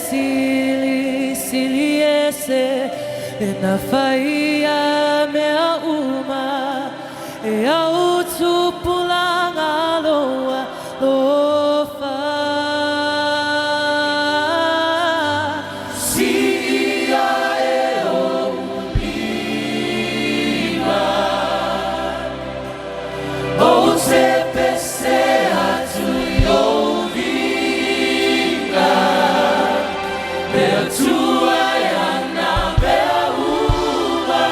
sili ese na faia mea uma e au tupulanga loa lofa sia e o lima o se pese atu yo vinga mea tua e ana mea uma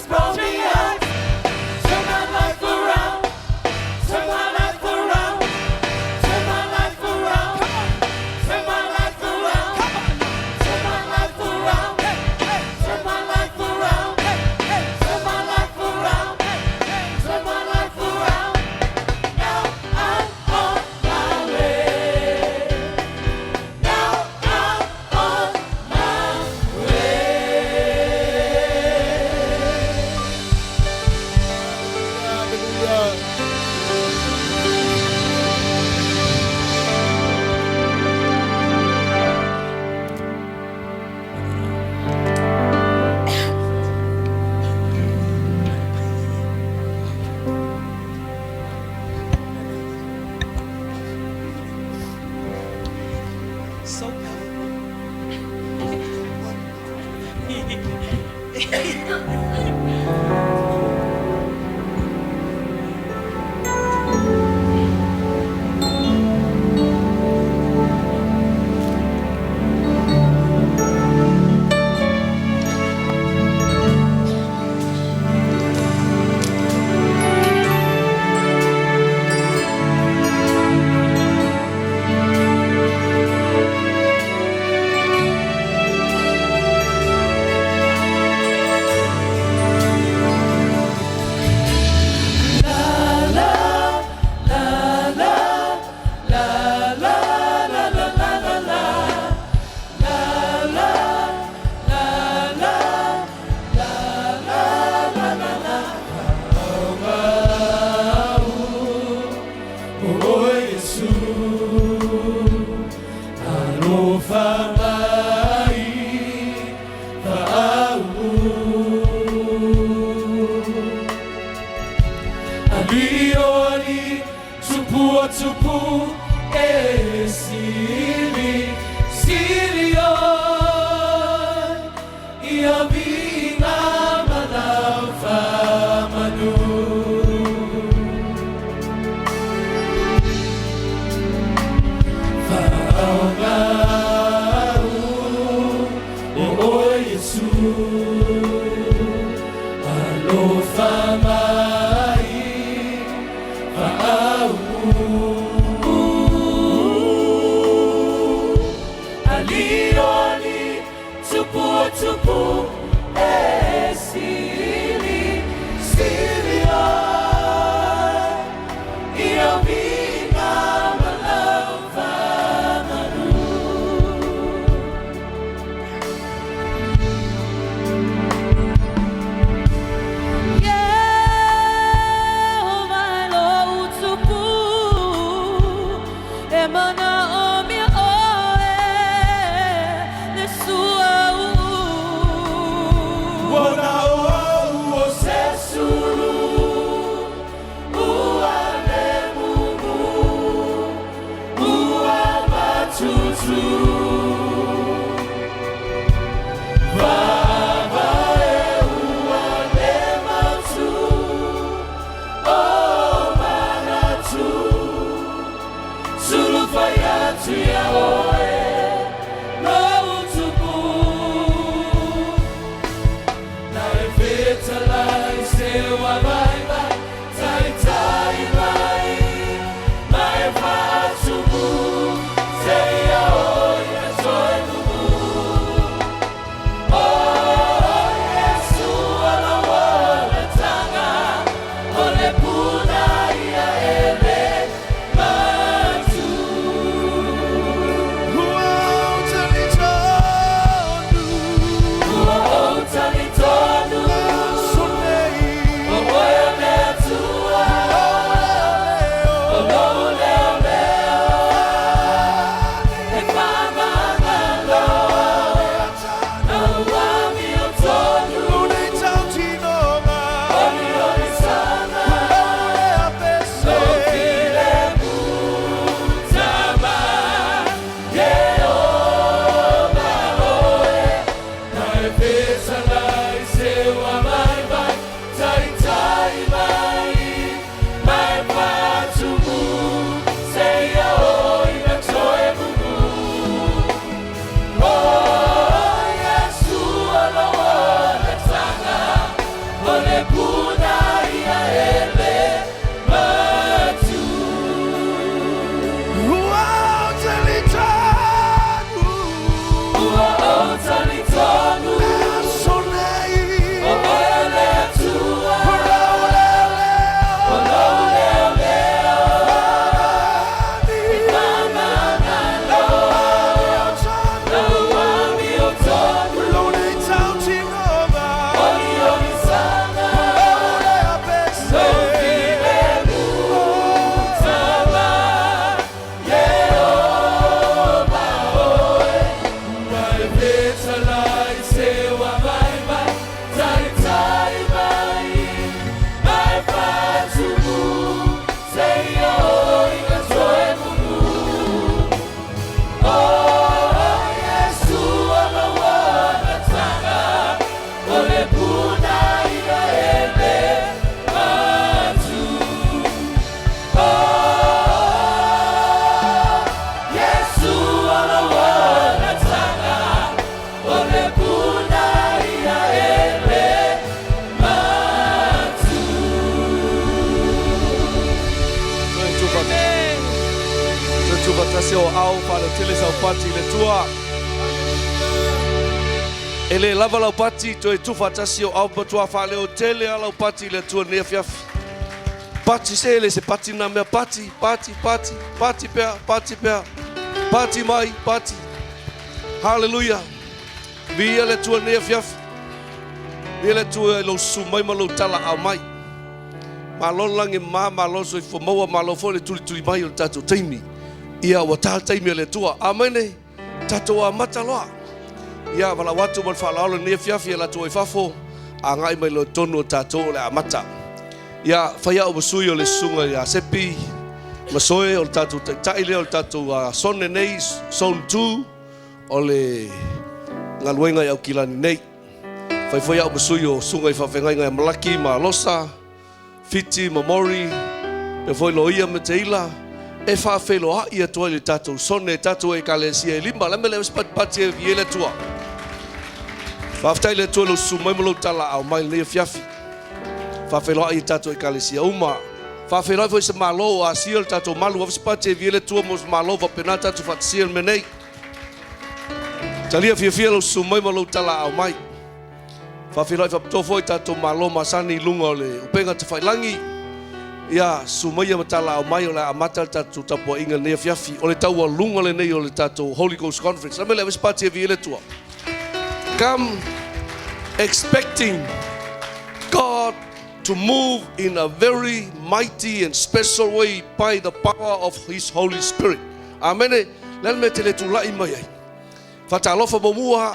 brought me out. Turn my life around. Turn my life around. Turn my life around. Turn my life around. Turn my life around. Turn my life around. Turn my life around. Turn my life around. Now I'm on my way. Now I'm on my way. So Oh, Se o au whale tele sa upati le tua. E le lava la upati to e tufa tasi o au patua whale o tele ala upati le tua nea fiafi. Pati se ele se pati na mea pati pea, pati mai, pati. Halleluiah. Via le tua nea fiafi. Via le tua lo sumai ma lo tala au mai. Ma lo langi ma lo so i fomoa ma lo fo le tuli mai o tatu teimi. Ia wa tātai mea le tua. Amene, tato a mataloa. Ia wala watu mal whalaolo nia fiafi e la tua i fafo. A ngai mai lo tonu o tato le a mata. Ia whaia o masui o le sunga ia sepi. Masoe o le tato taile o le tato sone nei, son tu. O le ngaluenga iau kilani nei. Whaia o masui o sunga i whawhengai ngai malaki ma losa. Fiti, mamori. E foi Loia me te ila. E whawhelo a ia tua le tatou sone tatou e kalesia e limba lame le pati e vie le tua whawhtai le tua lo sumai malo tala au mai le fiafi whawhelo a ia tatou e kalesia uma whawhelo a se malo a sia le tatou malu whawhis pati e vie le tua mos malo whapena tatou whatsia me nei talia fia lo sumai malo tala au mai whawhelo a whaptofo i tatou malo masani lunga o le upenga te whailangi ia sumaya matala au mai o le amata tatu tapo inga nea fiafi o le tau lunga le nei o le tatu Holy Ghost Conference. Ame le vispati e viele tua. Come expecting God to move in a very mighty and special way by the power of His Holy Spirit. Amene, lel me tele tu lai mai. Fatalofa momua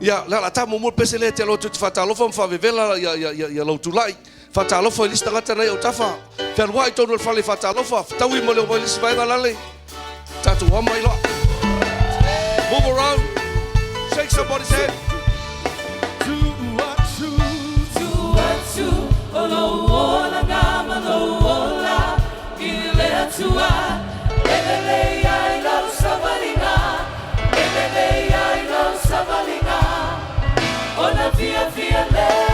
ia la ta momua pesele te lo tu fatalofa mfavevela ya lo tu lai. Fatalofa lista ngata nei o tafa. Fer wai tonu fale fatalofa. Tawi mo le mo lisi vai lale. Tatu wa mai lo. Move around. Shake somebody's head. Olo ola gama lo ola. Ile tua. Elele ai lo savalinga. Elele ai lo savalinga. Ona via via le.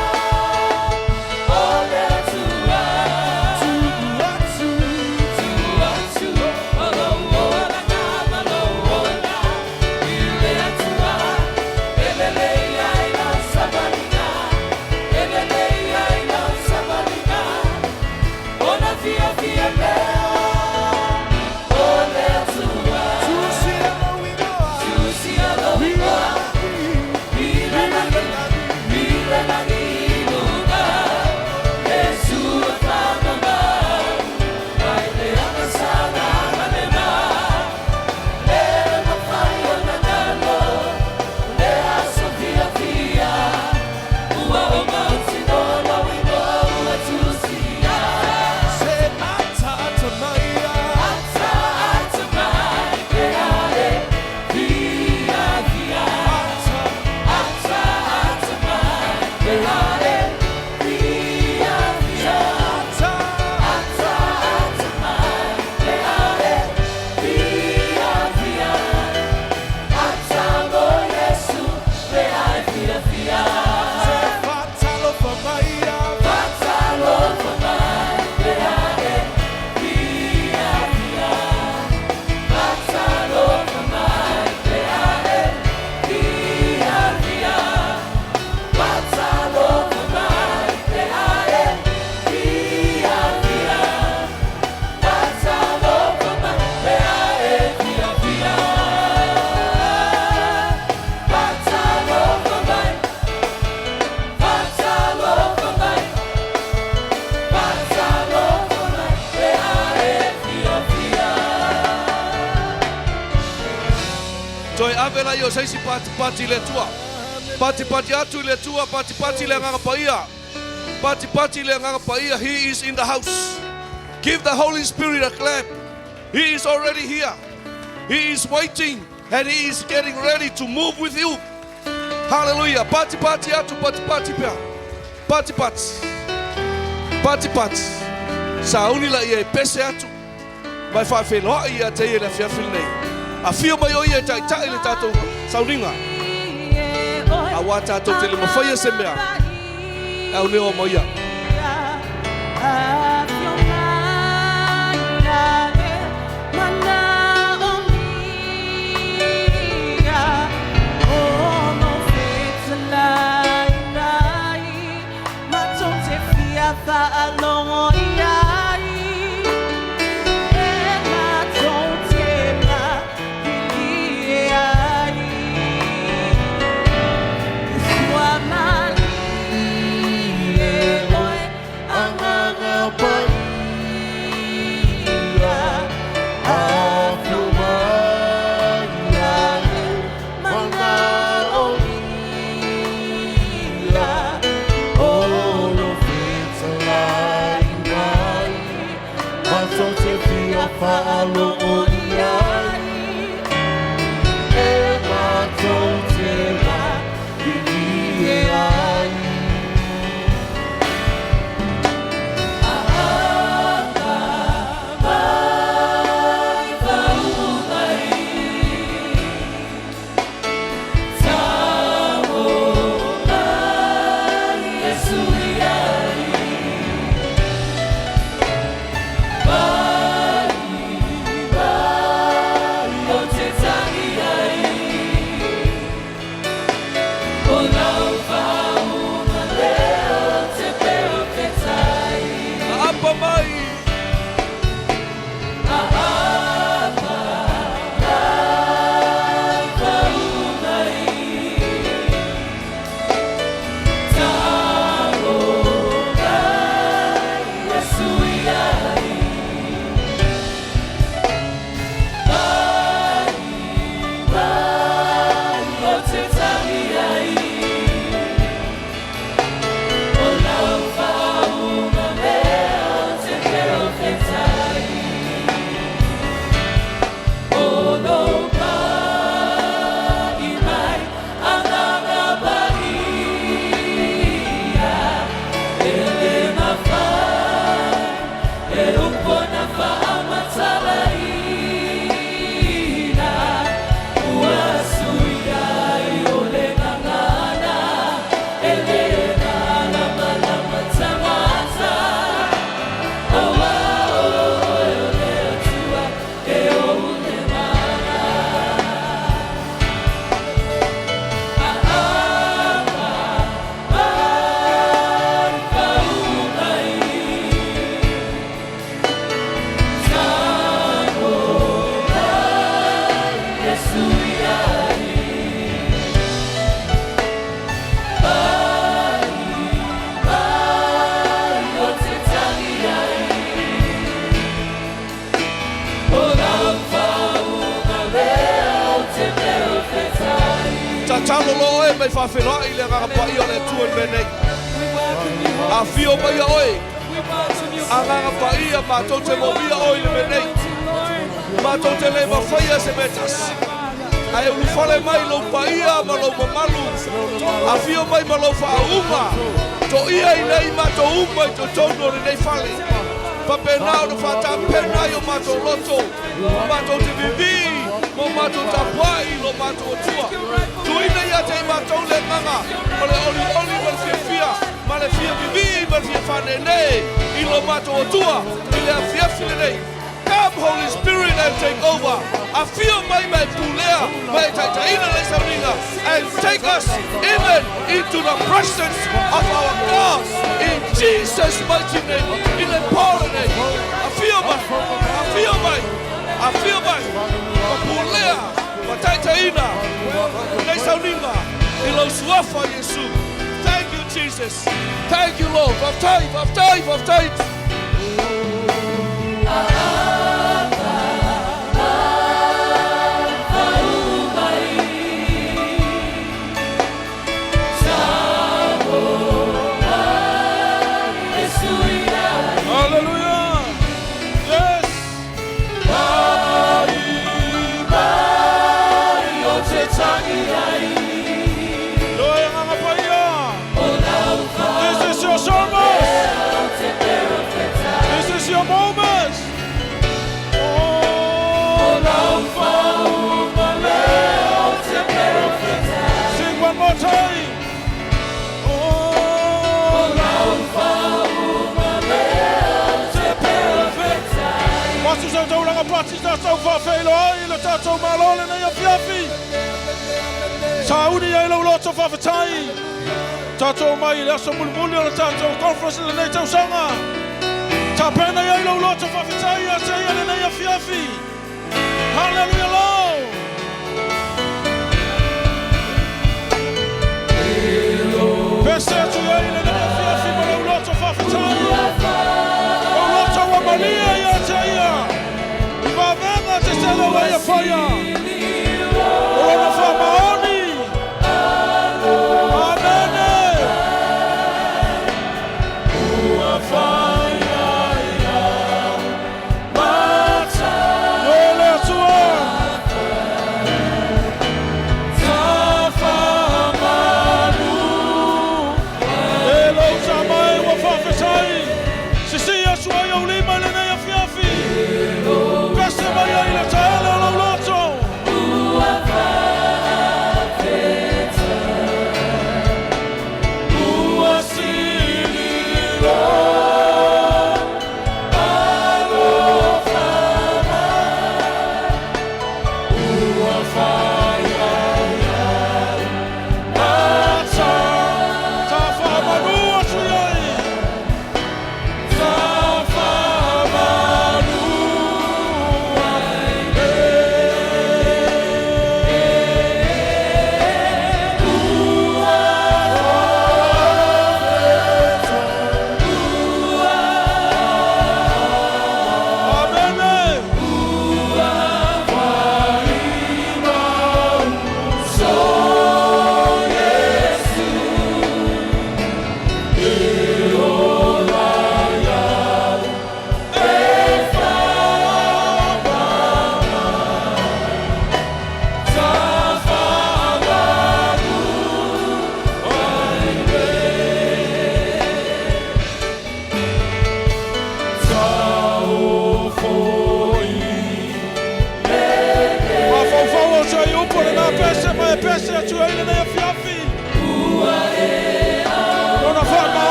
Avela yo saisi pati le tua. Pati atu le tua, pati le nganga paia. Pati le nganga paia. He is in the house. Give the Holy Spirit a clap. He is already here. He is waiting and He is getting ready to move with you. Halleluiah. Pati pati atu pati pati pia. Pati pati. Pati pati. Sauni la ia pese atu. Mai fa fe loa ia te ia fia fil nei. A fio mai o ia tai tai le tato sauninga. A wa tato te le mafaya se mea. Au ne o mo ia. Paulo Loia mai fa whenua I le ngakapai o le tuan menei. A fio mai a oi. A ngakapai a mātou te mobia oi le menei. Mātou te le mawhaia se metas. A e ufale mai lo paia ma lo mamalu. A fio mai ma lo whaunga. To ia I nei mātou umai to tono le nei whale. Pa penao no whata pena I o mātou loto. Mātou te vivi. Mo mātou tapuai lo mātou tua. Tuina ia te mātou le nganga. O le oli oli ma le fia fia. Ma le fia vivi ma le fia whane nei. I lo mātou tua. I le fia fia nei. Come Holy Spirit and take over. I feel my pulea, my taitaina le sauninga. And take us even into the presence of our God. In Jesus' mighty name. In the power name. I feel my pulea, my taitaina, le sauninga. In lo suafa Yesu. Thank you Jesus. Thank you Lord. Baptize. sa tau langa pati sa tau whawhelo ai le tātou malole nei a fiafi. Sa uni ai lau loto whawhatai. Tātou mai le aso mulimuli o le tātou conference le nei tau sanga. Ta pena ai lau loto whawhatai a te ia le nei a fiafi. Halleluiah lo. Pese atu ai le nei a fiafi ma lau loto whawhatai. Lau loto wa malia ia te ia. Iwa venga te telo ai a whaia. Ora whamaoni.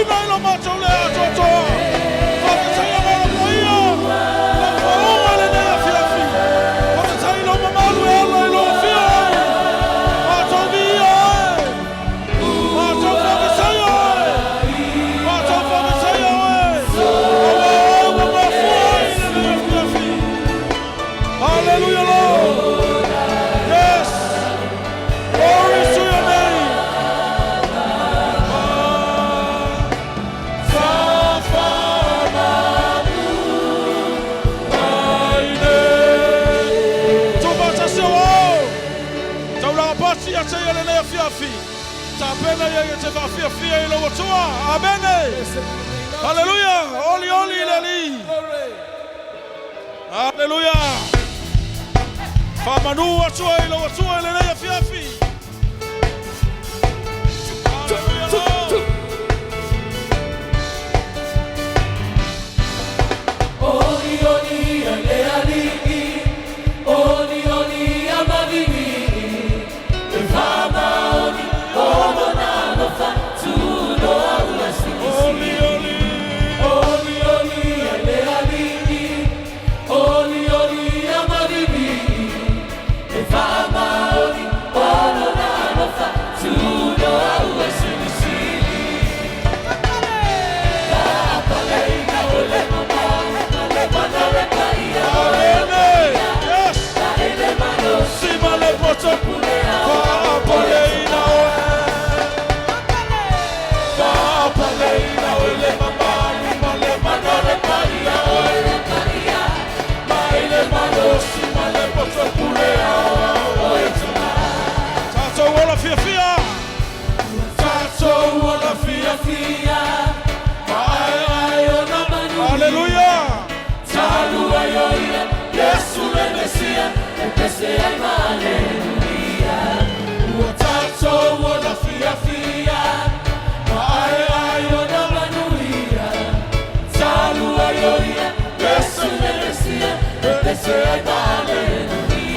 Ina ilo macho le ato. Fa se ya ma lo ia. lena ia te whawhia ilo watua. Amene. Halleluia. Oli oli leli. Halleluia. Whamanu watua ilo watua lena ia whiawhi. Oli oli ale aliki, oli oli amavini, fama oli ono na nofa tuno aulasiki. Oli oli ale aliki, oli oli amavini, fama oli ono na nofa tuno aulasiki. Hallelujah. Yesu le Mesia, Mesia Hallelujah. Utato wala fia fia, ai ona manuia. Salua yoia, Yesu le Mesia, Mesia Hallelujah.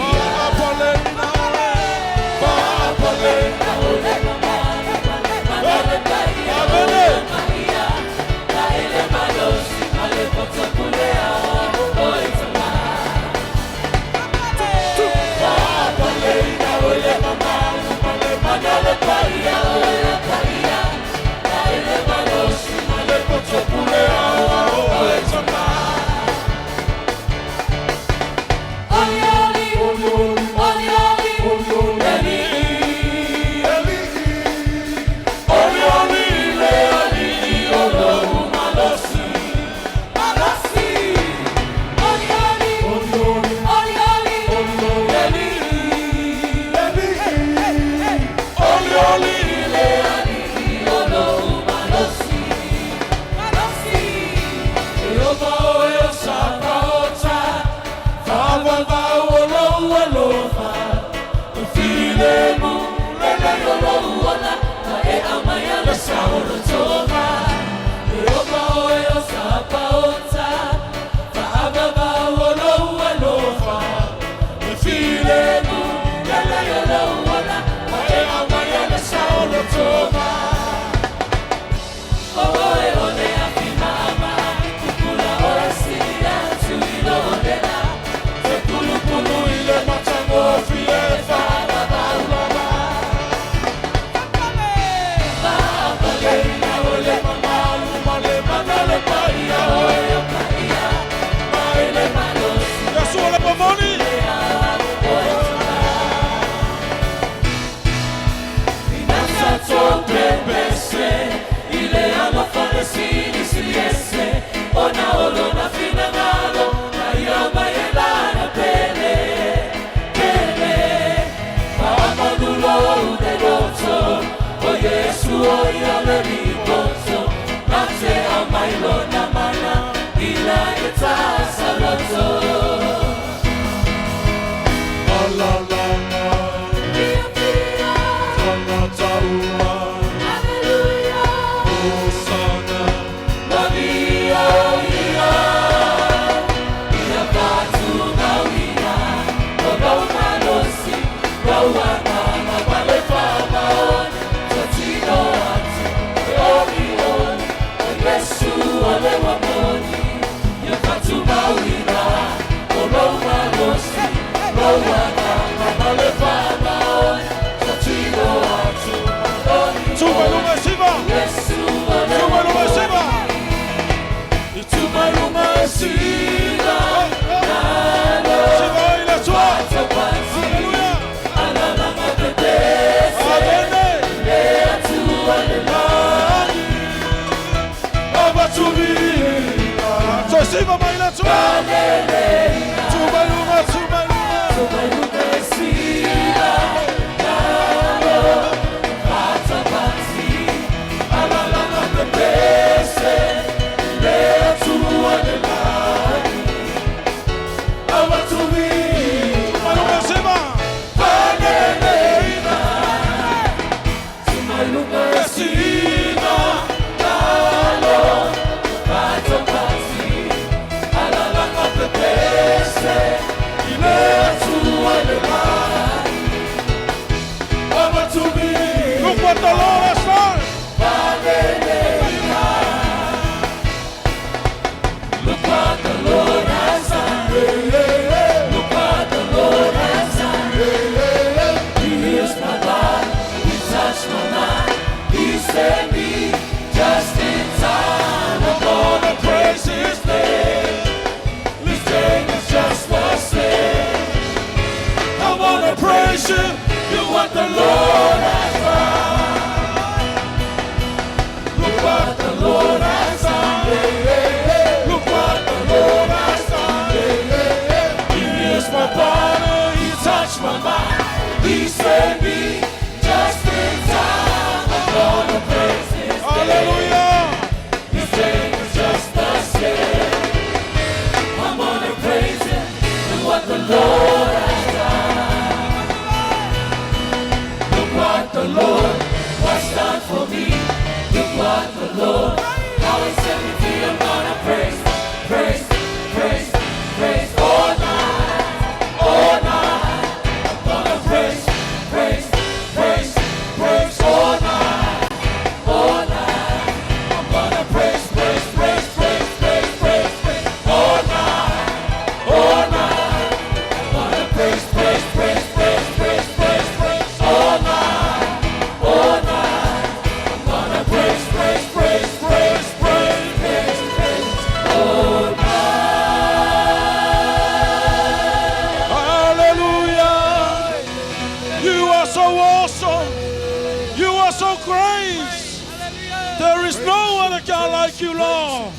can't like you, Lord.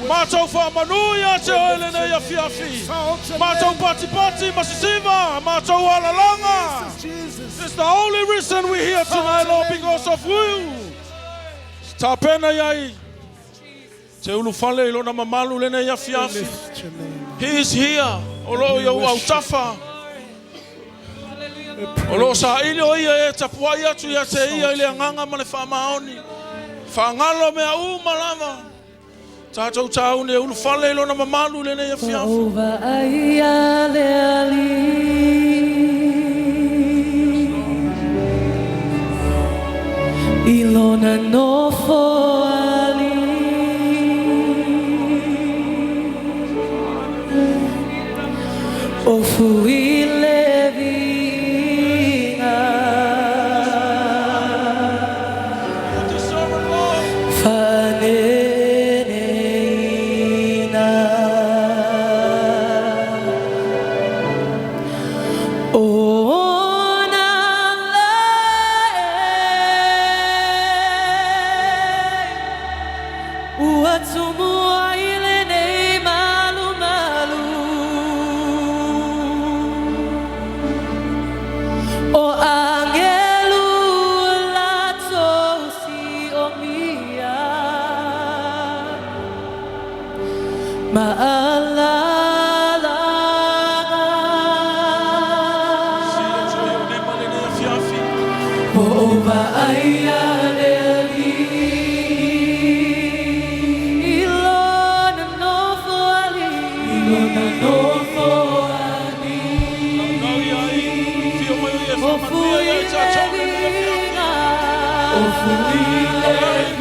Mato fa manuia te oile ne ya fiafi. Mato pati pati masisiva. Mato walalanga. It's the only reason we're here tonight, Lord, because of you. Tapena yai. Te ulufale ilo na mamalu le ne ya fiafi. He is here. Olo ya Autafa. Olo sa ili o ia e tapua ia tu ia te ia ili anganga male wha maoni. Whangalo mea umalama. Tātou tāu ne ulu whale ilo na mamalu le ne ia fiafi. Over aia le ali. Ilona no fo ali. O fui levinga. Faneneina. Ona le. Uatumua ile nei malu malu. O angelu lato si o mia maalala o ba aia le ali ilona no fo ali ilona no fo ali o fui levinga o fui levinga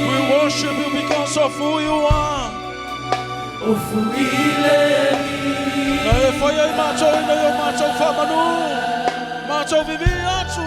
We worship you because of who you are. Na e whaia I mātou ina i o mātou whamanu. Mātou vivi atu.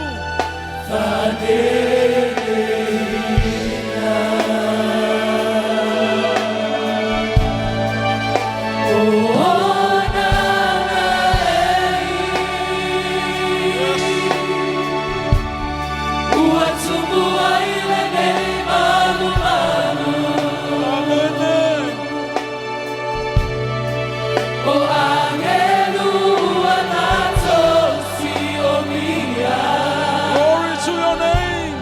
Glory to your name.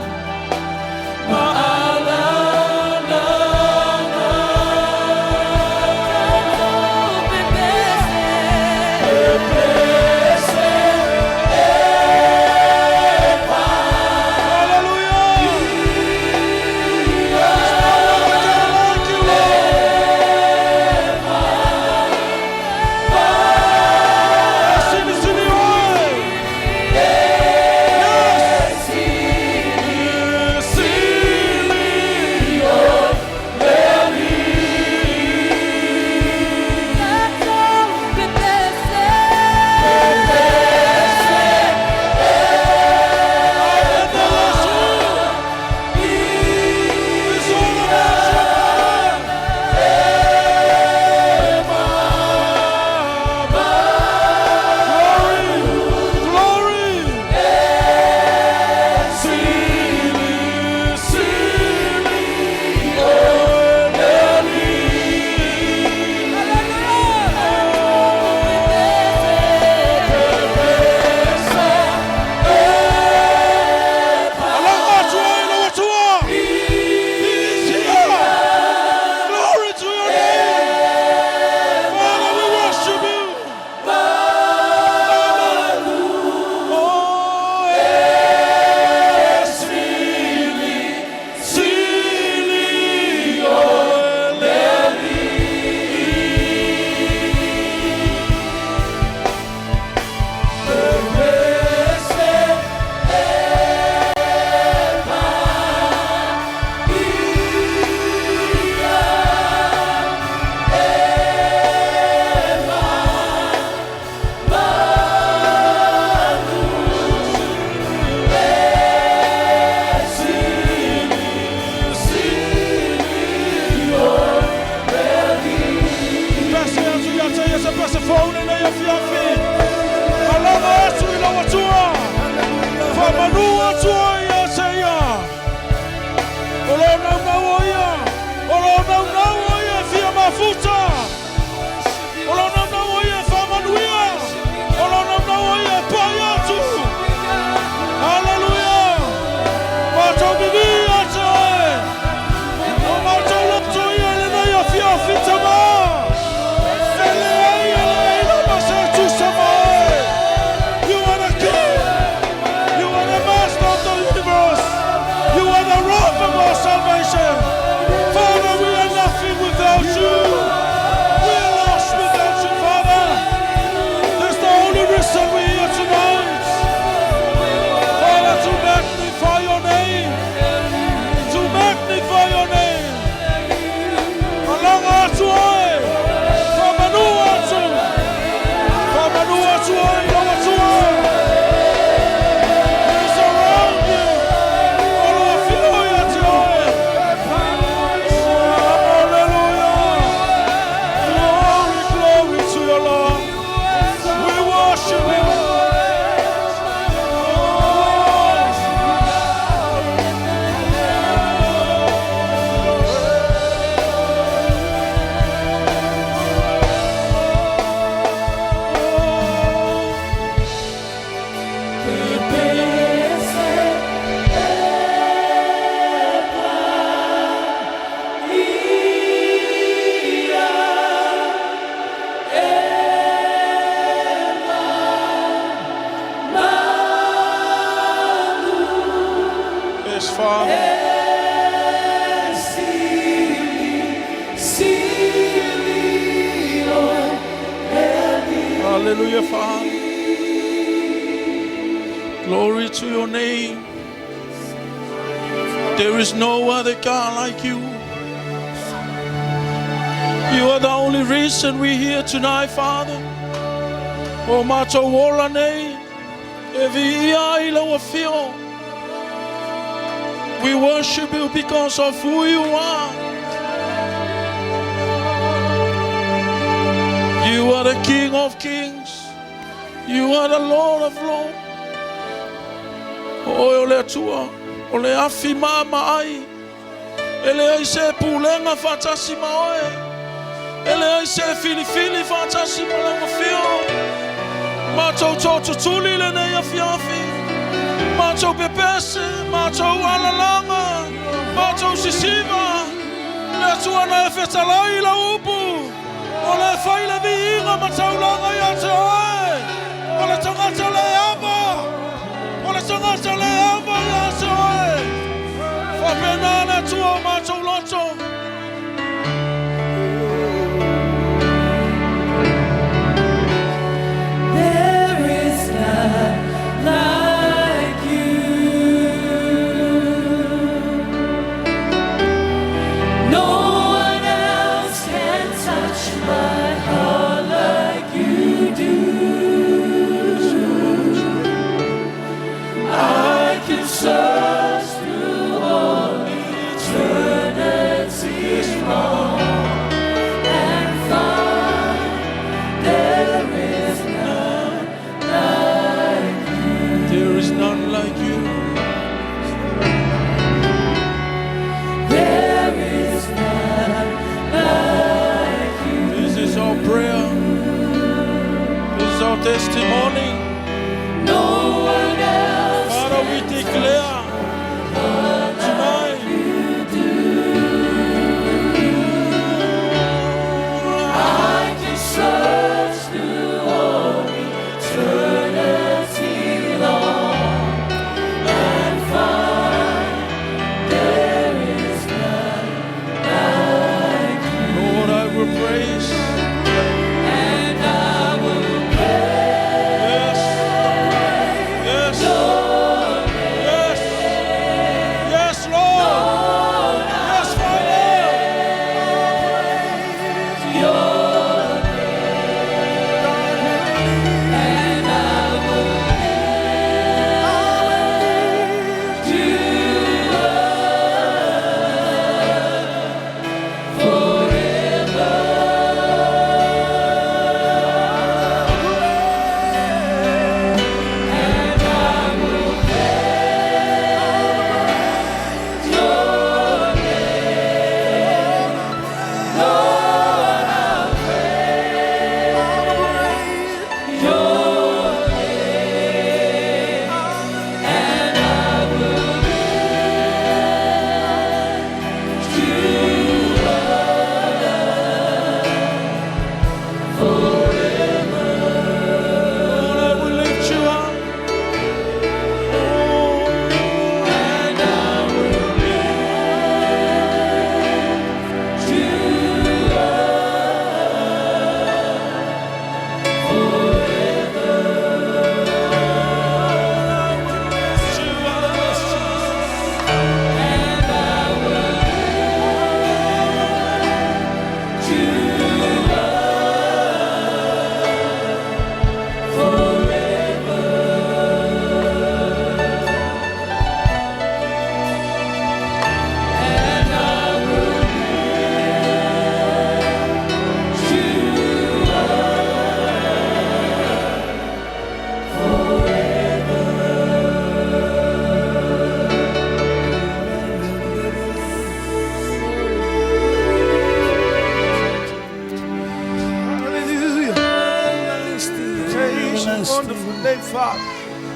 Hallelujah, Father. Glory to your name. There is no other God like you. You are the only reason we're here tonight, Father. O mato wola nei, evi ia ila wafio. We worship you because of who you are. You are the King of Kings. You are the Lord of Lords. O le tua, o le afi mama ai. Ele ai se pulenga fatasi maoe. Ele ai se fili fatasi malenga fio. Mato toto tuli le nei afiafi. Mato pepese, mato alalanga. Mato sisiva. Le tua na efetalai la upu. O le whaile vi inga mataulanga ia te oe. O le tangata le ava. O le tangata le ava ia te oe. Whapena le tua matou loto. There is none like you. No one else can touch my heart like you do. I can search Father.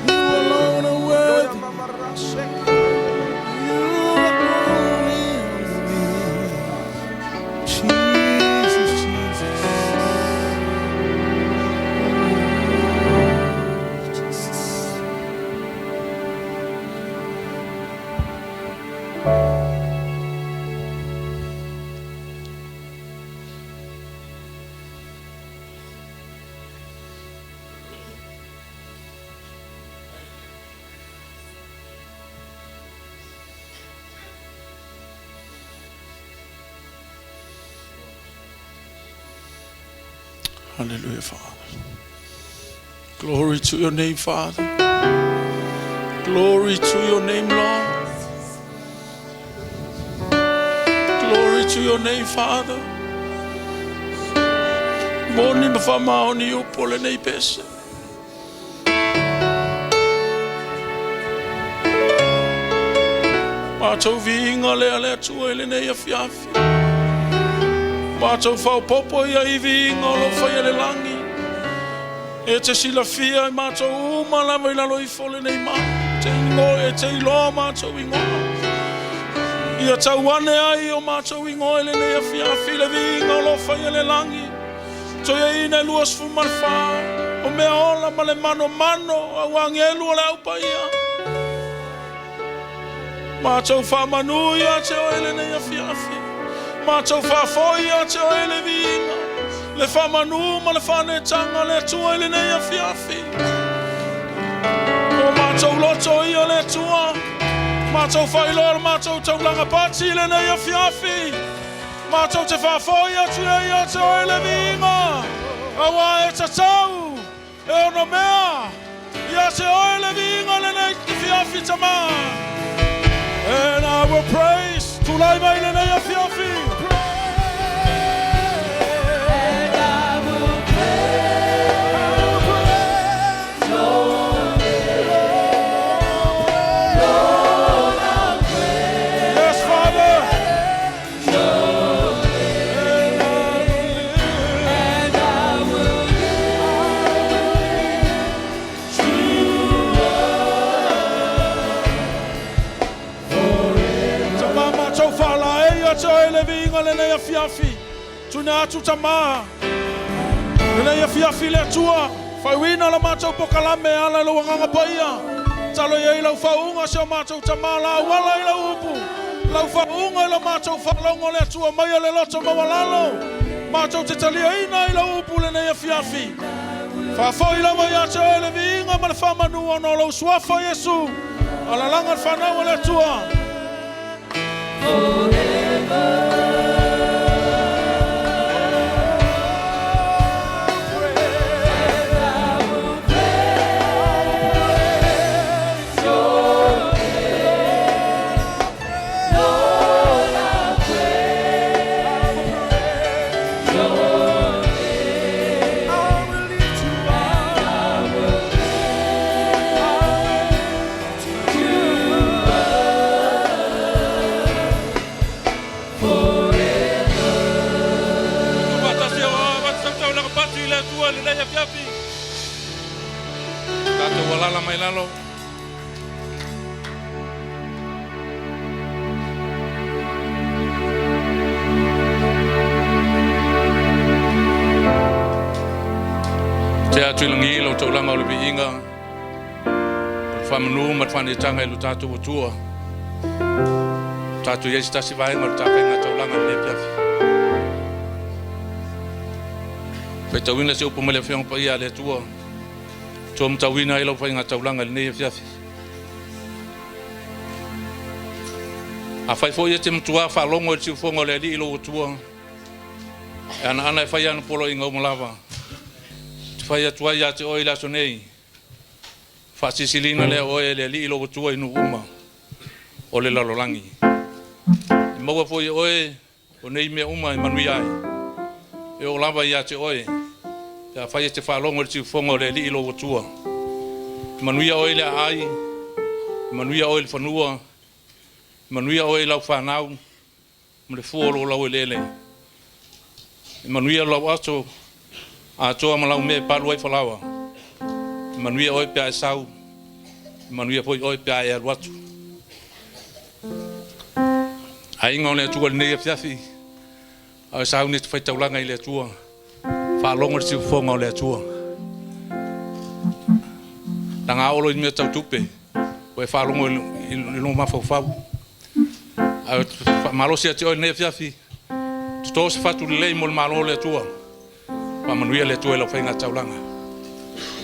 You alone are worthy. You alone is me. Jesus. Hallelujah, Father. Glory to your name, Father. Glory to your name, Lord. Glory to your name, Father. Moni mafama oni upole nei pesa. Mato vinga le ale tua ele nei afiafi. Mato fau popo ia I vinga lo fai le langi. E te silafia mato uma la vai la loi fole nei ma. Te ingo e te ilo mato ingo. Ia tauane ai o mato ingo ele nei afiafi le vinga lo fai le langi. Toia ina luas fumarfa. O mea ola ma le mano au angelu le au paia. Mato fa manuia te o ele nei afiafi. Mato fa foia te o ele vinga. Le fa manu ma le fa ne tanga le tua ele nei afiafi. O mato loto ia le tua. Mato fa ilor mato taulanga pati le nei afiafi. Mato te fa foia te ia te o ele vinga. Awa e tatau e ono mea. Ia te o ele vinga le nei afiafi tama. And I will praise to lai mai le nei afiafi. Le nei afiafi tuna atu tama le nei afiafi le tua fai wina la matou pokalame ala lo nganga paia talo ye lo faunga se matou tama la wala ila upu la faunga la matou falongo le tua mai le loto mawalalo matou te talia ina ila upu le nei afiafi fa foi la mai ate le vinga ma le fama nu ono lo swafa Yesu ala langa fana le tua Walala mai lalo te atuilangi lo taulanga o le biinga whamanu mat whanetanga I lo tātou o tua tātou iesi tasi vaenga lo tāpenga taulanga le piafi whetawina se upo mele whiong pa ia le tua Tom tawina ilo fa inga taulanga le fiafi. A fai foi te mtua fa longo te fongo le li ilo tua. Ana fa ya no polo inga molava. Te fa ya tua ya te oila sonei. Fa sisilina le oile li ilo tua inu uma. O le lalolangi. Mo foi oe o nei me uma I manuia. E o lava ya te oe. Ya fai te fa longo te fongo le li ilo tua. Manuia oile ai. Manuia oile fanua. Manuia oile lau fanau. Mle fuolo lau lele. Manuia lau ato. A toa malau me palu ai falawa. Manuia oi pea sau. Manuia foi oi pea e watu. Ai ngone tu ne fiafi. Ai sau ni fai taulanga ile tua. Fa longa si fonga le tua. Tanga olo ni tau tupe. Oi fa longa no mafau. Ai malosia ti oi ne fiafi. Sto se fatu le mol malo le tua. Pa manuia le tua lo fainga taulanga.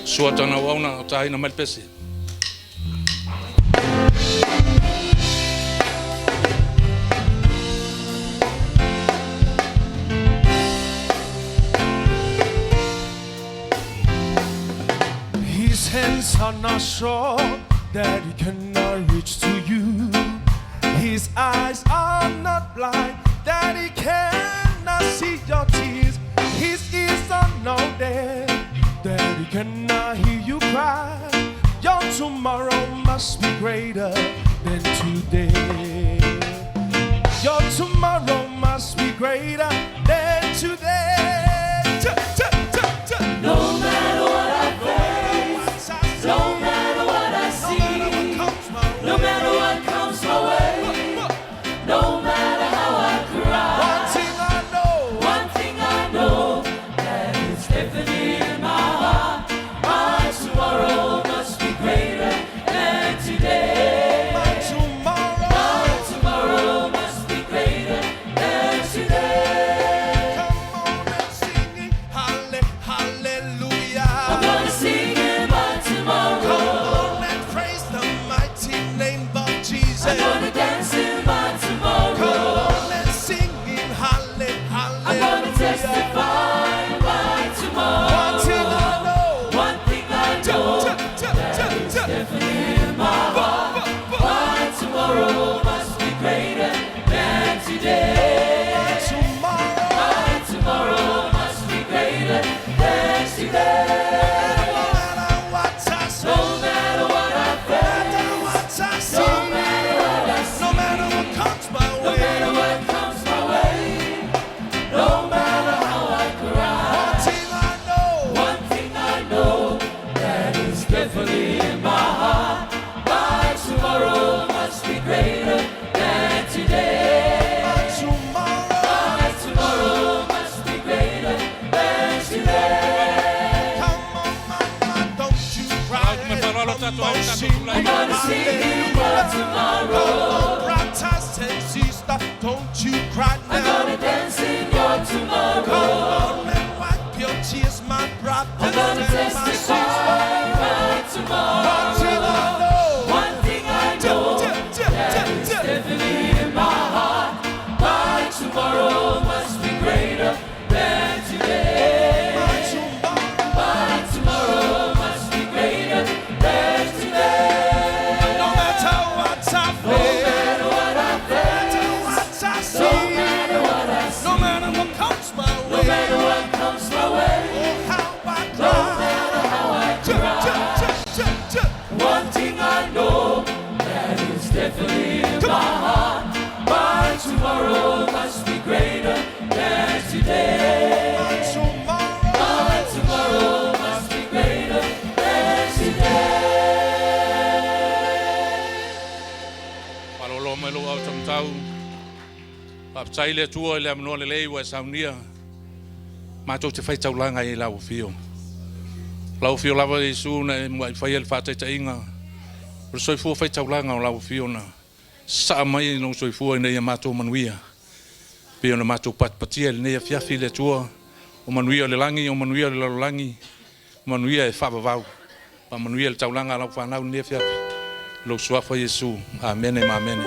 Suata na wauna tai na malpesi. His hands are not short that he cannot reach to you. His eyes are not blind that he cannot see your tears. His ears are not deaf that he cannot hear you cry. Your tomorrow must be greater than today. Your tomorrow must be greater than today. No matter what I face, no matter what I see, no matter what comes my way, no matter how I cry, one thing I know, that is definitely in my heart. My tomorrow must be greater than today. My tomorrow must be greater than today. Come on and sing it, hallelujah. I'm gonna sing it my tomorrow. Come on and praise the mighty name of Jesus. I'm gonna dance in my tomorrow. Come on and sing it, hallelujah. I'm gonna testify my tomorrow. One thing I know, that is definitely in my heart. My tomorrow must be greater than today. My tomorrow must be greater than today. No matter what I face, no matter what I see, no matter what comes my way, no matter how I cry, one thing I know, that is definitely in my heart. My tomorrow must be greater than today. My tomorrow must be greater than today. Come on, mama, don't you cry. I'm gonna sing my tomorrow. Come on, brothers and sisters, don't you cry now. I'm gonna dance in your tomorrow. Come on and wipe your tears, my brothers. I'm gonna testify my tomorrow. One thing I know, that is definitely in my heart. My tomorrow must be greater than today. My tomorrow must be greater than today. No matter what I face, no matter what I face, no matter what I see, no matter what comes my way, no matter what comes my way, no matter how I cry, one thing I know, that is definitely in my heart. My tomorrow must be greater than today. My tomorrow must be greater than today. Palolo melo au tamtau. Paptai le tua le amno le lei wa saunia. Ma to te fai taulanga I lau fio. Lau fio lava Yesu na mo fai el fata tainga. Por soi fu fai taulanga lau fio na. Sa mai no soi fu nei mato manuia. Pio na mato patpatia nei fiafi le tua. O manuia le langi, o manuia le langi. Manuia e fava vau. Pa manuia le taulanga lau fa nau nei fiafi. Lo suafa Yesu. Amen e amen.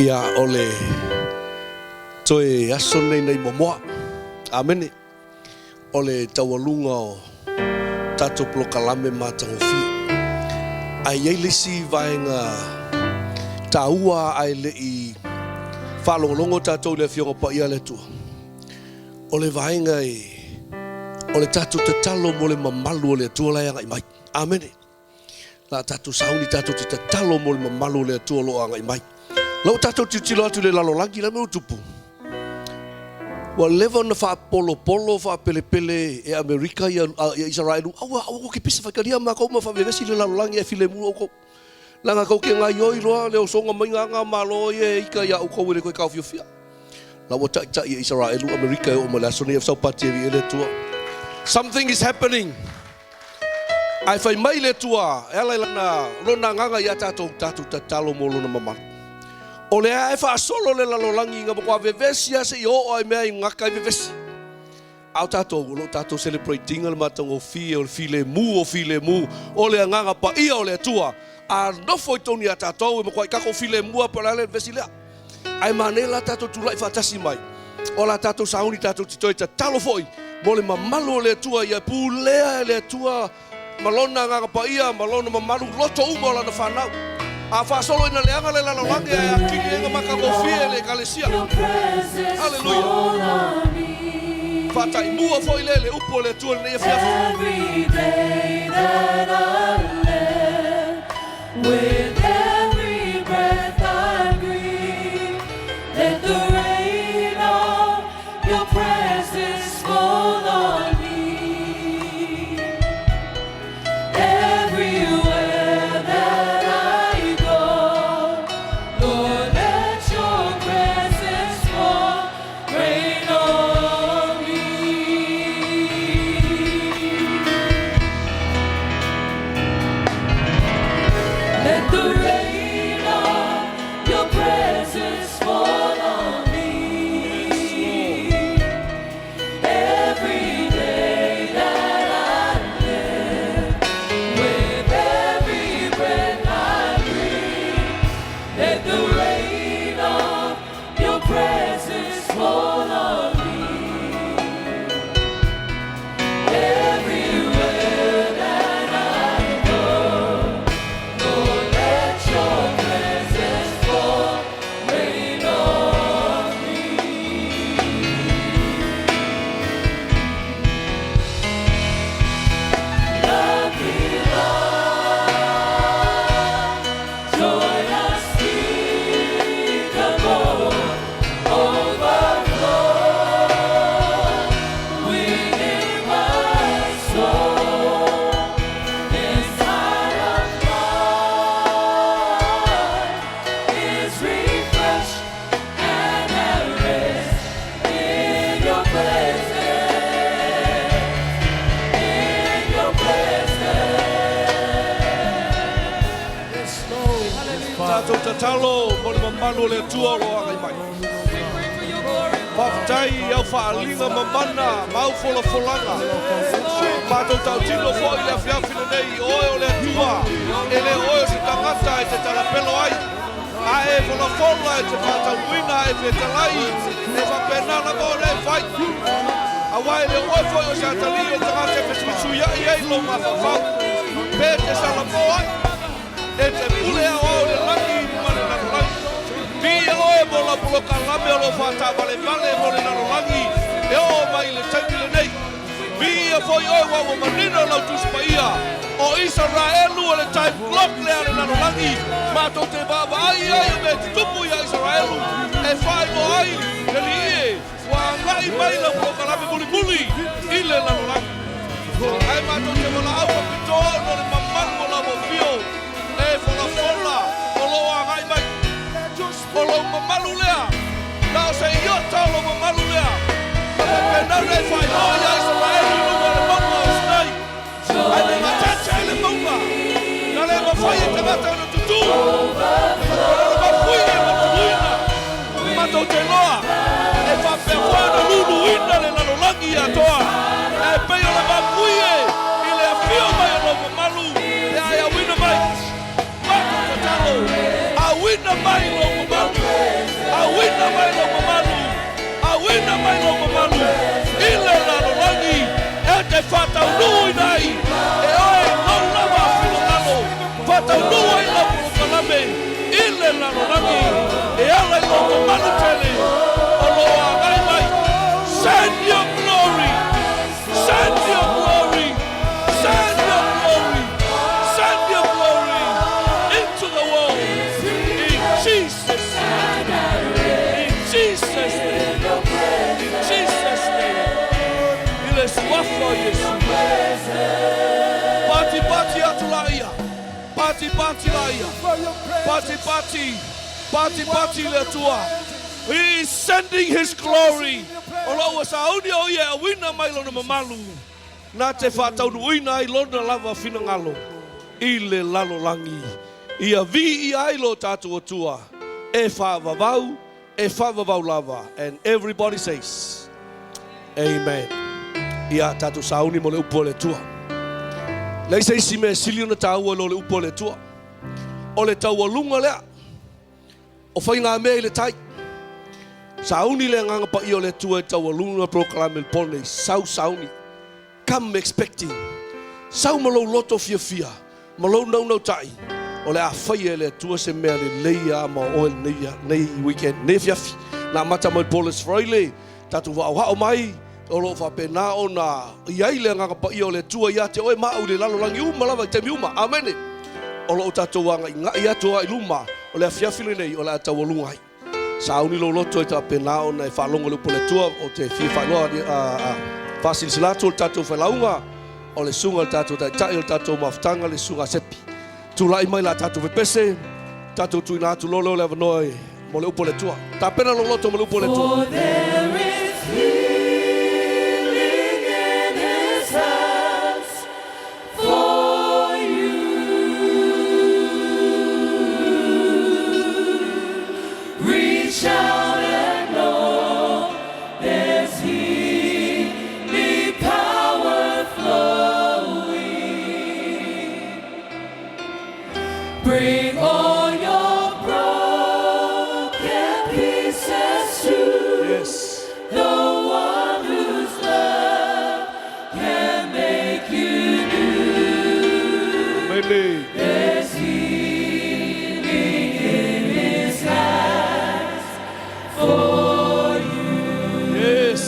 Ia ole toe aso nei momoa. Amen. Ole tawalunga o tato plokalame matangofi. Ai lisi vaenga taua ai le I Whalongolongo tātou le fionga pa ia le tua. O le vaenga o le tātou te talo mo le mamalu o le tua lai anga i mai. Amen. La tātou sauni tātou te talo mo le mamalu o le tua lo anga i mai. Lau tātou tilo atu le lalolangi la me utupu. Wa lewa na wha polo, wha pele e Amerika i Israelu. Awa ke pisa whakaria ma kou ma whawegasi le lalolangi e file mu o kou. Langa kau ke ngai oi loa, leo songa mai ngā malo e ika ia u kou ere koe kau fiofia. Lawa tai e Israelu, Amerika e o malasone e whaupati e le tua. Something is happening. Ai whai mai le tua, e alai lana lona nganga ia tātou tatalo mo lona mamana. O le e whaasolo le lalolangi ngā mokua vevesia se i o ai mea i ngaka i vevesi. Au tātou, lo tātou celebrating le matang o file mu, o le nganga pa ia o le tua. A nofo i toni a tātou e mokua i kako file mua pa le vesi lea. Ai manela tātou tulai whatasi mai. O la tātou sauni tātou titoi ta talo foi. Mo le mamalu o le tua ia pulea le tua. Malona nganga pa ia, malona mamalu loto umo la na whanau. A whaasolo ina leanga le lalolangi e a kini e ngā makakofie le kalesia. Halleluiah. Whatai mua foi le upo le tua le fiafu. Every day that I live, with every breath I breathe, let the rain of your presence fall on me. Everywhere that I go, Lord, let your presence fall, rain on me. Let the rain of your presence fall on me. Every day that I live, with every breath I breathe, let the rain of your presence fall on me. Everywhere that I go, Lord, let your presence fall, rain on me. Love me, Lord, joy unspeakable, overflow, within my soul, inside of mine is refreshed and at rest in your presence, in your presence. Tātou te talo mo le mamalu o le tua lo anga i mai. Whaftai au whaalinga mamana, mau folanga. Mātou tau tino fo i le whiawhina nei, oe o le tua. E le oe si tangata e te talapelo ai. A e fola e te pātauina e whetalai. E whapenana mo le whai. A wai le oe fo i o sa tali o tangata e whesuisu iai ei lo ma whawhau. Pē te salamo ai. E te pule a o le langi mani nanolangi. Pia oe mo la puloka lame o lo whata vale mo le nanolangi. E o mai le taimile nei. Pia foi oe wawa manina lau tuspaia. O Israelu o le time clock lea le nanolangi. Mātou te baba ai o me te tupu ia Israelu. E whai mo ai le li e. Wa ngai mai la puloka lame muli i le nanolangi. Ai mātou te wala au pitoa no le mamalu o la mo fio. E fola o loa ngai mai. O lo mamalu lea. Nao se i o tau lo mamalu lea. Kama penare e whai o ia Israelu i lunga le maunga o sinai. Ai le matata e le maunga. Na le mawhai e te mata na tutu. Kona le mawhui e matuluina. Matou te loa. E whapea whana lulu ina le nanolangi atoa. E peo le mawhui e. I le awhio mai o lo mamalu. E ai awina mai. Matou te talo. Awina mai lo mamalu. Awina mai lo mamalu. Awina mai lo mamalu. I le nanolangi. E te whatau nui nai. E oe lau lava whilo nano. Whatau nui lau pulokalame. I le nanolangi. E ala Send your glory. Send your glory. Send your glory. Send your glory into the world. In Jesus' name. In Jesus' name. In Jesus' name. Il est soif, Jésus. Party, party, atulaia. Party, party, laia. Party, party. Party, party, le tua. He is sending his glory. Olo sa audi o ia wina mai lona mamalu. Na te whātau wina ai lona lava whina ngalo. I le lalo langi. Ia vi I ailo tātou o tua. E whāvavau lava. And everybody says, Amen. Ia tātou sauni mo le upo le tua. Lei se isi me siliona tāua lo le upo le tua. O le tau alunga lea. O whainga mea I le tai. Sauni le nganga pa I o le tua tau alunga proklame le pone. Sauni. Come expecting. Sau malo loto fia. Malo nau tai. O le a whaia le tua se mea le leia ma oel nei weekend. Ne fiafi. Na mata mo polis fraile. Tatu wao mai. O lo fa pena ona. Iai le nganga pa I o le tua ia te oe mau le lalo langi umalawa te miuma. Amen. O lo tatu wanga inga ia toa iluma. O le a fiafi nei o le a tau alunga hai. Sauni lo loto ta pena ona e whalonga lupo le tua o te fia whanoa fasilisilato o tatou whalaunga o le sunga le tatou tai o tatou mawhtanga le sunga sepi. Tulai mai la tatou whepese, tatou tuina atu lolo le avanoe mo le upo le tua. Ta pena lo loto mo le upo le tua. For there is healing in his hands for you. Reach out and know there's healing power flowing. Bring all your broken pieces to Yes. the one whose love can make you new. Amen. There's healing in his hands for you. Yes.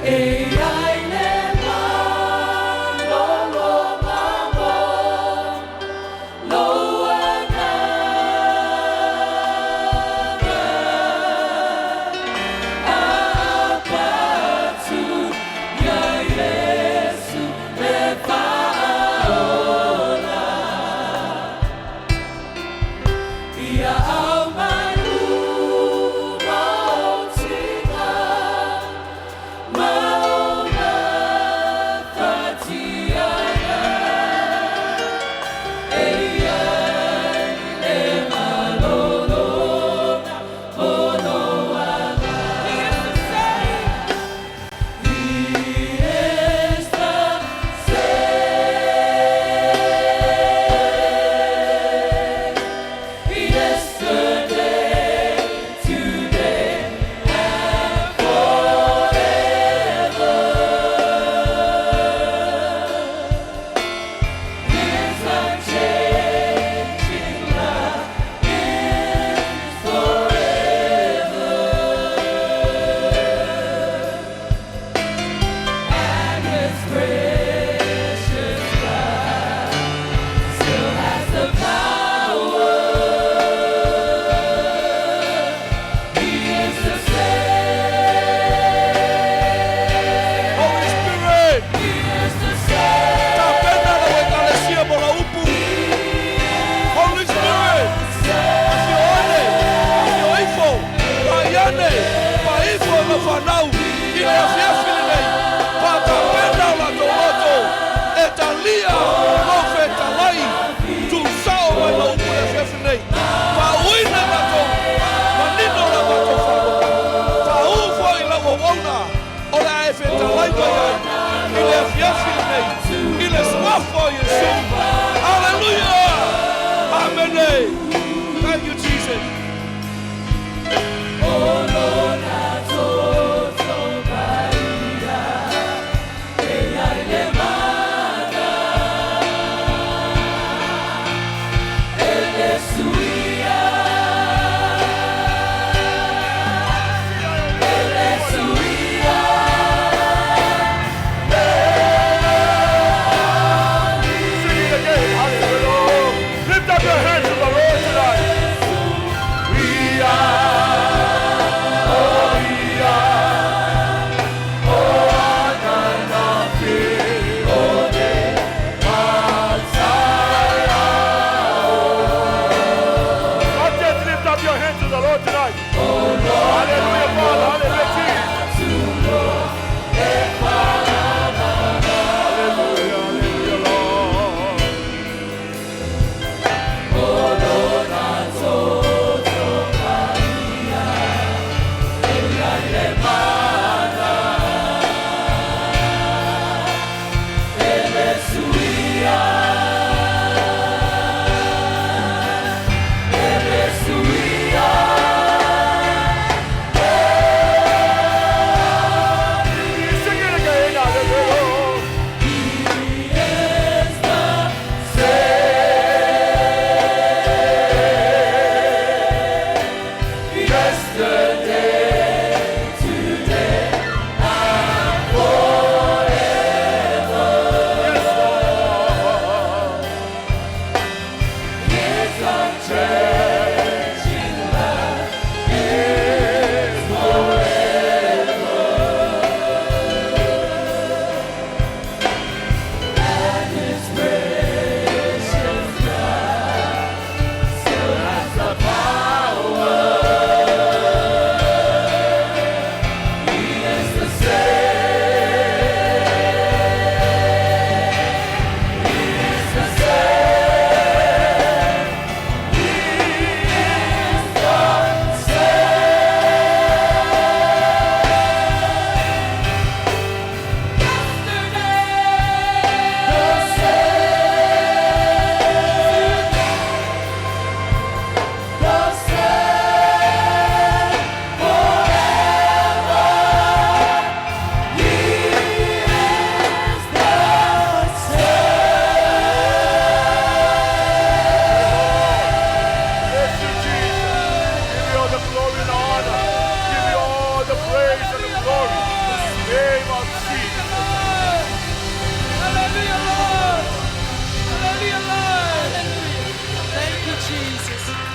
Ai le malolo mambo, loa nganga, apatu ya Yesu le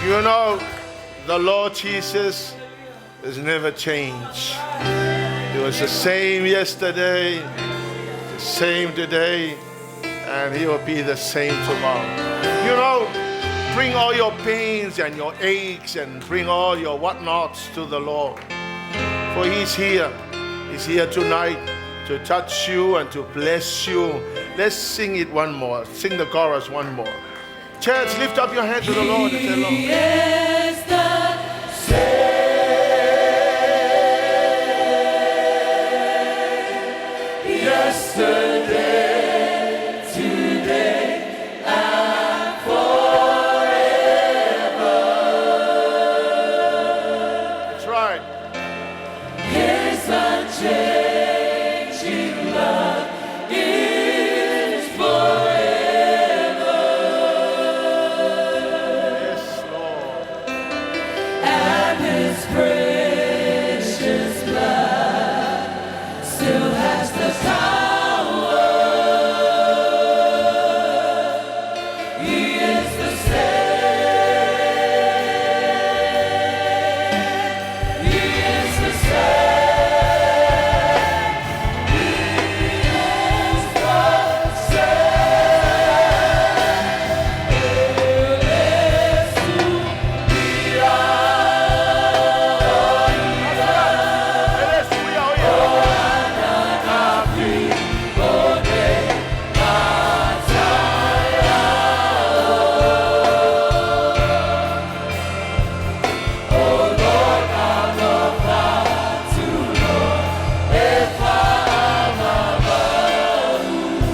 You know, the Lord Jesus has never changed. He was the same yesterday, the same today, and He will be the same tomorrow. You know, bring all your pains and your aches and bring all your whatnots to the Lord. For He's here. He's here tonight to touch you and to bless you. Let's sing it one more. Sing the chorus one more. Church, lift up your hand to the Lord and say, Lord. He is the same yesterday, today, and forever. That's right. His unchanging love is forever. Yes, Lord. And His precious blood still has the power. He is the same. He is the same. He is the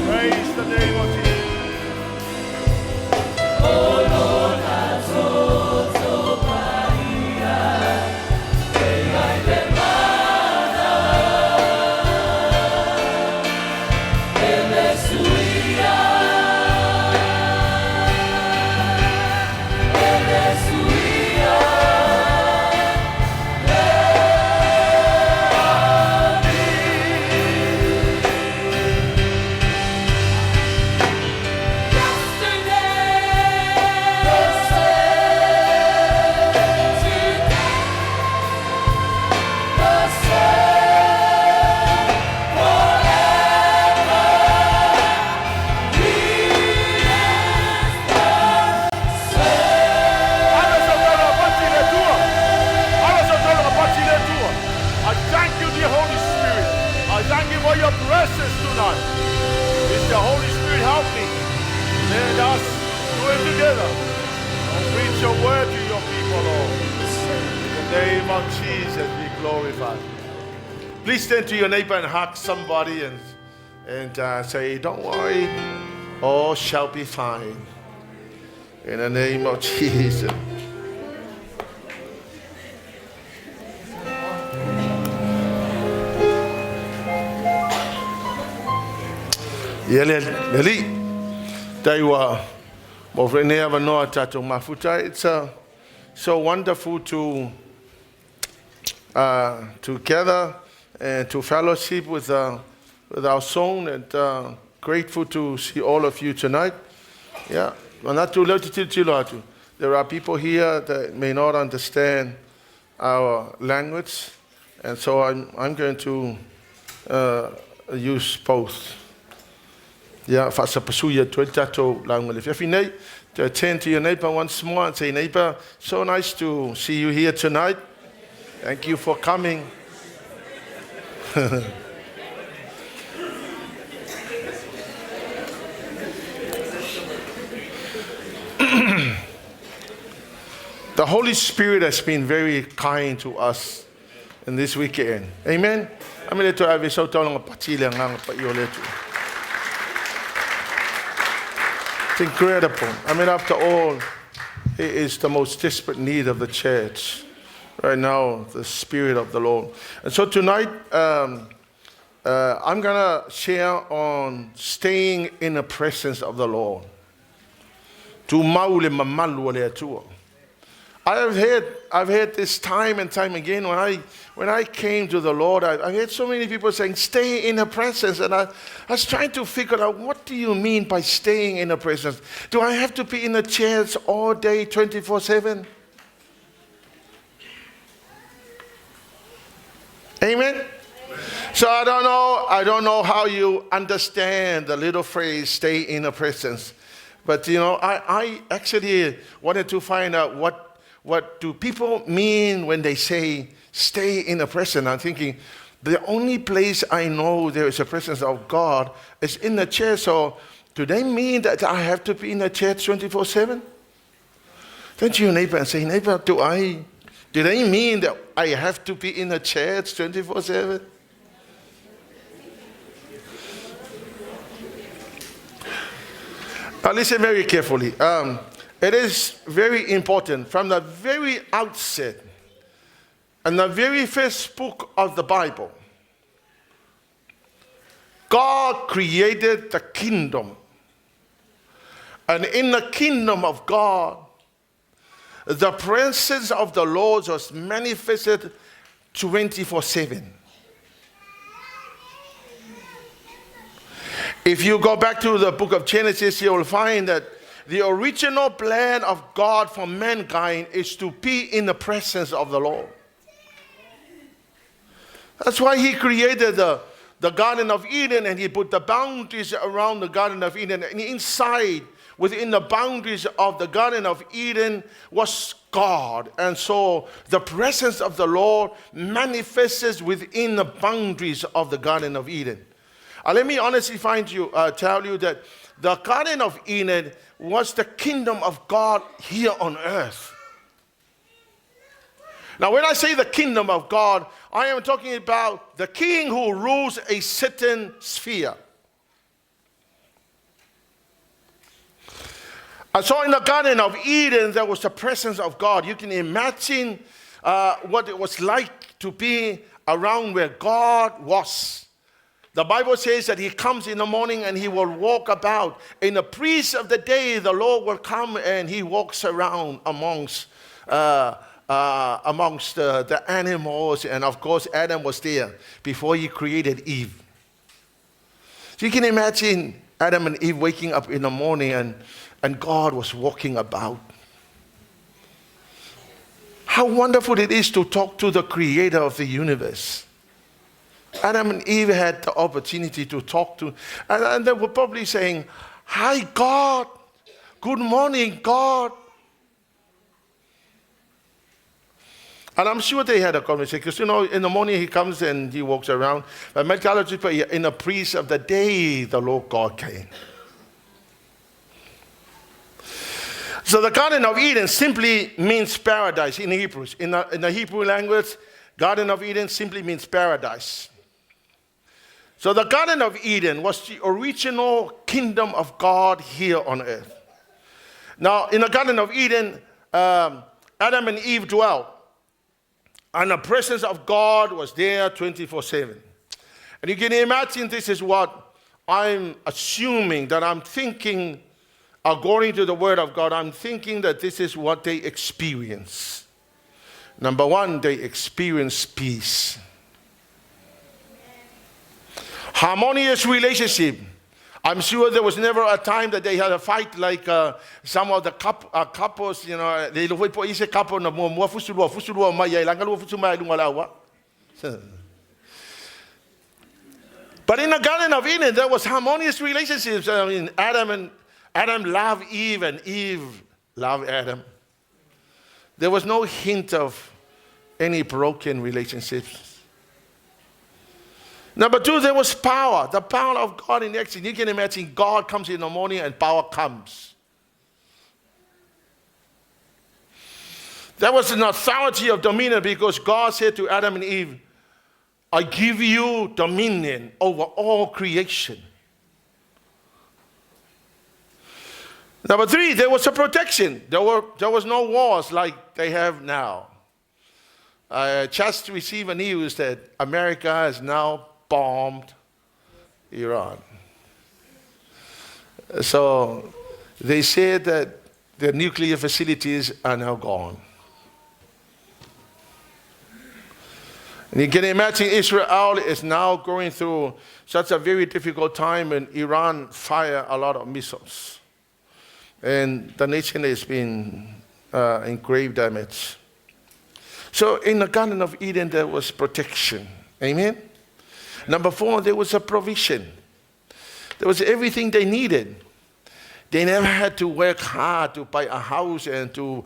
Praise the name of Jesus. I thank you, dear Holy Spirit. I thank you for your presence tonight. Is the Holy Spirit help me? Let us do it together. And preach your word to your people, Lord. In the name of Jesus, be glorified. Please stand to your neighbor and hug somebody and say, don't worry, all shall be fine. In the name of Jesus. It's so wonderful to gather and to fellowship with our song, and grateful to see all of you tonight. Yeah, there are people here that may not understand our language, and so I'm going to use both. Yeah, if you to attend to your neighbor once more and say, neighbor, so nice to see you here tonight. Thank you for coming. The Holy Spirit has been very kind to us in this weekend. Amen. It's incredible. I mean, after all, it is the most desperate need of the church right now, the Spirit of the Lord. And so tonight, I'm going to share on staying in the presence of the Lord. I've heard this time and time again when I came to the Lord. I heard so many people saying, "Stay in the presence," and I was trying to figure out, what do you mean by staying in the presence? Do I have to be in the chairs all day, 24/7? Amen? So I don't know how you understand the little phrase, stay in the presence. But, I actually wanted to find out what do people mean when they say, stay in the presence. I'm thinking, the only place I know there is a presence of God is in the church. So do they mean that I have to be in the church 24/7? Turn to your neighbor and say, neighbor, do they mean that I have to be in the church 24/7? Now listen very carefully. It is very important from the very outset, and the very first book of the Bible, God created the kingdom. And in the kingdom of God, the presence of the Lord was manifested 24/7. If you go back to the book of Genesis, you will find that the original plan of God for mankind is to be in the presence of the Lord. That's why he created the Garden of Eden, and he put the boundaries around the Garden of Eden. And inside, within the boundaries of the Garden of Eden, was God. And so the presence of the Lord manifests within the boundaries of the Garden of Eden. Let me honestly tell you that the Garden of Eden was the kingdom of God here on earth. Now, when I say the kingdom of God, I am talking about the king who rules a certain sphere. And so in the Garden of Eden, there was the presence of God. You can imagine what it was like to be around where God was. The Bible says that he comes in the morning and he will walk about. In the breeze of the day, the Lord will come and he walks around amongst the animals. And of course, Adam was there before he created Eve. So you can imagine Adam and Eve waking up in the morning and God was walking about. How wonderful it is to talk to the creator of the universe. Adam and Eve had the opportunity to talk to, and they were probably saying, hi, God. Good morning, God. And I'm sure they had a conversation, because, in the morning he comes and he walks around. But in the breeze of the day, the Lord God came. So the Garden of Eden simply means paradise in Hebrews. In the Hebrew language, Garden of Eden simply means paradise. So the Garden of Eden was the original kingdom of God here on earth. Now, in the Garden of Eden, Adam and Eve dwelt. And the presence of God was there 24/7. And you can imagine this is what I'm assuming, that I'm thinking, according to the Word of God, I'm thinking that this is what they experience. Number one, they experience peace. Harmonious relationship. I'm sure there was never a time that they had a fight like some of the couples, they put a couple na mo fusulua mai ai langa fusu mai lunga lawa. But in the Garden of Eden, there was harmonious relationships. I mean, Adam loved Eve, and Eve loved Adam. There was no hint of any broken relationships. Number two, there was power, the power of God in action. You can imagine God comes in the morning and power comes. There was an authority of dominion, because God said to Adam and Eve, I give you dominion over all creation. Number three, there was a protection. There was no wars like they have now. I just received news that America has now bombed Iran. So they said that the nuclear facilities are now gone. And you can imagine Israel is now going through such a very difficult time, and Iran fire a lot of missiles. And the nation has been in grave damage. So in the Garden of Eden, there was protection. Amen? Number 4, there was a provision. There was everything they needed. They never had to work hard to buy a house and to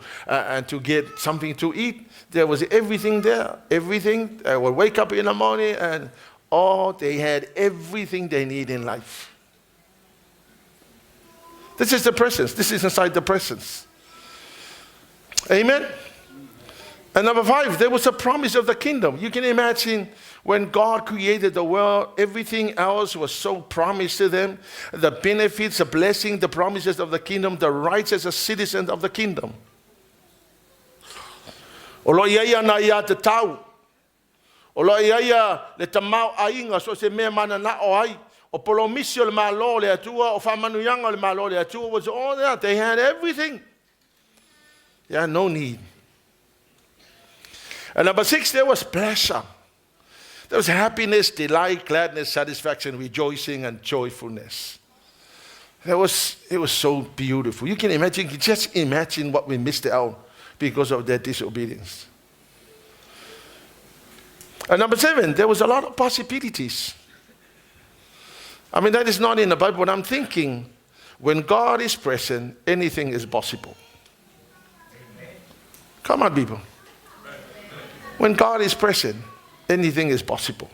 get something to eat. There was everything there. Everything. They would wake up in the morning and they had everything they need in life. This is the presence. This is inside the presence. Amen? And number 5, there was a promise of the kingdom. You can imagine when God created the world, everything else was so promised to them. The benefits, the blessing, the promises of the kingdom, the rights as a citizen of the kingdom. O Loia na ia te tau. O Loia le tamau ainga so se mea mana na o ai. O polomisio le malo le atua, o whamanuyanga le malo le atua was all that. They had everything. They had no need. And number 6, there was pleasure. There was happiness, delight, gladness, satisfaction, rejoicing, and joyfulness. It was so beautiful. You can imagine, just imagine what we missed out because of their disobedience. And number 7, there was a lot of possibilities. I mean, that is not in the Bible, but I'm thinking, when God is present, anything is possible. Come on, people. When God is present, anything is possible.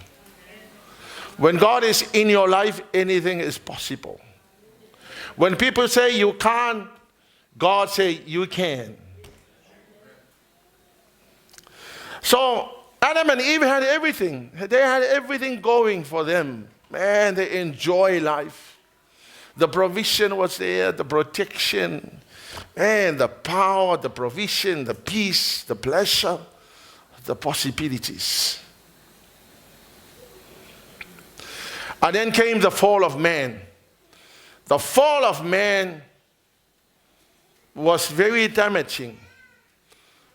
When God is in your life, anything is possible. When people say you can't, God say you can. So Adam and Eve had everything. They had everything going for them. Man, they enjoy life. The provision was there, the protection, and the power, the provision, the peace, the pleasure, the possibilities. And then came the fall of man. The fall of man was very damaging.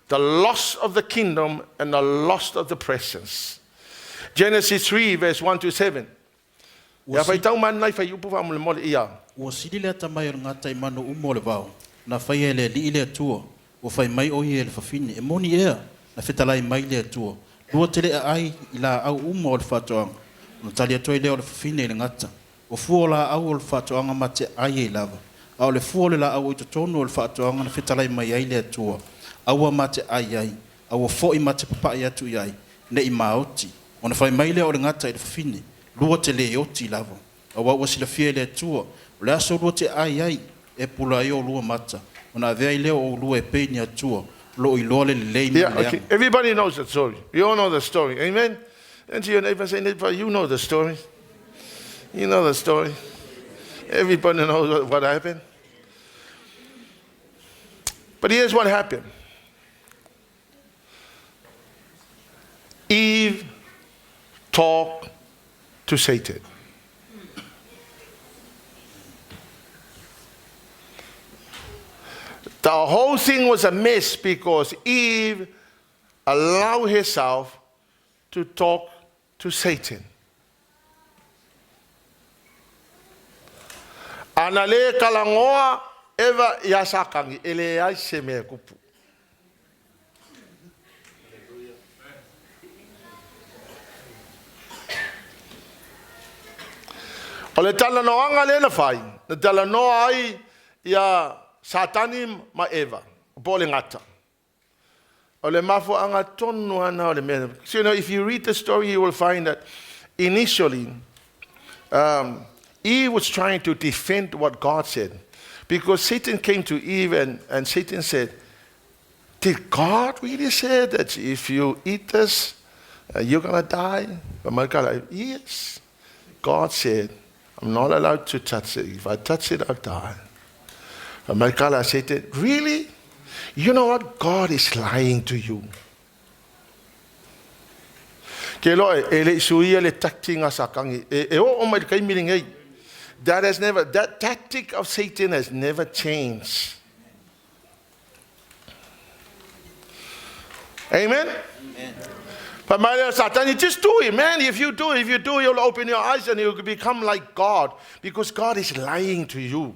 The loss of the kingdom and the loss of the presence. Genesis 3, verse 1 to 7. Ya fai tau man nai fai upu whamule mole ia. Ua siri lea tamai o ngata I mano umo le vau. Na fai e le li le atua. O fai mai ohi e le whawhine. E moni ea. Na whetalai mai le atua. Lua tele a ai I la au umo o le whatoanga. Na tali atua I leo le whawhine I le ngata. O fua la au o le whatoanga mate ai e lava. Au le fua le la au I totonu o le whatoanga na whetalai mai ai le atua. Aua mate ai ai. Aua fo I mate papai atu iai. Ne I maoti. O na fai mai leo le ngata I le whawhine. Lua te le oti lava. Awa ua sila fia le atua. O le aso lua te ai ai. E pula I o lua mata. O na vea I leo o lua e peini atua. Lo I loa le leini Okay. Everybody knows the story. You all know the story. Amen? And to your neighbor, say, neighbor, you know the story. You know the story. Everybody knows what happened. But here's what happened. Eve talked to Satan. The whole thing was a mess because Eve allowed herself to talk to Satan. Ana le kalangoa eva yasakangi ele ai se me kupu. O le tala noanga le na fai, na tala noa ai ia satani ma Eva, po le ngata. O le mafo anga tonu ana o le mea. So, you know, if you read the story, you will find that initially, Eve was trying to defend what God said. Because Satan came to Eve and Satan said, did God really say that if you eat this, you're going to die? But Malkala, yes. God said, I'm not allowed to touch it. If I touch it, I'll die. But Malkala said, really? You know what? God is lying to you. That tactic of Satan has never changed. Amen? Amen. But my Satan, you just do it, man. If you do, you'll open your eyes and you'll become like God. Because God is lying to you.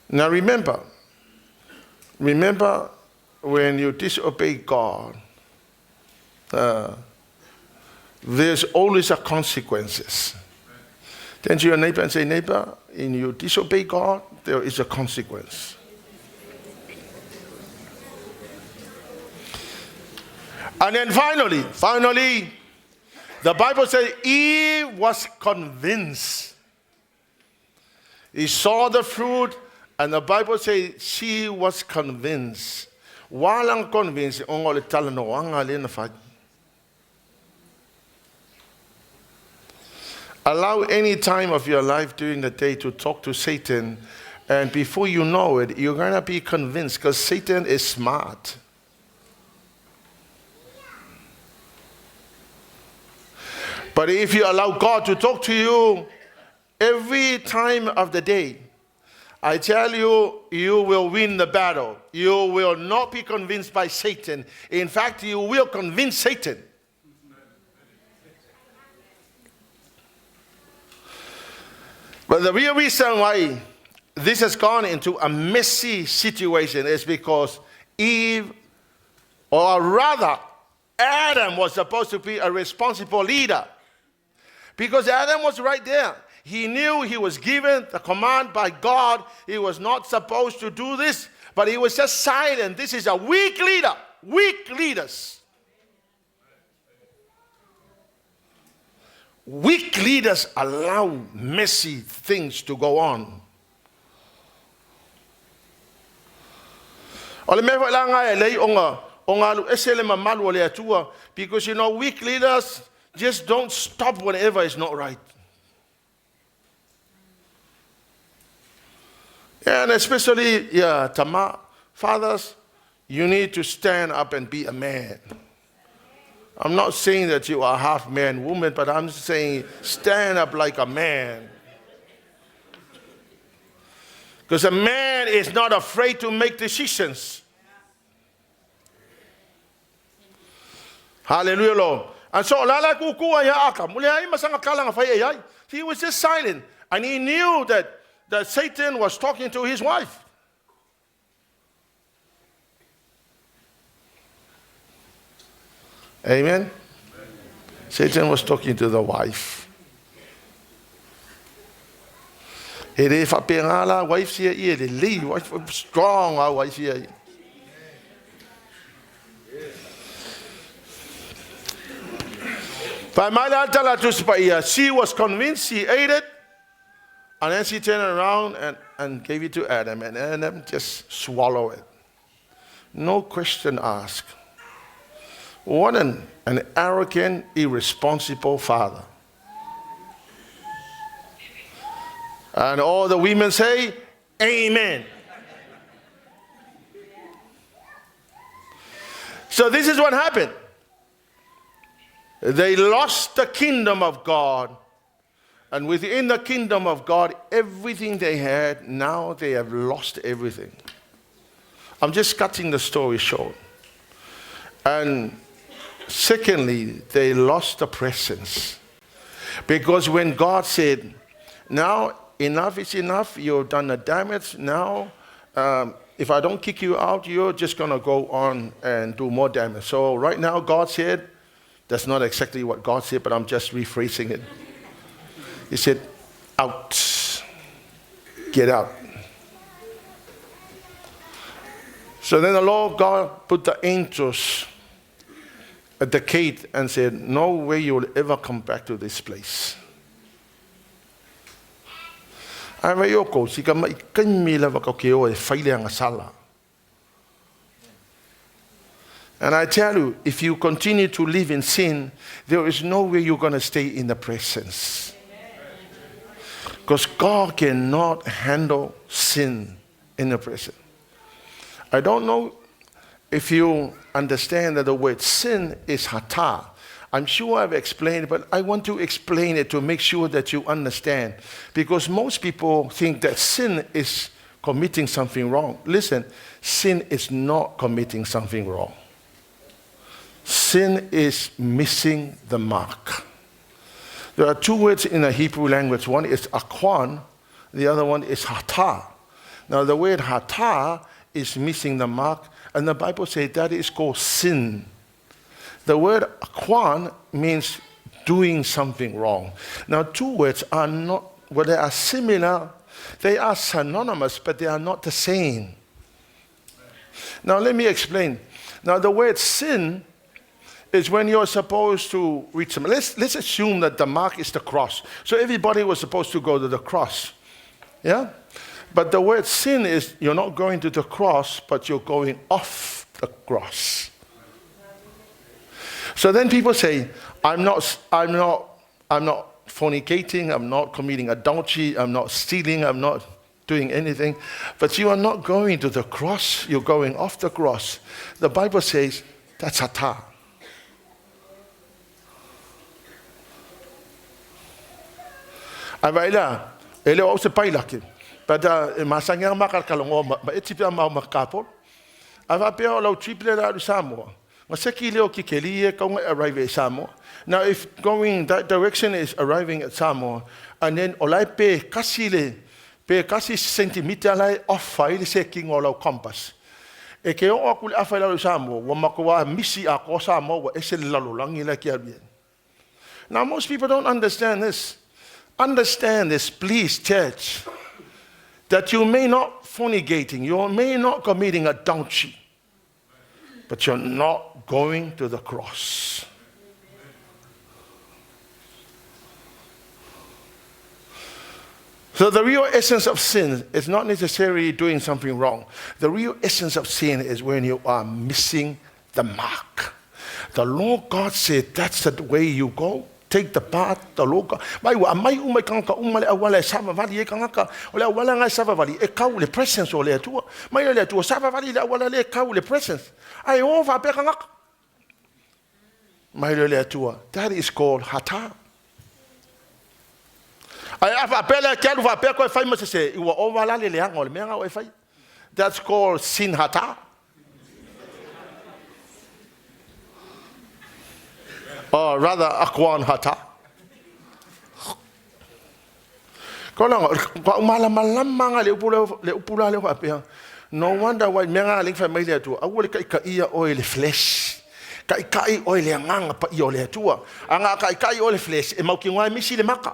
Now remember when you disobey God, there's always a consequences. Turn to your neighbor and say, neighbor, in you disobey God, there is a consequence. And then finally, the Bible says Eve was convinced. He saw the fruit, and the Bible says she was convinced. Walang convinced, ongole talano anga na fat. Allow any time of your life during the day to talk to Satan, and before you know it, you're going to be convinced, because Satan is smart. But if you allow God to talk to you every time of the day, I tell you, you will win the battle. You will not be convinced by Satan. In fact, you will convince Satan. But the real reason why this has gone into a messy situation is because Eve, or rather Adam, was supposed to be a responsible leader. Because Adam was right there. He knew he was given the command by God. He was not supposed to do this, but he was just silent. This is a weak leader. Weak leaders. Weak leaders allow messy things to go on. Because weak leaders just don't stop whenever it's not right. And especially, Tama, fathers, you need to stand up and be a man. I'm not saying that you are half man, woman, but I'm saying stand up like a man. Because a man is not afraid to make decisions. Hallelujah, Lord. And so, he was just silent. And he knew that Satan was talking to his wife. Amen? Satan was talking to the wife. Strong wife here. She was convinced, she ate it, and then she turned around and gave it to Adam, and Adam just swallowed it. No question asked. What an arrogant, irresponsible father. And all the women say, amen. So this is what happened. They lost the kingdom of God. And within the kingdom of God, everything they had, now they have lost everything. I'm just cutting the story short. And secondly, they lost the presence. Because when God said, now enough is enough, you've done the damage, now if I don't kick you out, you're just going to go on and do more damage. So right now God said, that's not exactly what God said, but I'm just rephrasing it. He said, out. Get out. So then the Lord God put the angels at the gate and said, no way you will ever come back to this place. And I tell you, if you continue to live in sin, there is no way you're going to stay in the presence. Because God cannot handle sin in the presence. I don't know if you understand that the word sin is hata. I'm sure I've explained it, but I want to explain it to make sure that you understand. Because most people think that sin is committing something wrong. Listen, sin is not committing something wrong. Sin is missing the mark. There are two words in the Hebrew language. One is akwan, the other one is hata. Now the word hata is missing the mark, and the Bible says that is called sin. The word kwan means doing something wrong. Now, two words are not, well, they are similar, they are synonymous, but they are not the same. Now, let me explain. Now, the word sin is when you're supposed to reach something. Let's assume that the mark is the cross. So everybody was supposed to go to the cross. Yeah? But the word sin is you're not going to the cross, but you're going off the cross. So then people say, I'm not fornicating, I'm not committing adultery, I'm not stealing, I'm not doing anything. But you are not going to the cross, you're going off the cross. The Bible says that's hata. Availa, ele o se pailaki. Pada masanga makalkalongo ma etipia ma makapol. Ava pe o lo triple la Samoa. Maseki leo kikelie kong arrive at Samoa. Now if going that direction is arriving at Samoa, and then olai pe kasi centimeter lai off file se king o lo compass. E ke o akul afa la Samoa, wa makoa misi a ko Samoa wa esel lalulangi la kia bien. Now most people don't understand this. Understand this, please, church, that you may not fornicating, you may not committing adultery, but you're not going to the cross. So the real essence of sin is not necessarily doing something wrong. The real essence of sin is when you are missing the mark. The Lord God said that's the way you go. Take the path, the Lord God. Mai umai kanka umale awala sava vali e kanka. Ole awala ngai sava vali e kau le presence ole atua. Mai ole atua sava vali le awala le kau le presence. Ai ova pe kanka. Mai ole atua. That is called hata. Ai ava pe le kalu va pe ko fai mo se I wa ova la le anga ole menga o fai. That's called sin hata. Or rather, akwan hata. No wonder why menga ling familia tu. Awole ka ia oil flesh. Kai oil nganga pa iole tua. Anga kai oil flesh e mau ki ngai misi le maka.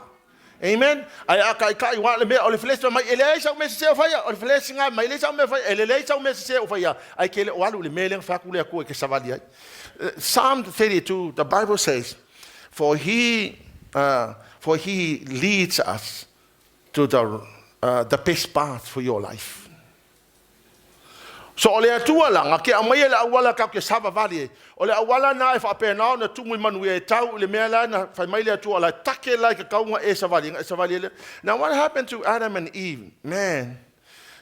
Amen. Ai kai wa le me oil flesh mai ele sa me se faya. Oil flesh nga mai le sa me faya. Ele sa me se faya. Ai ke le walu le meleng fa kule ko ke savali. Psalm 32, the Bible says, for he leads us to the best path for your life. So ole atua langa ke amai la awala ka ke sava vali. Ole awala na fa pe na na tumu Manurewa tau le mela na fa mai le atua la take like ka unga e savali. Now what happened to Adam and Eve? Man,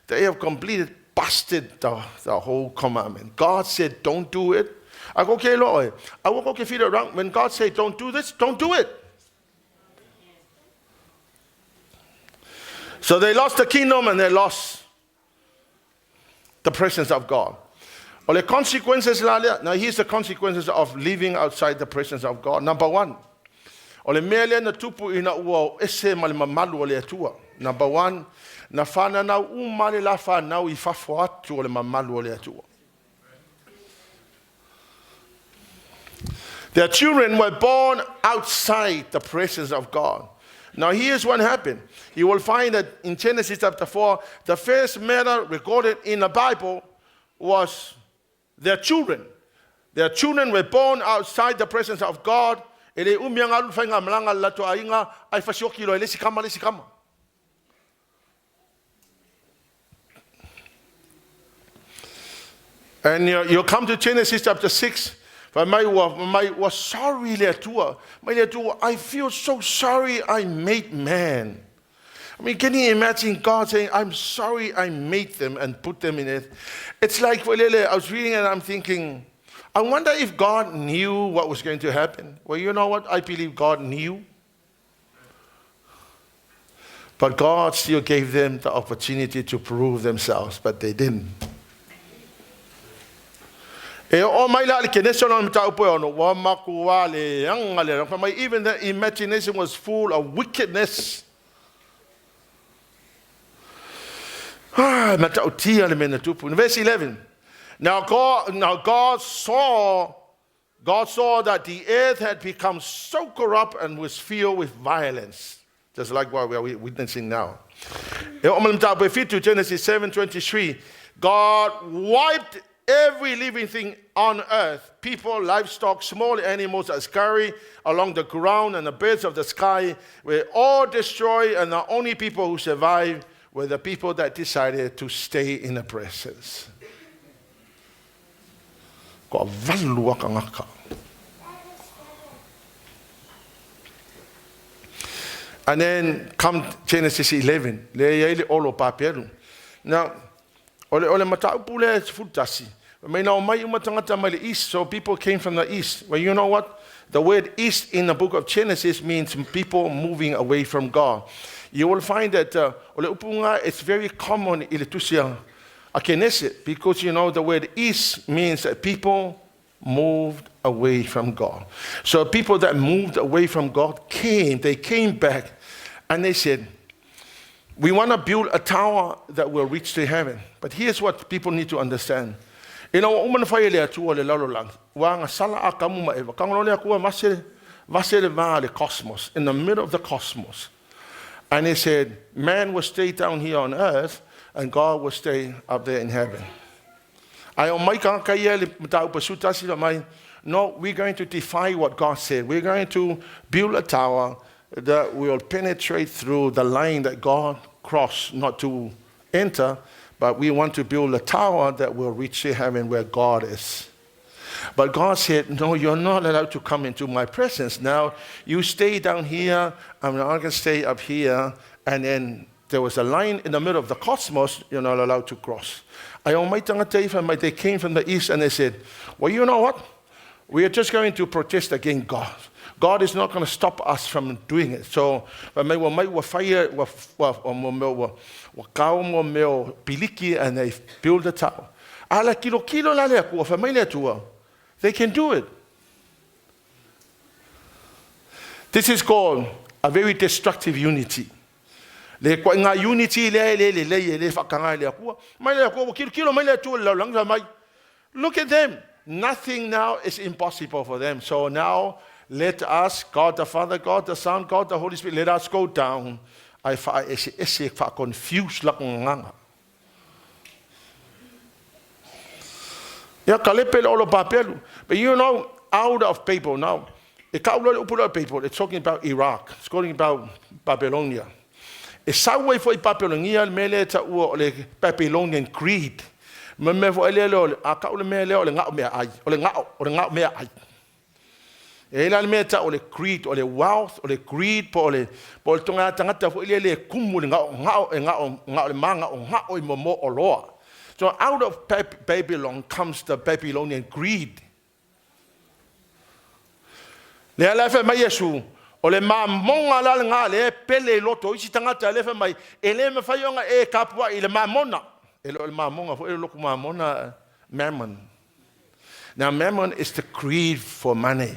they have completely busted the whole commandment. God said don't do it. I go, okay, Lord. I walk okay, feet around. When God said, don't do this, don't do it. So they lost the kingdom and they lost the presence of God. Well, the consequences, now here's the consequences of living outside the presence of God. Number one, number one, na fana na umale la fa na ifafo atu ole mamalu ole atu. Their children were born outside the presence of God. Now here's what happened. You will find that in Genesis chapter 4, the first murder recorded in the Bible was their children. Their children were born outside the presence of God. And you come to Genesis chapter 6. I feel so sorry I made man. I mean, can you imagine God saying, I'm sorry I made them and put them in it? It's like, I was reading and I'm thinking, I wonder if God knew what was going to happen. Well, you know what? I believe God knew. But God still gave them the opportunity to prove themselves, but they didn't. Even the imagination was full of wickedness. Verse 11. Now God saw God saw that the earth had become so corrupt and was filled with violence, just like what we are witnessing now. Genesis 7:23, God wiped every living thing on earth, people, livestock, small animals that scurry along the ground, and the birds of the sky were all destroyed, and the only people who survived were the people that decided to stay in the presence. And then come Genesis 11. Now, ole mataupu futasi. East, so people came from the east. Well, you know what? The word east in the book of Genesis means people moving away from God. You will find that it's very common in because you know the word east means that people moved away from God. So people that moved away from God they came back and they said, we want to build a tower that will reach to heaven. But here's what people need to understand. You know, in the cosmos, in the middle of the cosmos. And he said, man will stay down here on earth, and God will stay up there in heaven. No, we're going to defy what God said. We're going to build a tower that will penetrate through the line that God crossed, not to enter, but we want to build a tower that will reach to heaven where God is. But God said, no, you're not allowed to come into my presence. Now, you stay down here, I'm not going to stay up here. And then there was a line in the middle of the cosmos you're not allowed to cross. They came from the east and they said, well, you know what? We are just going to protest against God. God is not going to stop us from doing it. So, and they build a tower. They can do it. This is called a very destructive unity. Look at them. Nothing now is impossible for them. So now, let us, God the Father, God the Son, God the Holy Spirit, let us go down. I confused like nganga. But you know, out of people now, it's talking about Iraq, it's talking about Babylonia. It's way for Babylonia, Babylonian creed. Or the creed, or the wealth, or the greed, or the so out of Babylon comes the Babylonian greed. Le alafa mai Yesu, o le mamonga la nga le pele loto isi tangata alafa mai ele me fayonga e kapwa ile mamona. Ele mamonga fo ele loku mamona mammon. Now mammon is the greed for money.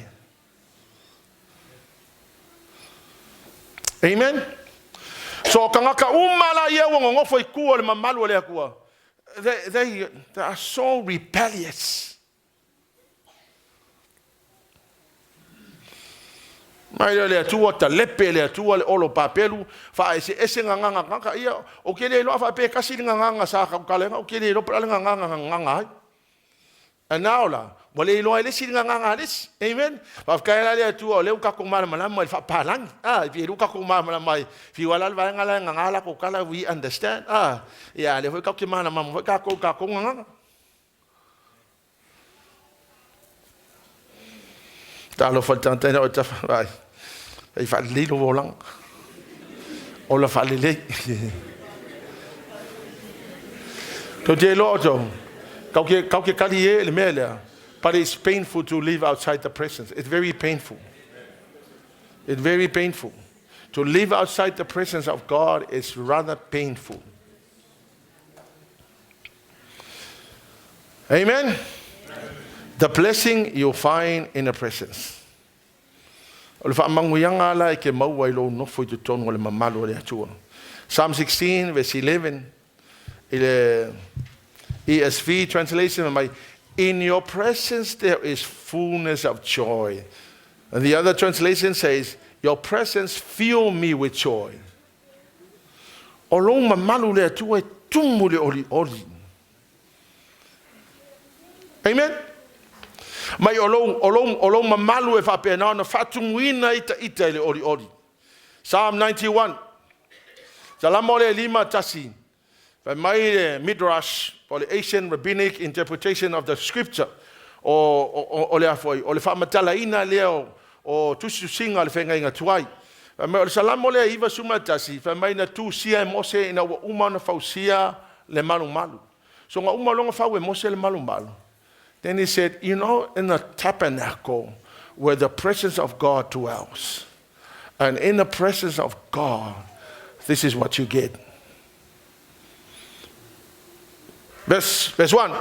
Amen. So kangaka umala ye wongo fo ikuo le mamalu le akua. They are so rebellious. Mai le tu ota lepe le tu olo papelu fa ese nganga nganga ia o ke le lo fa pe kasi nganga sa ka kale o ke le lo pra nganga. And now la wale lo ele si nganga this. Amen. Fa ka le tu le ka ko mala mala mai fa palang vi lu ka ko mala mai fi wala va ngala la ko kala we understand ya le ka ki mala mam ka ko nganga ta lo fa tante o ta vai ai fa le lo volang o la fa le to de lo to ka ke kali le mele. But it's painful to live outside the presence. It's very painful. It's very painful. To live outside the presence of God is rather painful. Amen? The blessing you'll find in the presence. Psalm 16, verse 11. ESV translation, In your presence there is fullness of joy. And the other translation says, your presence fill me with joy. O lo mamalu le atua e tumu le oli oli. Amen? Mai o lo mamalu e whapena na whatunguina ita le oli oli. Psalm 91. Salamo le lima tasi. Mai le midrash, or the Asian rabbinic interpretation of the scripture, o le afoi, o le whamatalaina leo, o tusu singa le whenga inga tuai. Mai o le salamo le iwa sumatasi, mai na tu sia e mose ina wa umana fausia le malu malu. So nga umalonga fau e mose le malu malu. Then he said, you know, in the tabernacle where the presence of God dwells, and in the presence of God, this is what you get. Verse 1.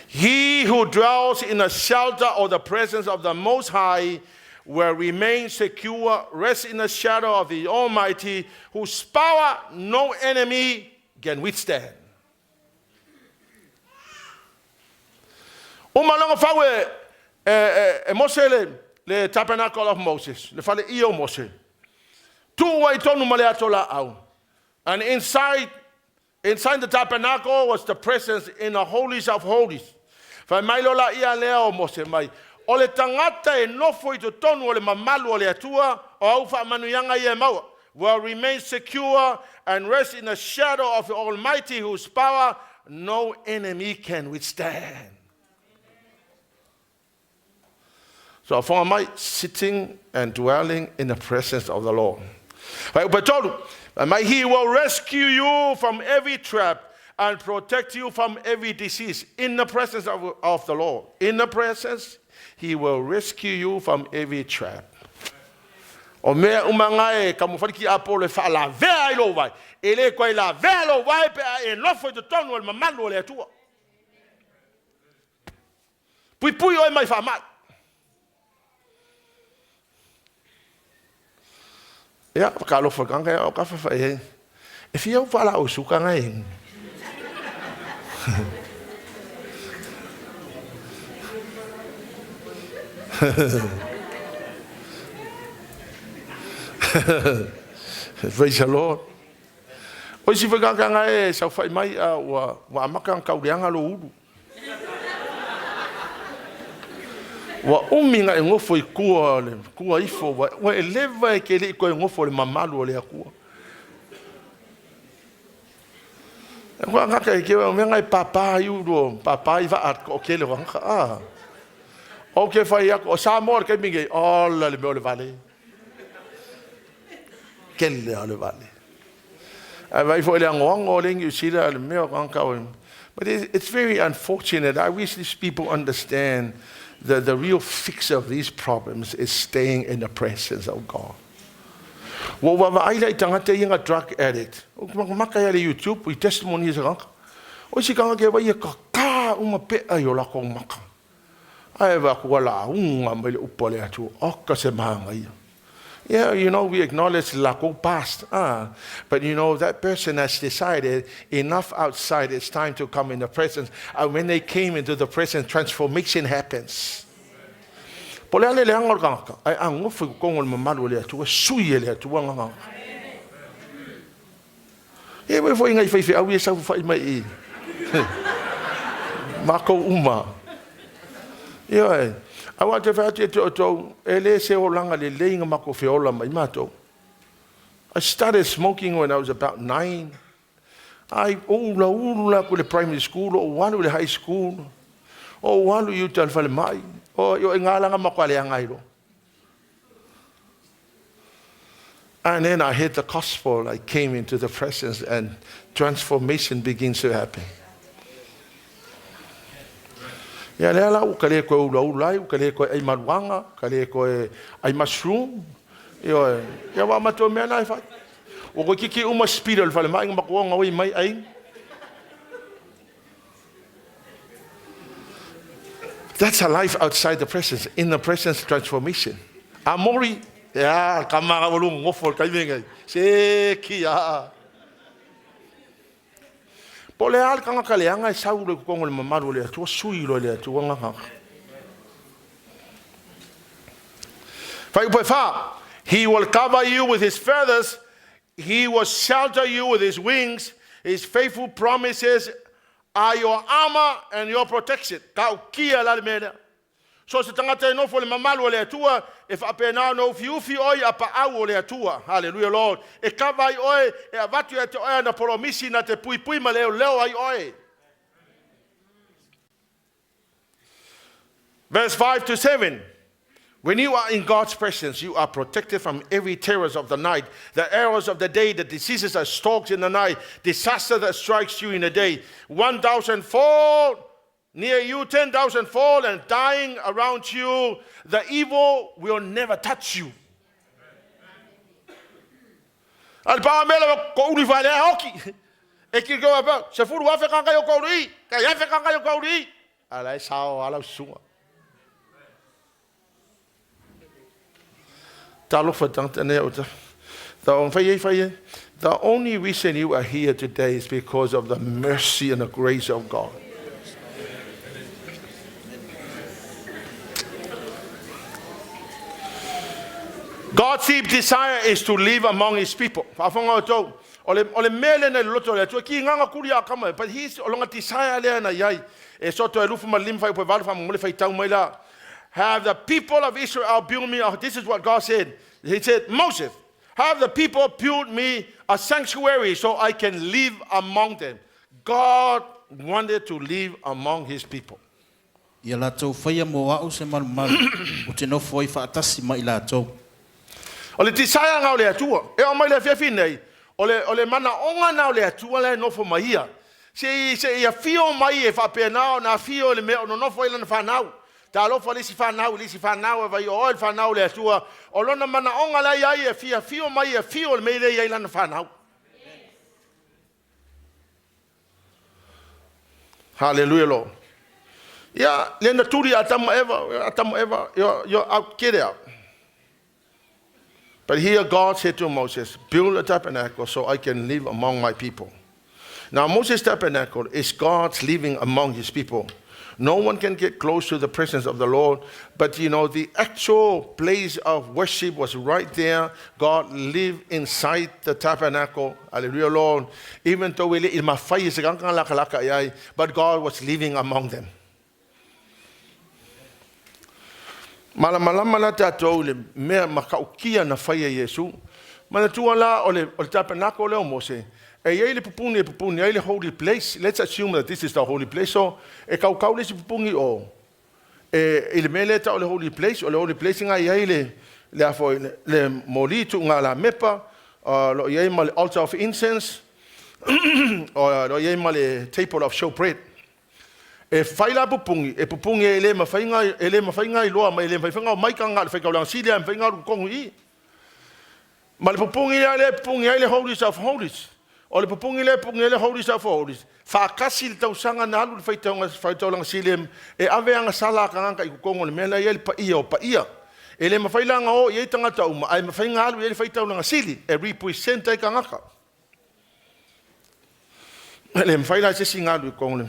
He who dwells in the shelter of the presence of the Most High will remain secure, rest in the shadow of the Almighty, whose power no enemy can withstand. Umalanga fawe Mose le tabernacle of Moses, le fale iyo Mose. Tu wa itonu male atola au. And inside the tabernacle was the presence in the holies of holies. Fa mai lola ia leo Mose mai. O le tangata e nofo i tonu o le mamalu o le atua o au fa manuyanga ia maua will remain secure and rest in the shadow of the Almighty, whose power no enemy can withstand. So for my sitting and dwelling in the presence of the Lord. He will rescue you from every trap and protect you from every disease in the presence of the Lord. In the presence, he will rescue you from every trap. O mea umangae kamufariki apo le fa la vea ilo vai. Ele koe la vea lo vai pe e nofo te tonu el mamalu le atua. Pui o e mai fa mai. Ja, kalau vergang kayak ook even van je. If je ook wel al zoeken aan je. Praise the Lord. Oi si vergang aan je, zou van mij wa makan kau dianga lo ulu. Wa uminga e ngofo I kua ifo wa eleva e kele ko e ngofo le mamalu le akua. E kwa ngaka e ke menga papa yudo papa iva at ko kele wa ngaka o ke fa ya o sa mor ke minge o le me le vale kele le vale vai fo le ngongo le ngi sila le me ngaka. But it's very unfortunate. I wish these people understand the real fix of these problems is staying in the presence of God. Well, I like a drug addict. Maka ya YouTube, we testimony is wrong. O si kanga ke vai ka uma pe ayo la ko maka. Ai va ko la uma mele upole atu okka se manga. Yeah, you know, we acknowledge lako past. But you know, that person has decided enough outside, it's time to come in the presence. And when they came into the presence, transformation happens. Pole ale le angor kanga. Ai ango fu kongol mamalu le tu suye le tu nganga. E we foi ngai fai au sa fai mai. Mako uma. Yeah. I want to ele se o langa le leinga mako feola mai mato. I started smoking when I was about 9. I ula ko le primary school o walu le high school. O walu you tal fale mai. O yo ngalanga mako le ngairo. And then I heard the gospel. I came into the presence and transformation begins to happen. Ya le ala u kale ko ulai u kale ko ai maruanga kale ko ai mushroom yo ya wa mato me na fa o ko kiki uma spiral fa le mai ngako ngawi mai ai. That's a life outside the presence. In the presence, transformation. Amori ya kamara volung ngofol kai mengai se kia. Po le al kanga kaleanga e sau le kukongo le mamaru le atua sui lo le atua nganga. Fai upe fa, he will cover you with his feathers, he will shelter you with his wings, his faithful promises are your armor and your protection. Kau kia la mena. So se tangata no fo le mamalu le atua, if apena no fiufi oi apa au le atua. Hallelujah, Lord. E kavai oi e avatu e te oi na promisi na te pui pui ma leo leo ai oi. Verse 5 to 7. When you are in God's presence, you are protected from every terrors of the night, the arrows of the day, the diseases that stalks in the night, disaster that strikes you in the day. 1,000 fall near you, 10,000 fall and dying around you. The evil will never touch you. Al paamela ko uli vale hoki. E ki go about. Se furu afe kanga yo ko ri, ka afe kanga yo ko ri. Ala sao ala sunga. The only reason you are here today is because of the mercy and the grace of God. God's deep desire is to live among his people. But his desire have the people of Israel build me. This is what God said. He said, Moses, have the people build me a sanctuary so I can live among them. God wanted to live among his people. Ia latou faia mo au se malumalu o te nofo i faatasi mai latou. O le tisaya ngau le atua. E o mai le fiafi nei. O le mana onga nau le atua le nofo mai ia. Se ia fio mai e whapenao na fio le mea o no nofo ila na whanau. Ta lo fa lisi whanau vai o il whanau le atua. O lona mana onga lai ai e fio mai e fio le mea ia ila na whanau. Hallelujah, Lord. Yeah, Lena Turi atamu ever, you're out, get out. But here God said to Moses, build a tabernacle so I can live among my people. Now Moses' tabernacle is God's living among his people. No one can get close to the presence of the Lord, but you know, the actual place of worship was right there. God lived inside the tabernacle. Hallelujah, Lord. Even though but God was living among them. Malamalama tatou le mea makaukia na whaia Yesu. Mana tua la o le tabernacle leo Mose. E iei le pupuni, iei le holy place. Let's assume that this is the holy place. So, e kau le si pupungi o. E le mele ta o le holy place. O le holy place nga iei le afo le molitu nga la mepa. Lo iei ma le altar of incense. O lo iei ma le table of showbread. E faila pupungi e le mafainga i loa mai le mafainga o mai kanga le faika lang silia mafainga o kongu i. Ma le pupungi le holies of holies. O le pupungi le holies of holies. Fa kasi le tausanga na alu le faitau lang silia e aveanga sala kanga i kongu le mela i pa ia. E le mafailanga o i tangata uma ai mafainga alu i le faitau lang sili e represent ai kangaka. Le mafaila se singa alu i kongu le.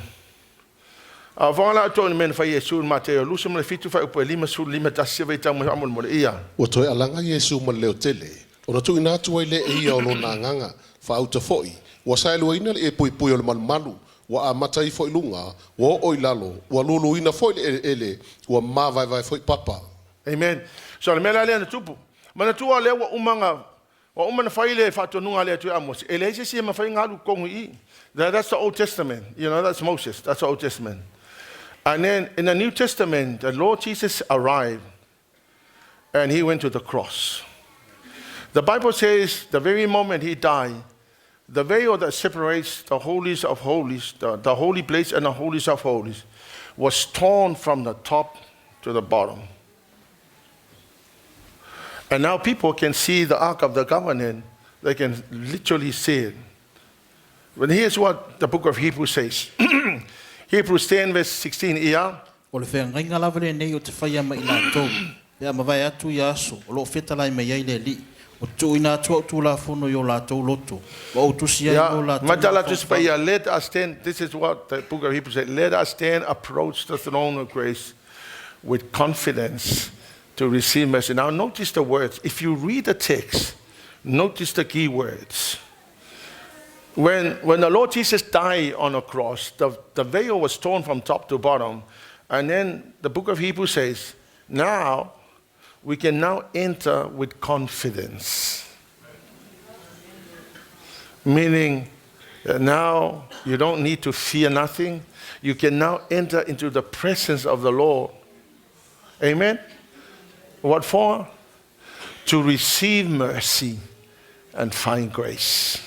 Vangala to men fa Yesu Mateo lusu mo fitu fa upo lima su lima tasi vai tamu amon mo ia. O toi alanga Yesu mo leo tele. O na tu ina tu ile e ia o na nganga fa uta foi. Wa sai lo ina e pui o le malu. Wa amatai foi lunga, wa o ilalo, wa lulu ina foi ele, wa ma vai foi papa. Amen. So le mela le na tupu. Mana tu le wa umana fa ile fa to nunga le tu amos. Ele se si ma fa ngalu kongu i. That's the Old Testament. You know, that's Moses. That's the Old Testament. And then in the New Testament, the Lord Jesus arrived and he went to the cross. The Bible says the very moment he died, the veil that separates the holies of holies, the holy place and the holies of holies, was torn from the top to the bottom. And now people can see the Ark of the Covenant. They can literally see it. But here's what the book of Hebrews says. Hebrews 10 verse 16 ia. O le whenga inga lawale nei o te whaia mai la tō. Pea mawai atu i aso, o lo whetalai mai ai le li. O tu ina tu tu la fono yo la to loto. O tu sia yo la to. Matala tuspaya, let us stand. This is what the book of Hebrews said. Let us stand, approach the throne of grace with confidence to receive mercy. Now notice the words. If you read the text, notice the key words. When the Lord Jesus died on a cross, the veil was torn from top to bottom. And then the book of Hebrews says, now we can now enter with confidence. Meaning now you don't need to fear nothing. You can now enter into the presence of the Lord. Amen? What for? To receive mercy and find grace.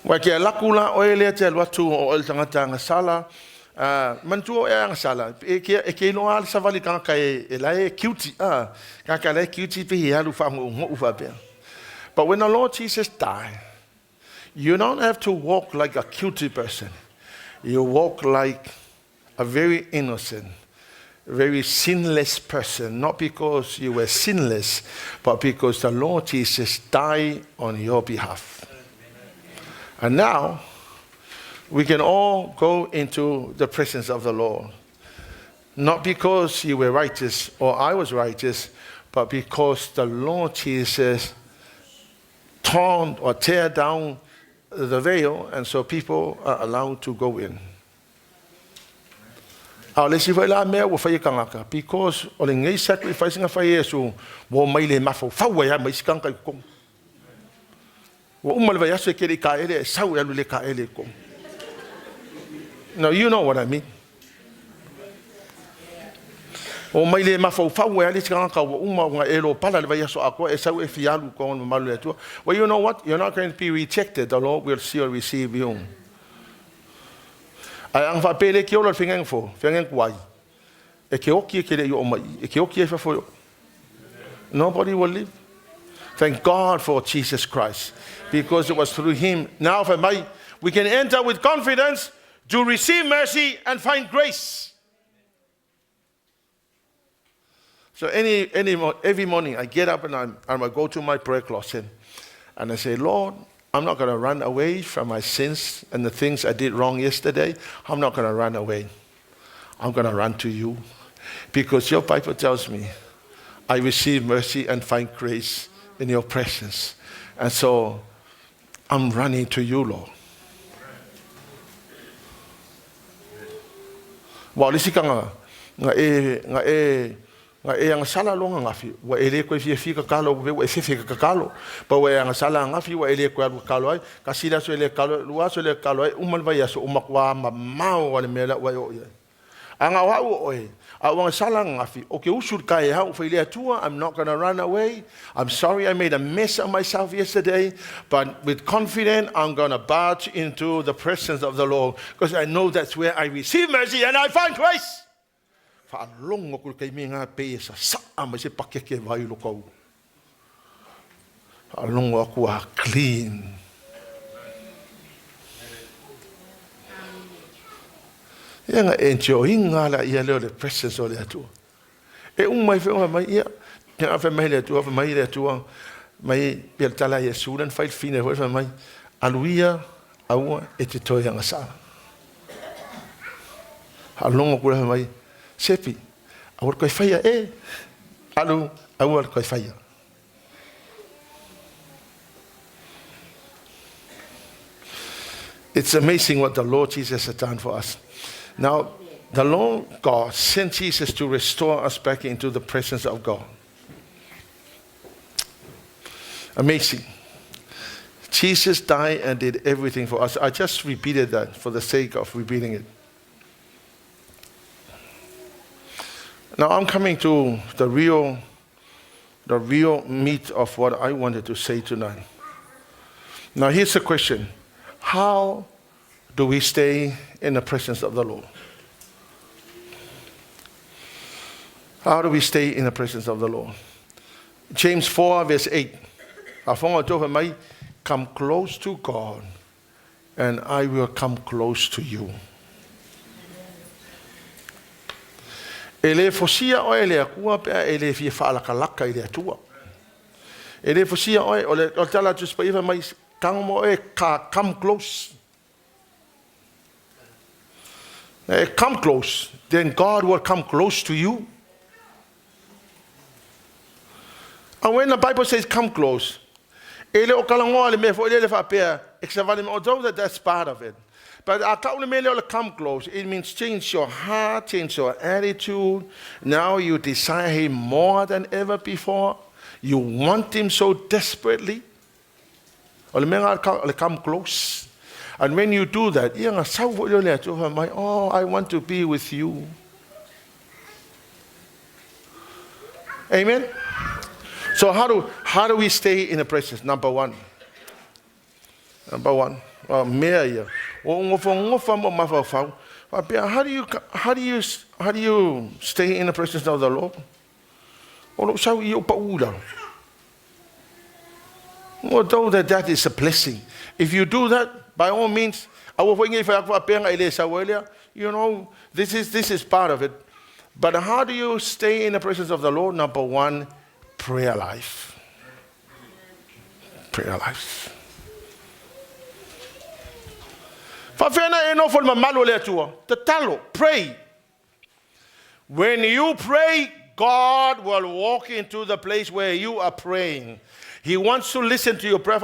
Wa ke lakula o ele te watu o el tangata nga sala mantu e nga sala e ke no al savali kan ka e la e cute ka ka la cute pe ya lu fa mo u fa pe. But when the Lord Jesus died, you don't have to walk like a cutie person. You walk like a very innocent, very sinless person, not because you were sinless, but because the Lord Jesus died on your behalf. And now, we can all go into the presence of the Lord. Not because you were righteous or I was righteous, but because the Lord Jesus torn or tear down the veil, and so people are allowed to go in. Because o le sacrifice nga fa Yesu wo mai le mafo fa wa ya mai sikang kai kom. Wo umal va yaso ke le ka ele sa wa le ka ele kom. No, you know what I mean. O mai le mafo fa wa le sikang ka wo uma nga elo pala le va yaso ako e sa e fialu ko malu le tu. Well, you know what? You're not going to be rejected. The Lord will still receive you. Ai ang fa pele ki o lo fingeng fo, fingeng kwai. E ke o ki ke le yo mai, e ke o ki fa fo. Nobody will live. Thank God for Jesus Christ, because it was through him. Now for me, we can enter with confidence to receive mercy and find grace. So every morning I get up and I go to my prayer closet and I say, Lord, I'm not going to run away from my sins and the things I did wrong yesterday. I'm not going to run away. I'm going to run to you. Because your Bible tells me, I receive mercy and find grace in your presence. And so, I'm running to you, Lord. Wa lisi kanga nga ang sala lo nga fi wa ele ko fi ka kalo wa fi ka kalo pa wa ang sala nga fi wa ele ko kalo ai ka sila so ele kalo luwa so ele kalo ai umal va yaso umakwa mamao wa mela wa yo ang awa o oi awang sala nga fi okay usur kai ha u ile tua. I'm not going to run away. I'm sorry I made a mess of myself yesterday, but with confidence I'm going to barge into the presence of the Lord, because I know that's where I receive mercy and I find grace. Long ko kay mi nga pe sa ama se pakeke vai lo ko along ko clean ya nga enjoying nga la ya le presence o le tu e mai fe mai ya nga fe mai le tu mai per tala Yesu dan fai fine ho fe mai Halleluiah aua e te toi nga sa along ko mai Sepi, awal koi faya alu awal koi faya. It's amazing what the Lord Jesus has done for us. Now, the Lord God sent Jesus to restore us back into the presence of God. Amazing. Jesus died and did everything for us. I just repeated that for the sake of repeating it. Now I'm coming to the real meat of what I wanted to say tonight. Now here's the question. How do we stay in the presence of the Lord? How do we stay in the presence of the Lord? James 4 verse 8. Come close to God and I will come close to you. Ele fosia o ele akua pe ele fi whaalakalaka i le atua. Ele fosia o le tala tu spaiva mai kango e ka come close. Come close, then God will come close to you. And when the Bible says come close, ele o kalangoa le me fo ele fa pe exavale although that's part of it. But come close, it means change your heart, change your attitude. Now you desire him more than ever before. You want him so desperately. Come close. And when you do that, oh, I want to be with you. Amen? So how do we stay in the presence? Number one. How do you stay in the presence of the Lord? Although that is a blessing. If you do that, by all means, you know, this is part of it. But how do you stay in the presence of the Lord? Number one, prayer life. Prayer life. Pray. When you pray, God will walk into the place where you are praying. He wants to listen to your prayer.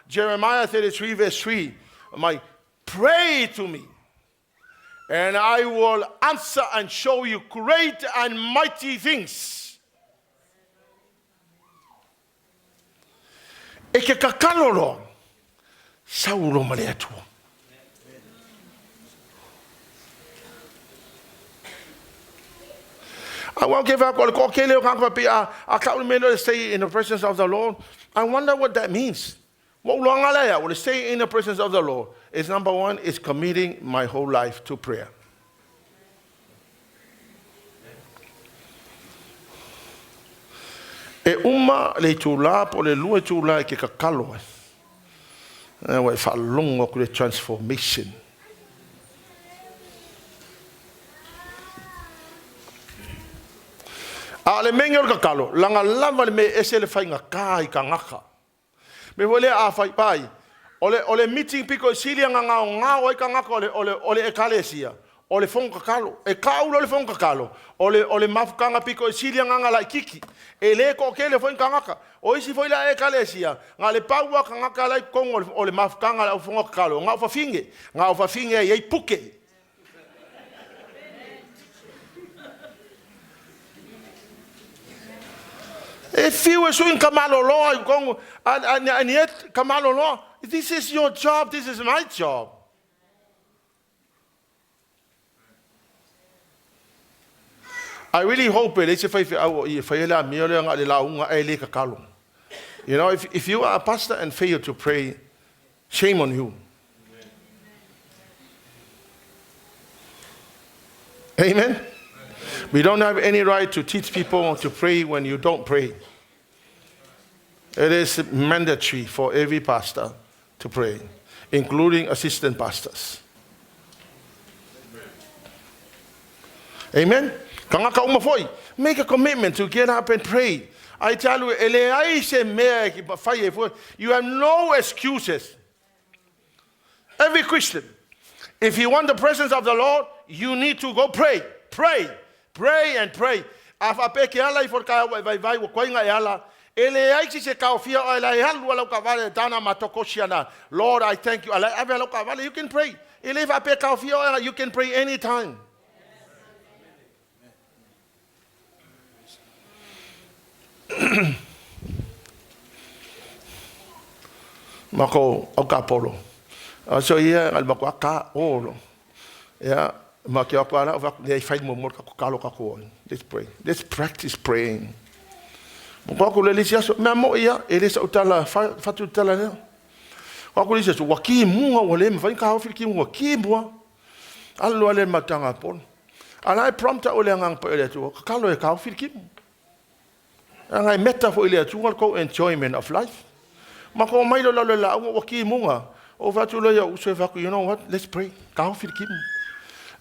Jeremiah 33 verse 3. Pray to me, and I will answer and show you great and mighty things. Eke kakalolo. Saulo maleatu. I won't give up. I stay in the presence of the Lord. I wonder what that means. What stay in the presence of the Lord is number one, is committing my whole life to prayer. E uma le tula po le lua tula ke kakalo. We fa longo ku le transformation. Ale mengo kakalo langa lava me esele fainga kai kangaka. Me vole a fai pai. Ole meeting piko silia nga o kangaka ole ekalesia. Ole fonga kakalo. E kaulo ole fonga kakalo. Ole mafukanga piko silia nga la kiki. Ele ko kele foi kangaka. O isi foi la ekalesia. Nga le paua kangaka la kongo ole mafukanga la fonga kakalo. Nga fa finge ye puke. If you were doing Kamalo law, and yet Kamalo law, this is your job, this is my job. I really hope you know, if you are a pastor and fail to pray, shame on you. Amen? We don't have any right to teach people to pray when you don't pray. It is mandatory for every pastor to pray, including assistant pastors. Amen? Make a commitment to get up and pray. I tell you, you have no excuses. Every Christian, if you want the presence of the Lord, you need to go pray. Pray. Pray and pray. Lord, I thank you. You can pray. You can pray anytime. Mako Paulo. So yeah, al makwaka olo. Yeah. Let's pray. Let's practice praying. And I prompt and I metaphor enjoyment of life. You know what? Let's pray.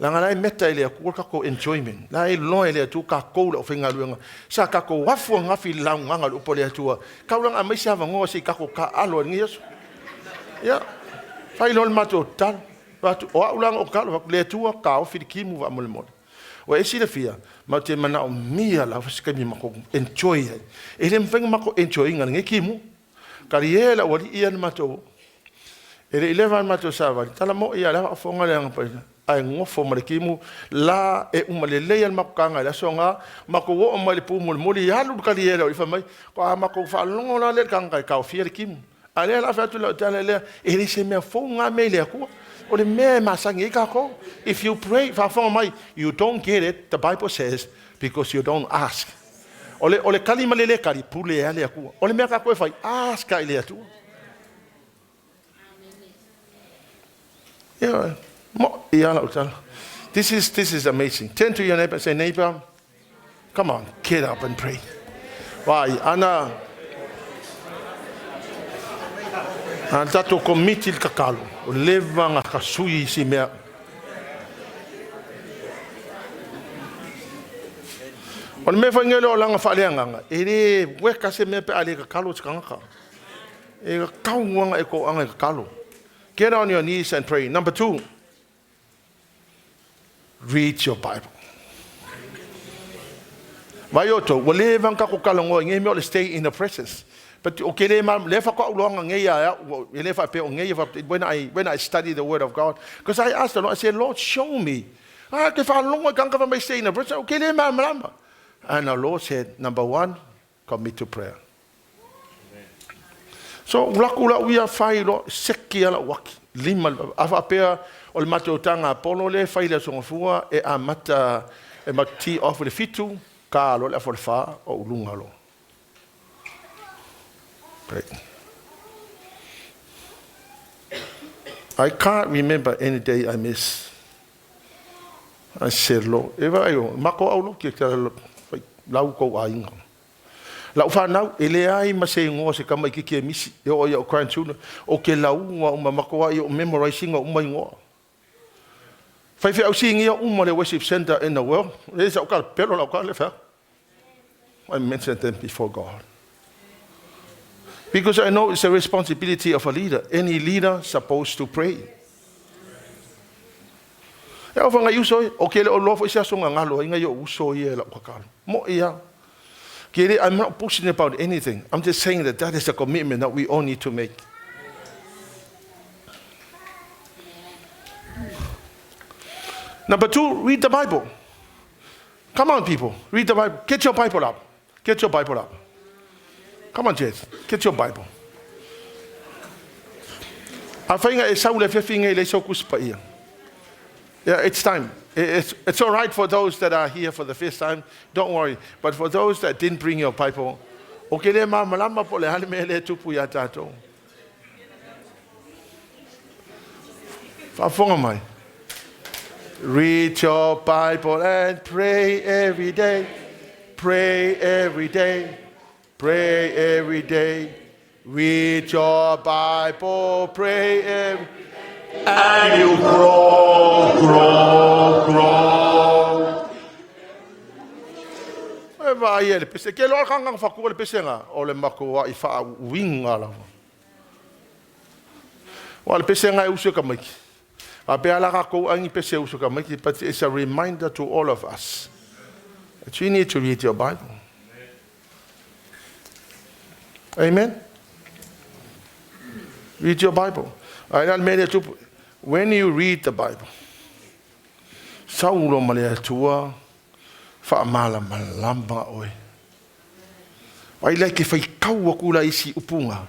Langa lai meta ele ku kako enjoyment. Lai lo ele tu ka ko le ofenga luenga. Sa kako wafu ngafi launga lu pole atua. Kaulanga mai sa vango si kako ka alo ni Yesu. Ya. Fai lo mato tal. Watu o ulang o ka le tua ka o fikimu va mol mol. Wa esi le fia. Ma te mana o mia la fasika mi mako enjoy. Ele mfenga mako enjoy ngi kimu. Kariela wali ian mato. Ele 11 mato sava. Tala mo ia la fonga le ngapa. Ai ngofo malikimu la e umalele al makanga la songa mako wo malipu mulmuli yalu kaliela ifa mai ko mako fa longo la le kanga ka fier kim ale la fatu la tala ele se me fonga mele ko o le me masangi ka ko if you pray fa fo mai you don't get it the Bible says because you don't ask ole kalima lele kali pule ale ko ole me ka ko fa ask ka ile tu yeah. This is amazing. Turn to your neighbor and say, neighbor, come on, get up and pray. Why, Anna? Antato committee kakalo, leva nga kasui si mea. On me fa ngelo langa fa leanga. Ere weka se me pe ale kakalo tskanga. E kaunga e ko anga kakalo. Get on your knees and pray. Number 2. Read your Bible. Vayoto, wale vanka ko kalongo nge me stay in the presence. But okele ma lefa ko ulonga nge ya lefa pe nge when I study the word of God, because I asked the Lord, I said, Lord, show me. Ke fa longa kanka va stay in the presence. Okele ma mlamba. And the Lord said, number 1, commit to prayer. So ulakula we are failo sekia waki lima afa pea o mato tanga polo le faile songfua e amata e mati of the fitu ka lo la forfa o ulungalo. Pray. I can't remember any day I miss. I said, Lord, eva yo mako aulo ki tala lau ko ainga. La ufanau ele ai masengo se kama ikiki misi yo yo kwanchuna o ke lau uma makoa yo memorizing o mai ngo fai fe au singi o le worship center in the world is o ka pelo la ka le fa I mentioned them before God because I know it's a responsibility of a leader. Any leader supposed to pray. Ya ofanga yuso o ke le o lofo isa songa ngalo inga yo uso ye la ka mo ia. I'm not pushing about anything. I'm just saying that is a commitment that we all need to make. Number 2, read the Bible. Come on, people. Read the Bible. Get your Bible up. Get your Bible up. Come on, Jess. Get your Bible. Yeah, it's time. It's all right for those that are here for the first time. Don't worry. But for those that didn't bring your Bible, okele ma malamba pole halimele tupu ya tato. Fafonga mai. Read your Bible and pray every day. Pray every day. Pray every day. Read your Bible. Pray every day. And you grow. Vai ele pese ke lo kanga fa ko le pese nga o le mako I fa winga la. O le pese nga uso ka maki. A be ala ka ko angi pese uso ka maki, but it's a reminder to all of us that you need to read your Bible. Amen. Read your Bible. When you read the Bible, saulo malea tua fa mala malamba oi. Ai lai ke fai kaua kula isi upunga.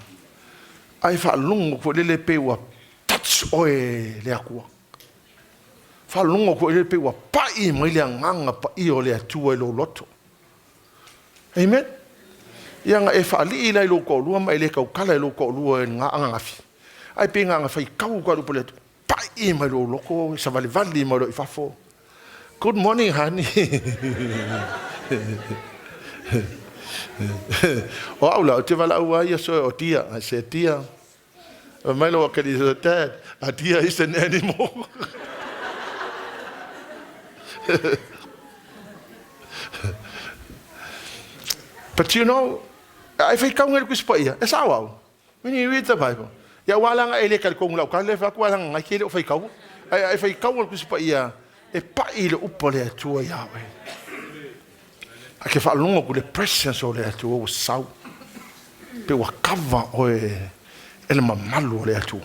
Ai fa lungo ko lele pewa touch oi le akua. Fa lungo ko lele pewa pai mai le nganga pa I o le tua lo loto. Amen. Yang e fa li lai lo ko lua mai le ka kala lo ko lua nga ngafi. Ai pinga nga fai kau ko le pai mai lo loko sa vale vali mai lo I fafo. Good morning, honey. O aula te vala ua ia so o tia, I said tia. Mai lo ka di dad, a tia is an animal. But you know, if I come here with Spaia, it's our. When you read the Bible, ya walang ele kal kong lau kal lefa walang ngai kele ofai kau. If I come with Spaia, e pa ile upole tua Yahweh. Ake fa longo ku le presence o le tua o sau. Pe wa kava o ele mamalu o le tua.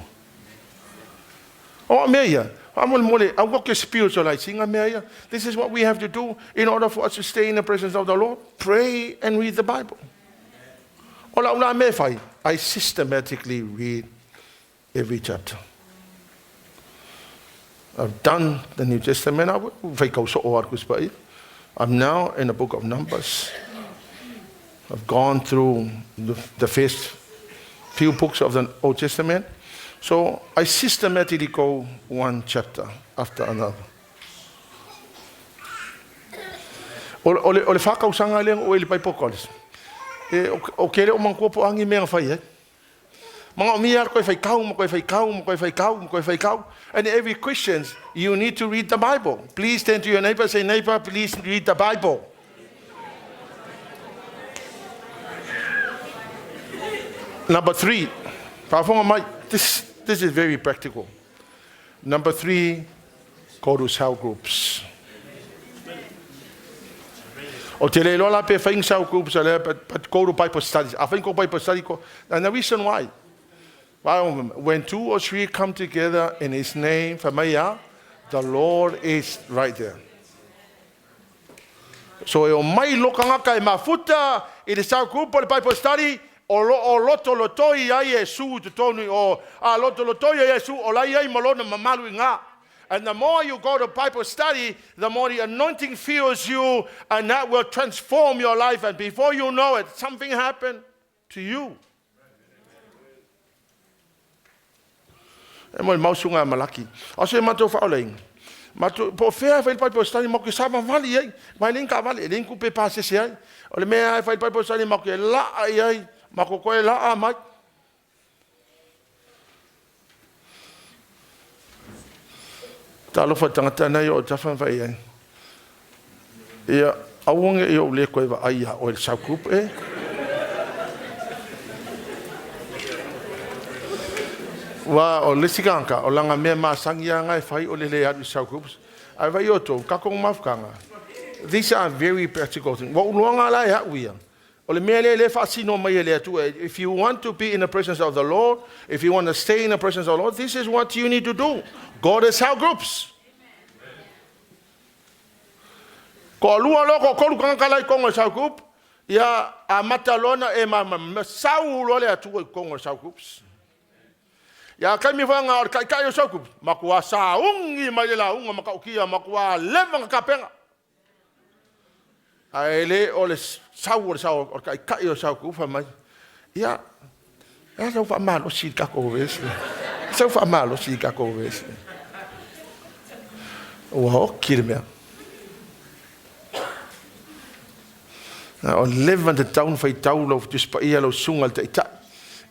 Oh meia. I walk your spiritualizing. This is what we have to do in order for us to stay in the presence of the Lord. Pray and read the Bible. I systematically read every chapter. I've done the New Testament. I'm now in the book of Numbers. I've gone through the first few books of the Old Testament. So I systematically go one chapter after another. Ole whakau sanga leang o ele pai pokoles. O kere o mangkopo angi mea whai Mga o mia koe whai kau, koe whai kau, koe whai kau, koe whai kau. And every Christian, you need to read the Bible. Please turn to your neighbor, say, neighbor, please read the Bible. Number 3. This is very practical. Number 3, go to cell groups. O te le lola pe whaing cell groups, but go to Bible studies. I think go Bible study. And the reason why, when 2 or 3 come together in His name, the Lord is right there. So o mai lokanga kai mafuta in the cell group or the Bible study. O loto lotoi ai Yesu te tonu o a loto lotoi ai Yesu o lai ai malona mamalu nga. And the more you go to Bible study, the more the anointing fills you, and that will transform your life. And before you know it, something happened to you. E mo mausunga malaki. O se mato fauling. Mato po fea fai Bible study mo ke sama vali ai. Mai linka vali, linku pe pase se ai. O le mea fai Bible study mo ke la ai. Mako koe la a mai. Ta alofa tangata nei o tawhan whai ai. Ia awonge i o le koe wa aia o el saukup e. Wa o lesikanka o langa mea maasangi a ngai whai o le le atu saukups. Ai wai oto, kakong mafkanga. These are very practical things. Wa unuanga lai hauia. If you want to be in the presence of the Lord, if you want to stay in the presence of the Lord, this is what you need to do. Go to cell groups. Ko lua loko kolu kankalai kongo cell group, ya amatalona e mama sau lole atu kongo cell groups. Ya kami vanga or kai cell group, makua saungi malela unga makaukia makua levanga kapenga. Aele ole sau or kai o sau kufa mai. Ya sau fa malo si kako ves. Sau fa malo si kako ves. O kirmea. O levante town fai taulo tu spaia lo sungal te ita.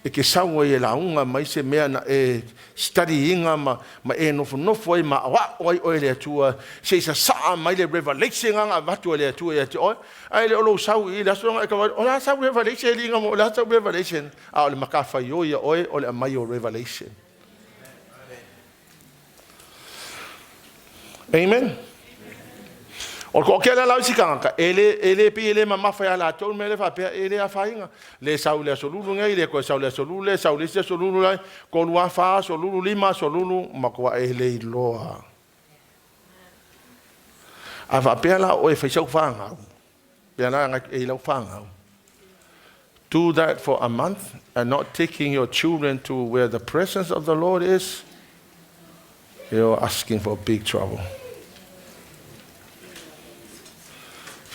E ke sau e la unga mai se mea na e studyinga ma e nofo ai ma wa oi le tua se sa mai le revelation nga vatu le tua e te oi ai le lo sau I la so nga ka o la sau revelation linga mo la sau revelation a le makafa yo ia oi o le mai o revelation. Amen. O ko ke la lausikanga ele pi ele mama fa la tol me le fa pe ele a fainga le sau le solulu ngai le ko sau le solulu se solulu lai ko lua fa solulu lima solulu makwa ele loa ava pe la o e fa sau fanga pe na e lo fanga. Do that for a month and not taking your children to where the presence of the Lord is, you're asking for big trouble.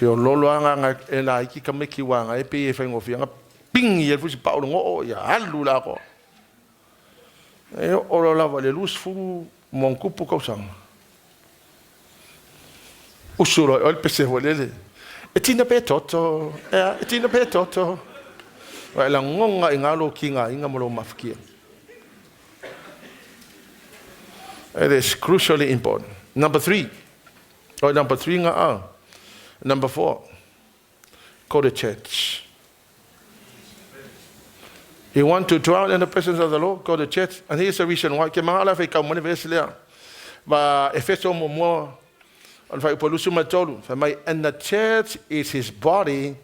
Fio lolo anga e la iki ka meki wanga e pe e whaingo whianga ping i e fusi paulo ngo ia halu la ko. E oro lava le lus furu monkupu kausanga. Usuro o il pese volele. E tina pe toto, e tina pe toto. Wa la ngonga i ngalo kinga inga molo mafkia. It is crucially important. Number 3. Or number 3, number 4, go to church. You want to dwell in the presence of the Lord, go to church. And here's the reason why. Ke mga ala fai kau mani vesi lea. Ba efeso mo mo. And the church is his body.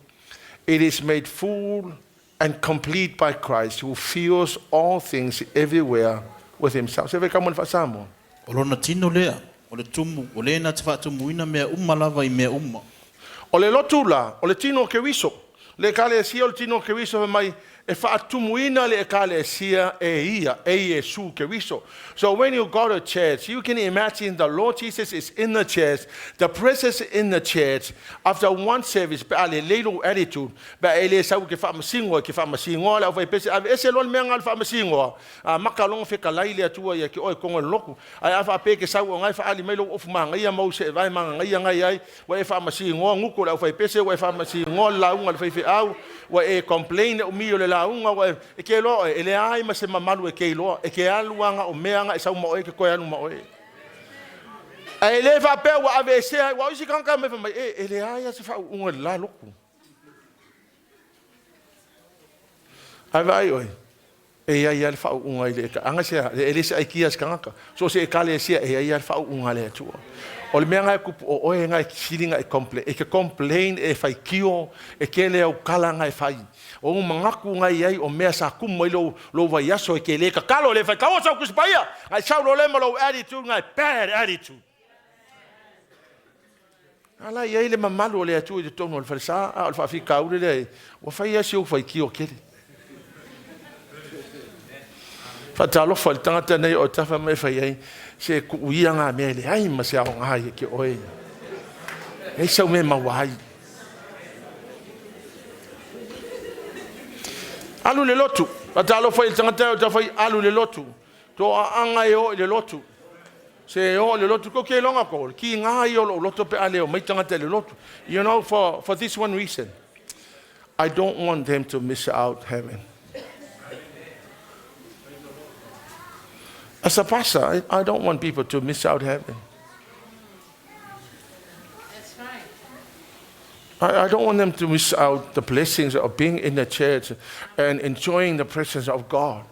It is made full and complete by Christ, who fills all things everywhere with himself. Se fai kau mani fasamo. Olona tino lea. Ole tumu. Ole na tfatu muina mea lava I mea umma. Ole lotula. Ole tino ke wiso. Le kale sia ole tino ke wiso mai. E whaatumuina le ekalesia e ia, e Yesu Keriso. So when you go to church, you can imagine the Lord Jesus is in the church, the presence in the church. After one service, be ale leilo attitude, be ele sau ke whaamasingoa, la vai pese, ave ese lon mea ngal whaamasingoa. Makalong whika laile atua ia ki oi kongo loku. Ai awha peke sau o ngai whaali meilo ofu manga ia mau se vai manga ngai ai, wa e whaamasingoa nguko la vai pese, wa e whaamasingoa launga le whaiwhi au, wa e complain o mio le launga wa e ke lo e le ai ma se mamalu e ke lo e ke aluanga o meanga e sau mo e ke koe anu mo e ai le va pe wa ave se wa isi kanka me fa e le ai se fa un la loku ai vai oi e ai al fa un ai le anga se e se ai kias kanka so se e kale se e ai al fa un ale tu o le meanga ku o e ngai silinga e complain e fai kio e ke le o kalanga e fai o mangaku ngai ai o mea sa kumo I lo vai aso e ke le ka kalo le fai kaosa ku spaia ai sau lo le malo attitude ngai bad attitude ala ia le mamalu le atu de tono le falsa al fa fi kaule le o fai aso fai kio ke fa talo fa tanga nei o tafa me fai ai se ku ia nga me le ai ma se au ngai ke oi e sau me mawai alu le lotu atalo foi tangata ta foi alu le lotu to anga yo le lotu se o le lotu ko ke longa ko ki nga yo lo lotu pe ale o mai tangata le lotu you know for this one reason I don't want them to miss out heaven. As a pastor, I don't want people to miss out heaven. I don't want them to miss out the blessings of being in the church and enjoying the presence of God.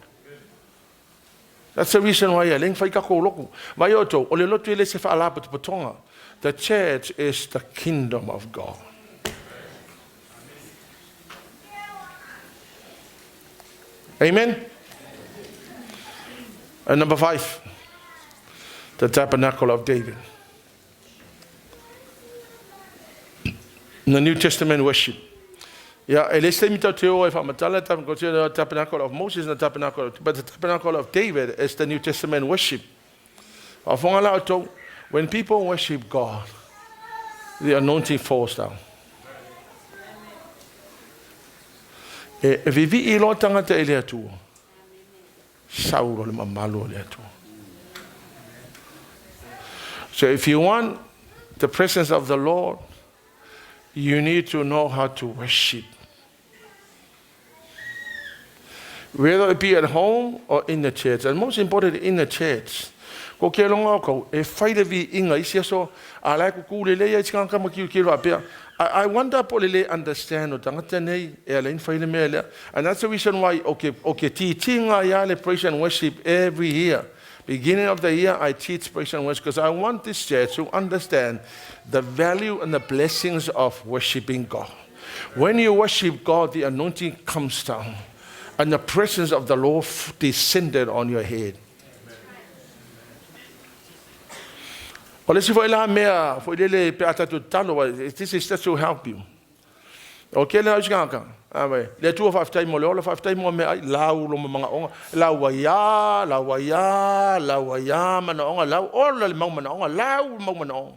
That's the reason why the church is the kingdom of God. Amen? And number 5, the tabernacle of David. In the New Testament worship. Yeah, the tabernacle of Moses and the tabernacle, but the tabernacle of David is the New Testament worship. When people worship God, the anointing falls down. So if you want the presence of the Lord, you need to know how to worship. Whether it be at home or in the church, and most importantly in the church. I wonder if understand and that's the reason why TITHING praise and worship every year. Beginning of the year, I teach praise and worship because I want this church to understand the value and the blessings of worshiping God. When you worship God, the anointing comes down and the presence of the Lord descended on your head. This is just to help you. Okay, let's go. Le 2 of 5 time mo le 5 time mo me lau lo mga onga lawaya mana onga lau all le mga mana onga lau mga mana onga.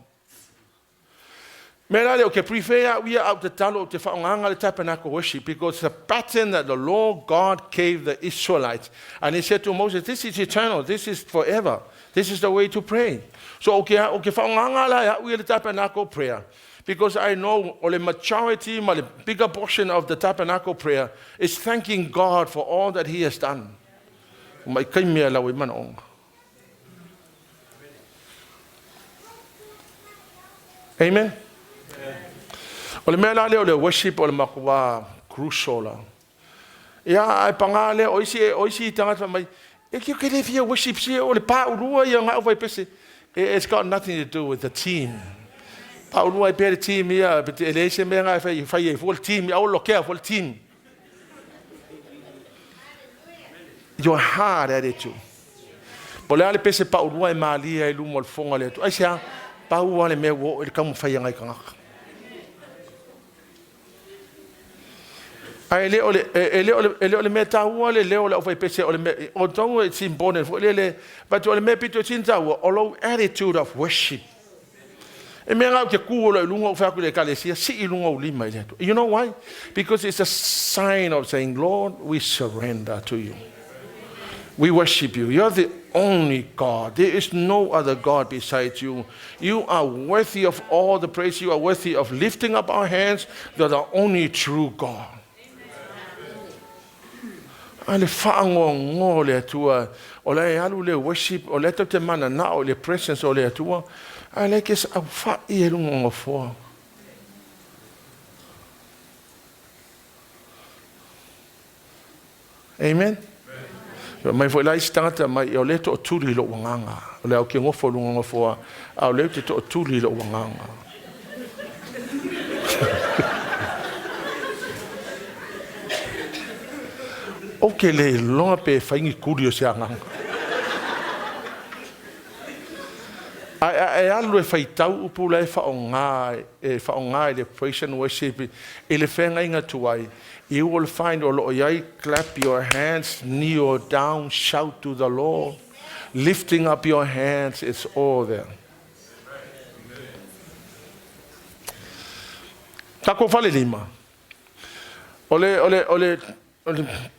Mera le okay prefer we are out the talo te faonganga le tabernacle worship because the pattern that the Lord God gave the Israelites, and he said to Moses, this is eternal, this is forever, this is the way to pray. So okay faonganga la we the tabernacle prayer. Because I know the majority, the bigger portion of the tabernacle prayer is thanking God for all that He has done. Amen. O le mea la leo le worship o le makua crucial. Ia ai pangale o isi tangata mai. E ki ke le fia worship si o le paulua ia ngā vai pese. It's got nothing to do with the team. Paulua I pere team ia but ele se mea ngā fai full team au lo care full team. Your heart attitude. Po le ale pese paulua e malia e lumo le fonga le tu. Ai sia paulua le mea wo le kamu fai ngai kangaka. Ele ole me taua le leo le o vai pese ole me o tongo it's important for le but ole me pito tinta o lo attitude of worship. E me ngau ke ku ole lunga o fa ku le kalesia si lunga o lima ile. You know why? Because it's a sign of saying, Lord, we surrender to you. We worship you. You're the only God. There is no other God besides you. You are worthy of all the praise. You are worthy of lifting up our hands. You're the only true God. Ale whaango le atua, o le alu le worship, o le te mana na o le presence o le atua, ale kes au wha I e lunga ngofoa. Amen? Mai fo lai stangata mai o le to tuli lo wanganga, o le au ke ngofo lunga ngofoa, au le te to tuli lo wanganga. Okay, le longa pe faingi kurio se anga. Ai alu e faitau upu le faonga le praise and worship. Ele fenga inga tuai. You will find all oyai clap your hands, kneel down, shout to the Lord, lifting up your hands. It's all there. Tako fale lima. Ole.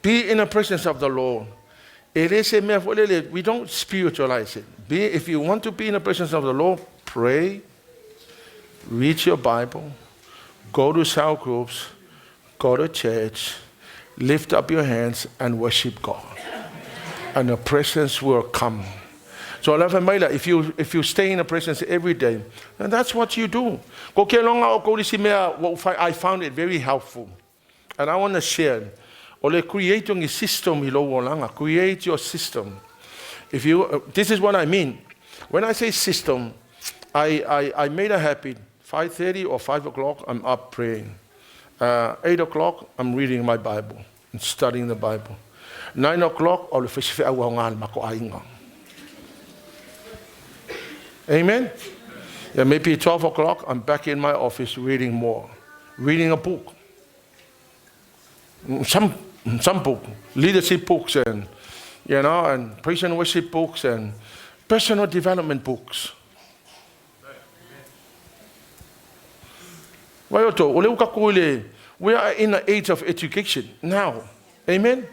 Be in the presence of the Lord. We don't spiritualize it. If you want to be in the presence of the Lord, pray, read your Bible, go to cell groups, go to church, lift up your hands and worship God. And the presence will come. So if you stay in the presence every day, then that's what you do. I found it very helpful. And I want to share. Ole creating a system create your system. If you this is what I mean. When I say system, I made a habit. 5:30 or 5 o'clock, I'm up praying. 8 o'clock, I'm reading my Bible and studying the Bible. 9 o'clock, I'll fish Amen. Yeah, maybe 12 o'clock, I'm back in my office reading more, reading a book. Some book, leadership books and and praise and worship books and personal development books. We are in the age of education now. Amen.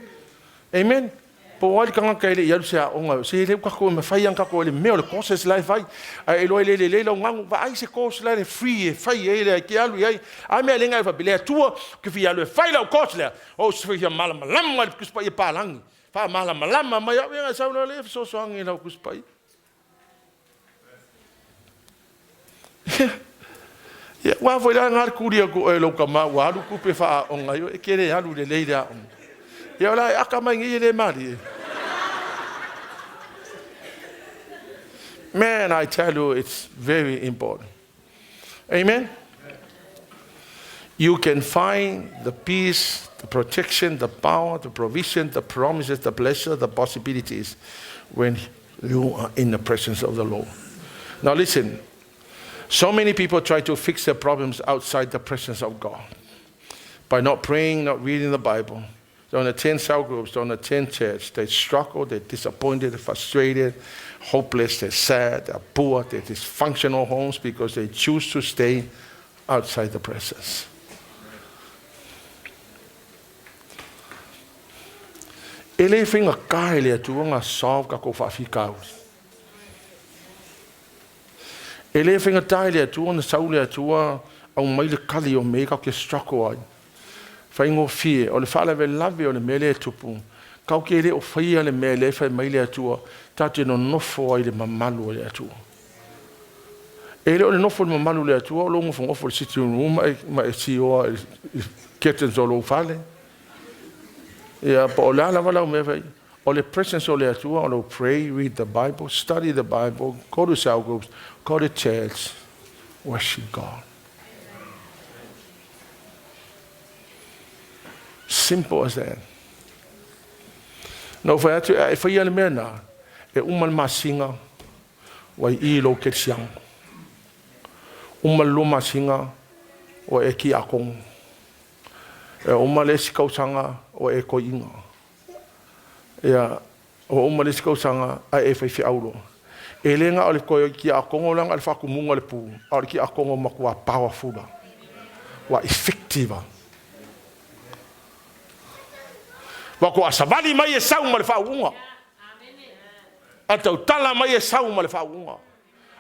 Amen. Po wali kanga kaile yalu sa onga se le kako me fai anga ko le me le courses life ai ai lo le ngangu va ai se course le free fai ele ki alu ai ai me lenga fa bile tua ke fi alu fai la course le o se fi mala malam mal kus pa pa lang fa mala malam ma ya sa no le so so ngi la kus pa ya wa foi la ngar kuria ko e lo kama wa lu ku pe fa onga yo e kere alu le leida Man, I tell you, it's very important. Amen? You can find the peace, the protection, the power, the provision, the promises, the pleasure, the possibilities when you are in the presence of the Lord. Now listen, so many people try to fix their problems outside the presence of God by not praying, not reading the Bible. They don't attend cell groups, don't attend church. They struggle, they're disappointed, they're frustrated, hopeless, they're sad, they're poor, they're dysfunctional homes because they choose to stay outside the presence. Ele finga kai le tuanga solve ka ko fafikau. Ele finga tai le tuanga saule tua au mai le kali o me ka ke struggle ai. Faingo fie o le fala ve lave o le mele tupu. Kau ke le o faia le mele fai mai le atua. Tate no nofo ai le mamalu le atua. E leo le nofo le mamalu le atua, o longo fongofo le sitting room, ma e si oa curtains o lo fale. Ia pa o le ala wala o me vai. O le presence o le atua, o lo pray, read the Bible, study the Bible, go to cell groups, go to church, worship God. Simple as that. No, fa atu e fa ia le mea na, e umal masinga, wai I lo ke siang. Umal lo masinga, o e ki akong. E umal e sikausanga, o e ko inga. Ia, o umal e sikausanga, a e fai fi aulo. E lenga o le koe ki akongo langa le whakumunga le pū. O le ki akongo makua powerful. Wa effective. Wako asavali mai e sau ma le whaunga. A tau tala mai e sau ma le whaunga.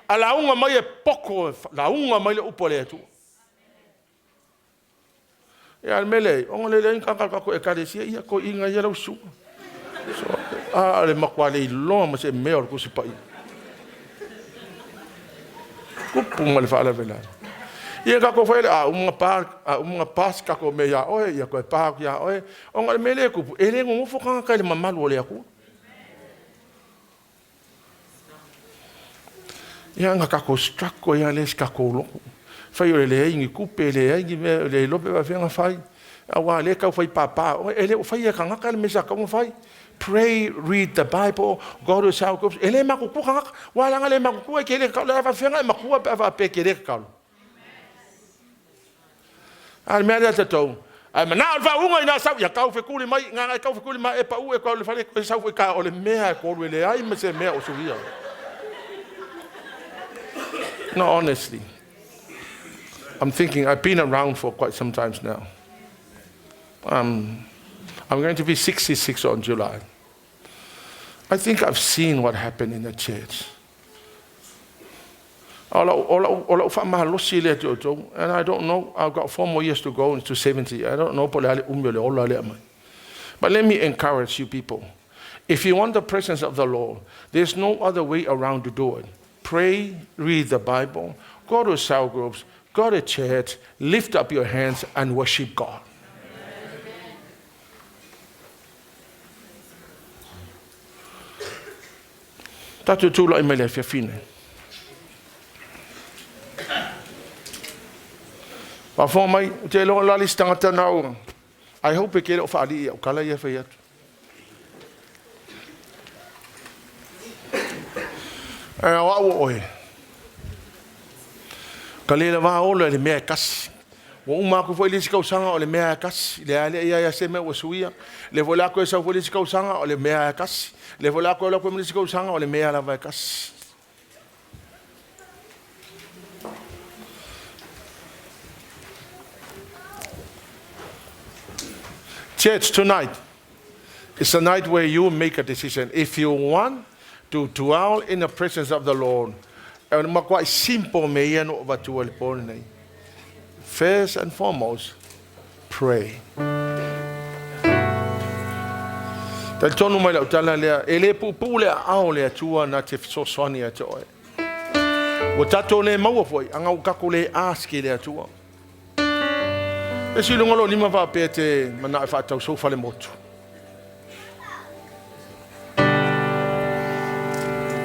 A launga mai e poko, launga mai le upo le atu. E al mele, onga le lein kakako e karesia, ia ko inga ia rau su. A le makua le iloa ma se mea o kusi pai. Kupu ma le whaala vela. Ia kako whaile, unga pas kako me ia oe, ia koe pāku ia oe, onga le mele kupu, e le ngofo kanga kai le mamalu o le aku. Ia nga kako strako ia les kako loko. Whai o le ingi kupe, le ingi me, le lope wa whianga whai. Awa le kau whai pāpā, oe, e le whai e kanga kai le mesa kau whai. Pray, read the Bible, go to cell groups. Ele makuku kanga, walanga le makuku e kele kau, le wa whianga e makua pe wa pe kele kau. Al mea le tatou. Ai mana al vaunga ina sau ya kau fekuli mai nga kau fekuli mai e pa u e kau le fale ko sau fe ka o le mea ko le ai me se mea o suia. No, honestly. I'm thinking I've been around for quite some times now. I'm going to be 66 on July. I think I've seen what happened in the church. And I don't know, I've got 4 more years to go into 70. I don't know. But let me encourage you people. If you want the presence of the Lord, there's no other way around to do it. Pray, read the Bible, go to cell groups, go to church, lift up your hands and worship God. Tatu tula imele fiafine. Pa fo mai te lo la lista ngata nau. I hope ke o fali o kala ia fa atu. Wa o e. Kalele va o le mea kasi. Wo uma ko foi lisi kausanga o le mea kasi. Le ale ia se me o suia. Le vola ko sa foi lisi kausanga o le mea kasi. Le vola ko la ko lisi kausanga o le mea la va kasi. Church, tonight is a night where you make a decision. If you want to dwell in the presence of the Lord, first and foremost, pray. E si lunga lo lima va pete mana fa tau so fale motu.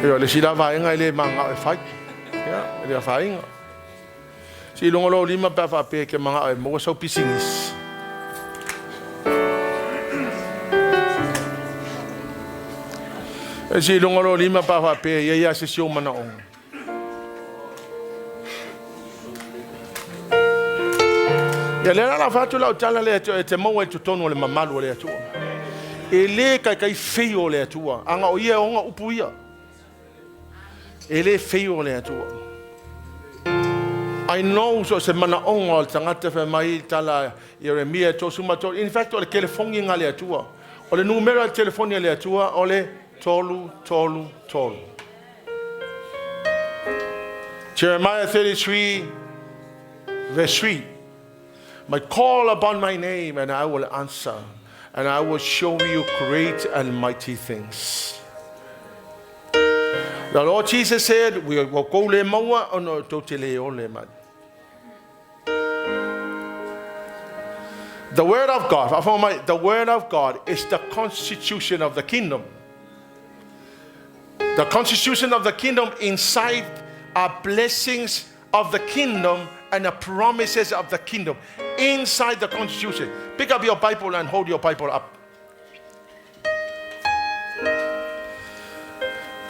E le si lava inga ile manga e fai. Ya, ile fa inga. Si lunga lo lima pa fa pe ke manga e mo so pisingis. E si lunga lo lima pa fa pe ya se sio mana on. Ya le la fatu la tala le te mo e tono le mamalu le atua. E le kai feio le atua. Anga o ia onga upuia. E le feio le atua. I know so se mana onga tangata fe mai tala Jeremia to sumato. In fact o le telefoni nga le atua. O le numero del telefoni le atua o le tolu. Jeremiah 33 verse 3. But call upon my name and I will answer, and I will show you great and mighty things. The Lord Jesus said, we will go le maua ono to te le o le man. The word of God, the word of God is the constitution of the kingdom. The constitution of the kingdom inside are blessings of the kingdom and the promises of the kingdom inside the constitution. Pick up your Bible and hold your Bible up.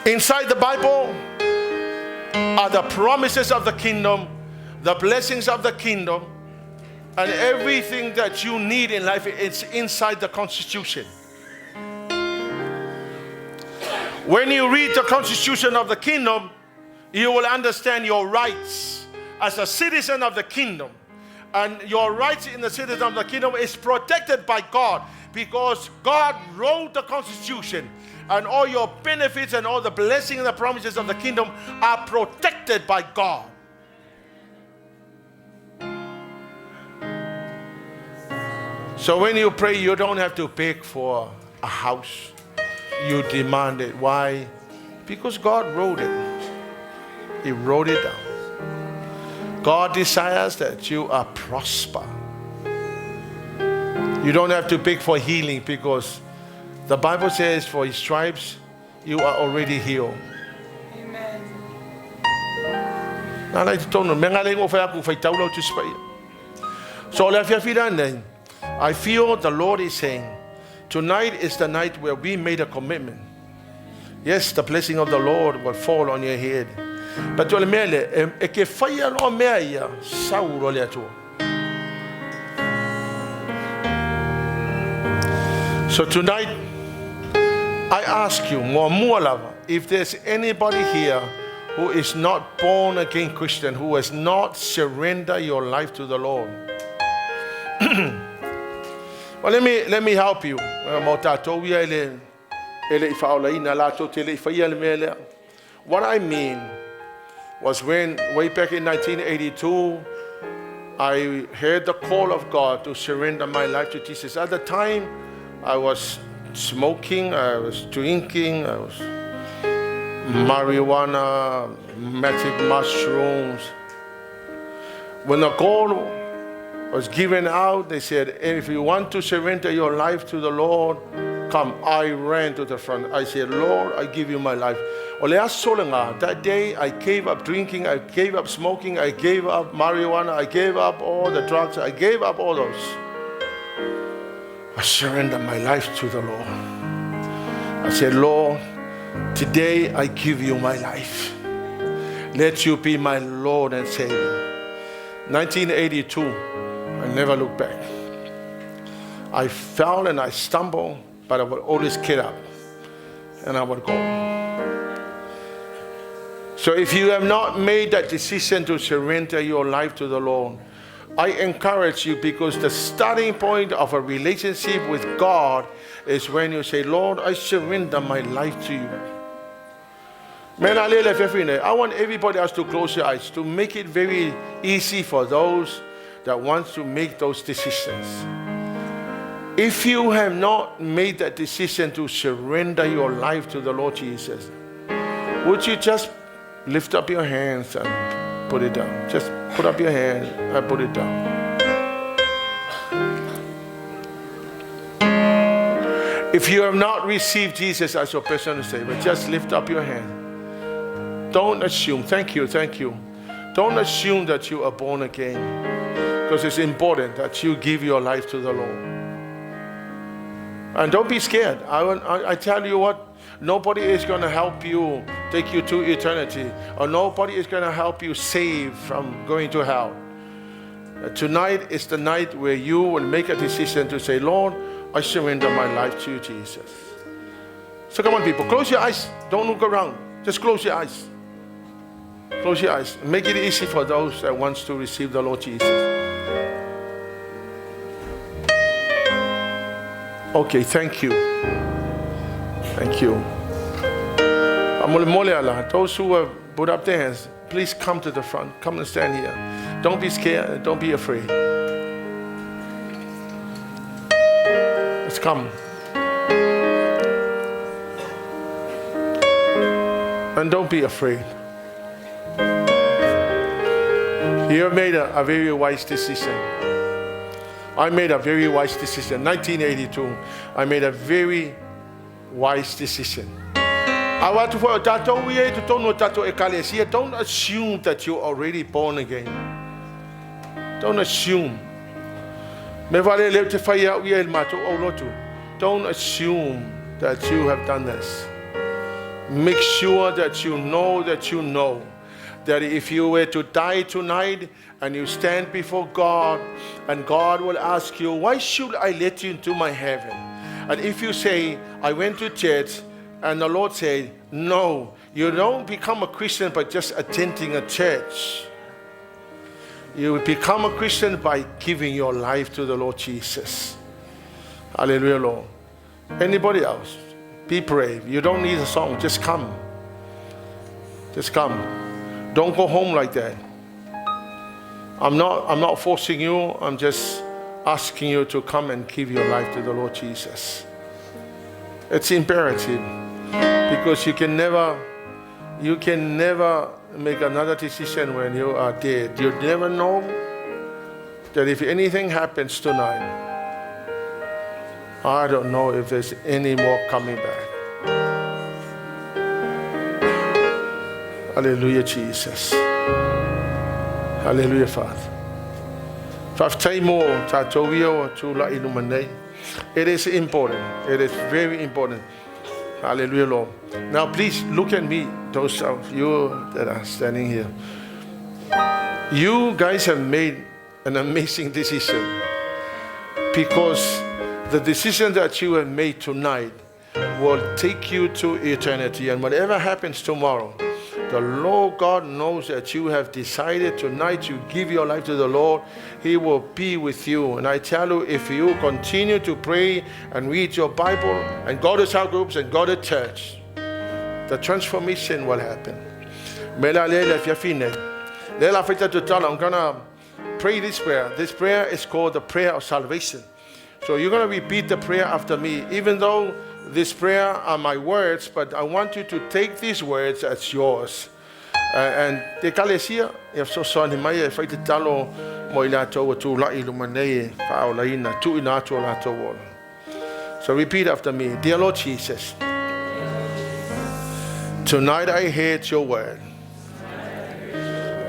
Inside the Bible are the promises of the kingdom, the blessings of the kingdom, and everything that you need in life. It's inside the constitution. When you read the constitution of the kingdom, you will understand your rights as a citizen of the kingdom. And your rights in the citizen of the kingdom is protected by God, because God wrote the constitution, and all your benefits and all the blessings and the promises of the kingdom are protected by God. So when you pray, you don't have to beg for a house. You demand it. Why? Because God wrote it. He wrote it down. God desires that you are prosper. You don't have to beg for healing, because the Bible says for His stripes you are already healed. Amen. So I feel the Lord is saying, tonight is the night where we made a commitment. Yes, the blessing of the Lord will fall on your head. But so tonight, I ask you, if there's anybody here who is not born again Christian, who has not surrendered your life to the Lord, well, let me help you. What I mean was, when way back in 1982, I heard the call of God to surrender my life to Jesus. At the time, I was smoking, I was drinking, I was marijuana, magic mushrooms. When the call was given out, they said, if you want to surrender your life to the Lord, come. I ran to the front. I said, Lord, I give you my life. That day, I gave up drinking, I gave up smoking, I gave up marijuana, I gave up all the drugs, I gave up all those. I surrendered my life to the Lord. I said, Lord, today I give you my life. Let you be my Lord and Savior. 1982, I never looked back. I fell and I stumbled, but I would always get up and I would go. So if you have not made that decision to surrender your life to the Lord, I encourage you, because the starting point of a relationship with God is when you say, Lord, I surrender my life to you. Man, I want everybody else to close your eyes, to make it very easy for those that want to make those decisions. If you have not made that decision to surrender your life to the Lord Jesus, would you just lift up your hands and put it down? Just put up your hand and put it down. If you have not received Jesus as your personal Savior, just lift up your hand. Don't assume. Thank you. Don't assume that you are born again, because it's important that you give your life to the Lord. And don't be scared. I tell you what, nobody is going to help you take you to eternity, or nobody is going to help you save from going to hell. Tonight is the night where you will make a decision to say, Lord, I surrender my life to you, Jesus. So come on, people, close your eyes. Don't look around. Just close your eyes. Close your eyes. Make it easy for those that wants to receive the Lord Jesus. Okay, thank you. Thank you. Those who have put up their hands, please come to the front. Come and stand here. Don't be scared. Don't be afraid. Let's come. And don't be afraid. You have made a very wise decision. I made a very wise decision. 1982, I made a very wise decision. Don't assume that you're already born again. Don't assume. Don't assume that you have done this. Make sure that you know that if you were to die tonight and you stand before God and God will ask you, why should I let you into my heaven? And if you say, I went to church, and the Lord said, no, you don't become a Christian by just attending a church. You become a Christian by giving your life to the Lord Jesus. Hallelujah, Lord. Anybody else? Be brave. You don't need a song. Just come. Just come. Don't go home like that. I'm not forcing you. I'm just asking you to come and give your life to the Lord Jesus. It's imperative because you can never make another decision when you are dead. You never know that if anything happens tonight, I don't know if there's any more coming back. Hallelujah, Jesus. Hallelujah, Father. It is important. It is very important. Hallelujah, Lord. Now please look at me, those of you that are standing here. You guys have made an amazing decision, because the decision that you have made tonight will take you to eternity. And whatever happens tomorrow, the Lord God knows that you have decided tonight to give your life to the Lord. He will be with you. And I tell you, if you continue to pray and read your Bible and go to cell groups and go to church, the transformation will happen. I'm going to pray this prayer. This prayer is called the prayer of salvation. So you're going to repeat the prayer after me, even though this prayer are my words, but I want you to take these words as yours. And te kalesia, e so soni mai e fai te talo mo ila tau tu la ilu manei fa o la ina tu ina tu la tau. So repeat after me. Dear Lord Jesus, tonight I heard your word.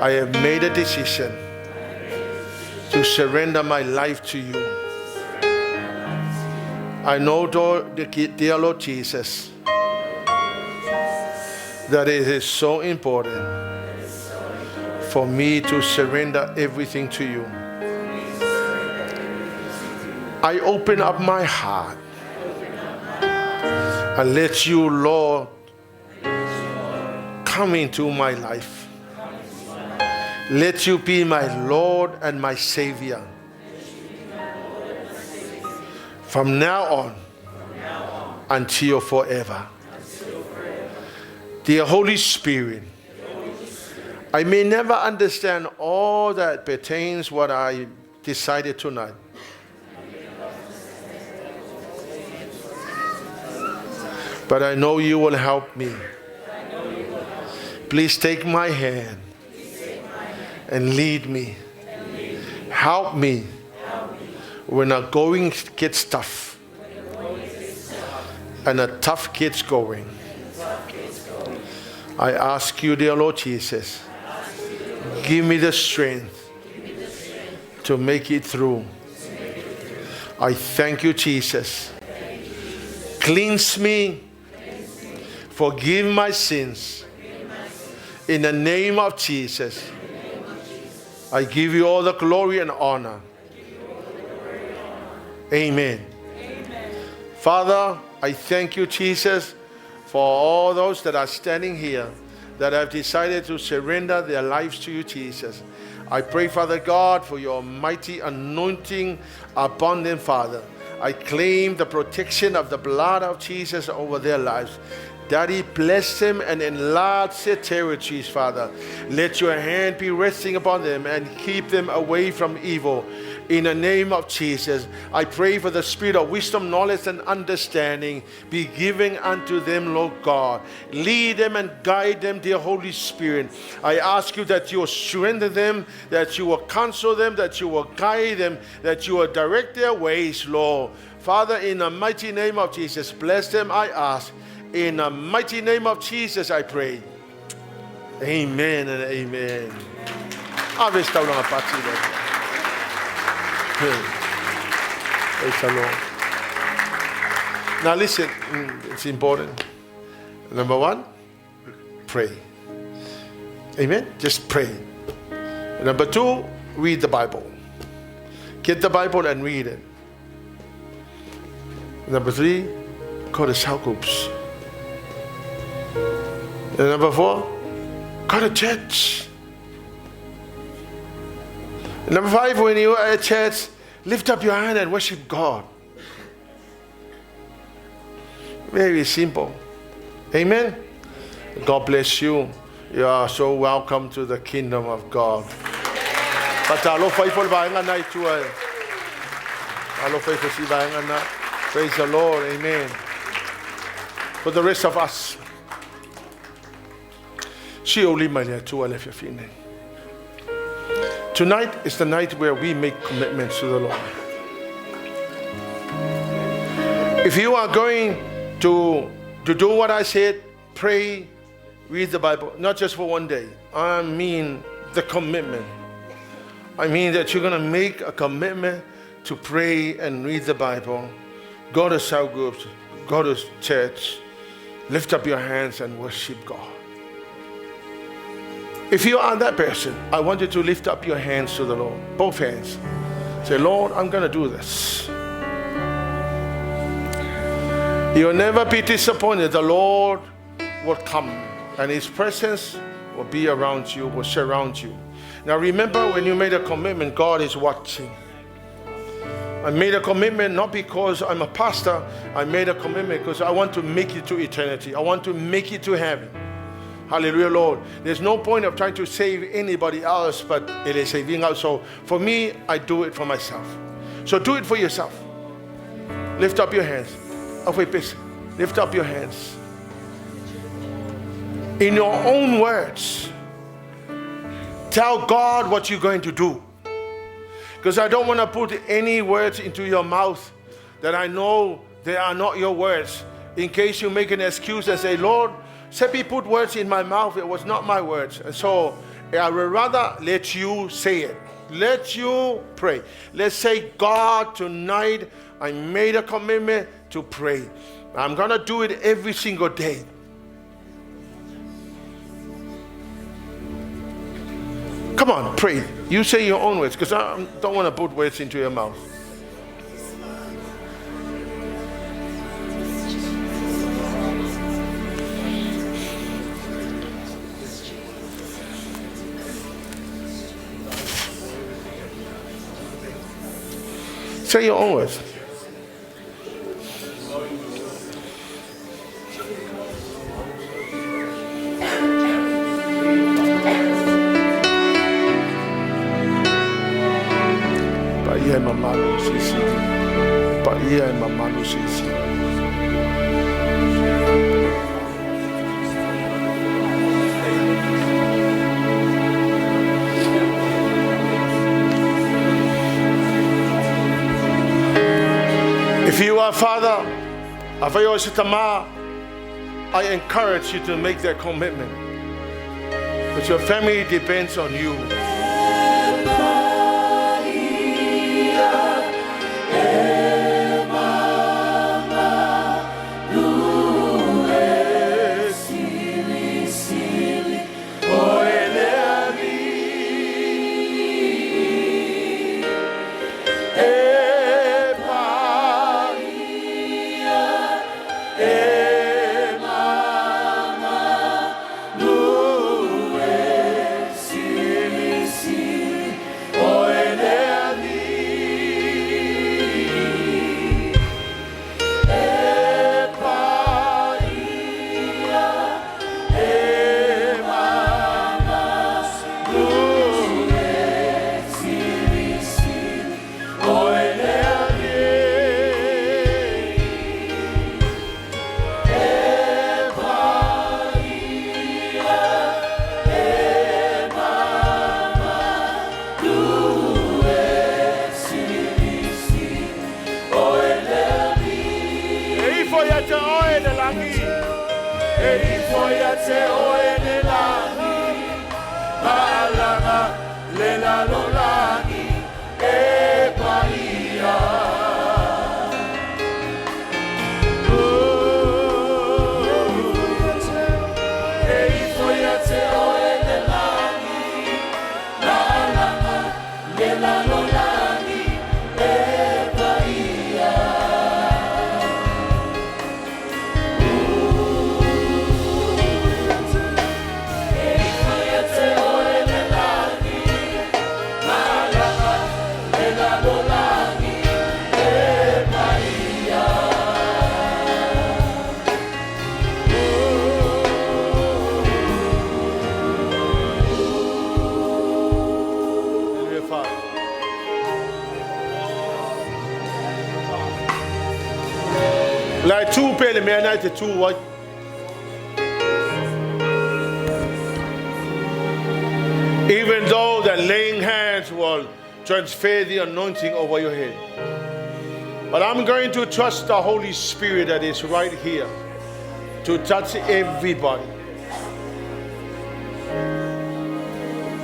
I have made a decision to surrender my life to you. I know, dear Lord Jesus, that it is so important for me to surrender everything to you. I open up my heart and let you, Lord, come into my life. Let you be my Lord and my Savior. From now on until forever. Dear Holy Spirit, I may never understand all that pertains what I decided tonight. But I know you will help me. Please take my hand and lead me. Help me when the going gets tough and the tough gets going. I ask you, dear Lord Jesus, give me the strength to make it through. I thank you, Jesus. Cleanse me. Forgive my sins. In the name of Jesus, I give you all the glory and honor. Amen. Father, I thank you, Jesus, for all those that are standing here that have decided to surrender their lives to you, Jesus. I pray, Father God, for your mighty anointing upon them, Father. I claim the protection of the blood of Jesus over their lives. Daddy, bless them and enlarge their territories, Father. Let your hand be resting upon them and keep them away from evil. In the name of Jesus, I pray for the spirit of wisdom, knowledge, and understanding be given unto them, Lord God. Lead them and guide them, dear Holy Spirit. I ask you that you will strengthen them, that you will counsel them, that you will guide them, that you will direct their ways, Lord. Father, in the mighty name of Jesus, bless them, I ask. In the mighty name of Jesus, I pray. Amen and amen. Praise the Lord. Now listen, it's important. Number one, pray. Amen? Just pray. Number two, read the Bible. Get the Bible and read it. Number three, go to cell groups. And number four, go to church. And number five, when you are at church, lift up your hand and worship God. Very simple. Amen. God bless you. You are so welcome to the kingdom of God. Praise the Lord. Amen. For the rest of us, tonight is the night where we make commitments to the Lord. If you are going to do what I said, pray, read the Bible, not just for one day. I mean the commitment. I mean that you're going to make a commitment to pray and read the Bible, go to cell groups, go to church, lift up your hands and worship God. If you are that person, I want you to lift up your hands to the Lord, both hands. Say, Lord, I'm going to do this. You'll never be disappointed. The Lord will come and His presence will be around you, will surround you. Now remember, when you made a commitment, God is watching. I made a commitment not because I'm a pastor. I made a commitment because I want to make it to eternity. I want to make it to heaven. Hallelujah, Lord. There's no point of trying to save anybody else, but it is saving us. So for me, I do it for myself. So do it for yourself. Lift up your hands. Lift up your hands. In your own words, tell God what you're going to do. Because I don't want to put any words into your mouth that I know they are not your words. In case you make an excuse and say, Lord, Sepi put words in my mouth, it was not my words. And so I would rather let you say it. Let you pray. Let's say, God, tonight I made a commitment to pray. I'm going to do it every single day. Come on, pray. You say your own words, because I don't want to put words into your mouth. Say your own words. If you are Father, I encourage you to make that commitment. But your family depends on you. Silly Like two pele me night two what? Even though the laying hands will transfer the anointing over your head. But I'm going to trust the Holy Spirit that is right here to touch everybody.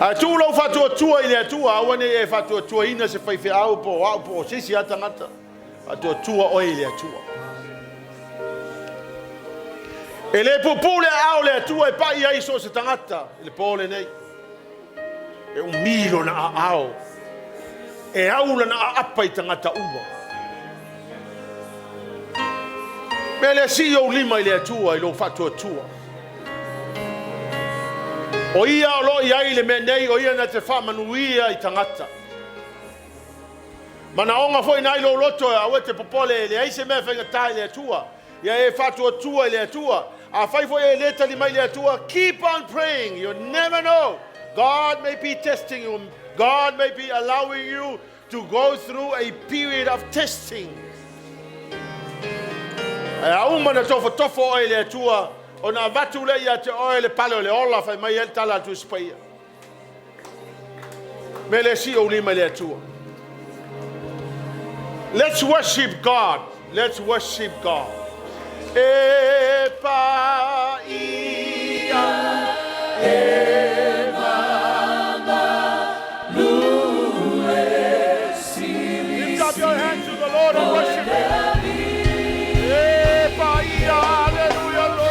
A tu lo fatu tua ile tua awane e fatu tua ina se fai fe au po sisi atangata. A tu tua o ile tua. Ele popule au le tua e pa ia iso se tangata ile pole nei. E un milo na au. E aula na apa i tangata uwa. Mele si o lima ile tua ilo fatu tua. O ia o Loia ile menei o ia na te wha manuia I tangata. Mana onga foi na ilo loto a wete popole le aise me whenga tai le tua. Ia e whatua tua ile tua. A whai foi e leta li mai le tua. Keep on praying. You never know. God may be testing you. God may be allowing you to go through a period of testing. E a uma na tofo o ile tua. Ona vatu le ia te oe le palo le ola fai mai el tala tu spaia. Mele si o lima le atua. Let's worship God. Let's worship God. E pa ia e mama lue si. Lift up your hands to the Lord and worship Him. E pa ia hallelujah Lord.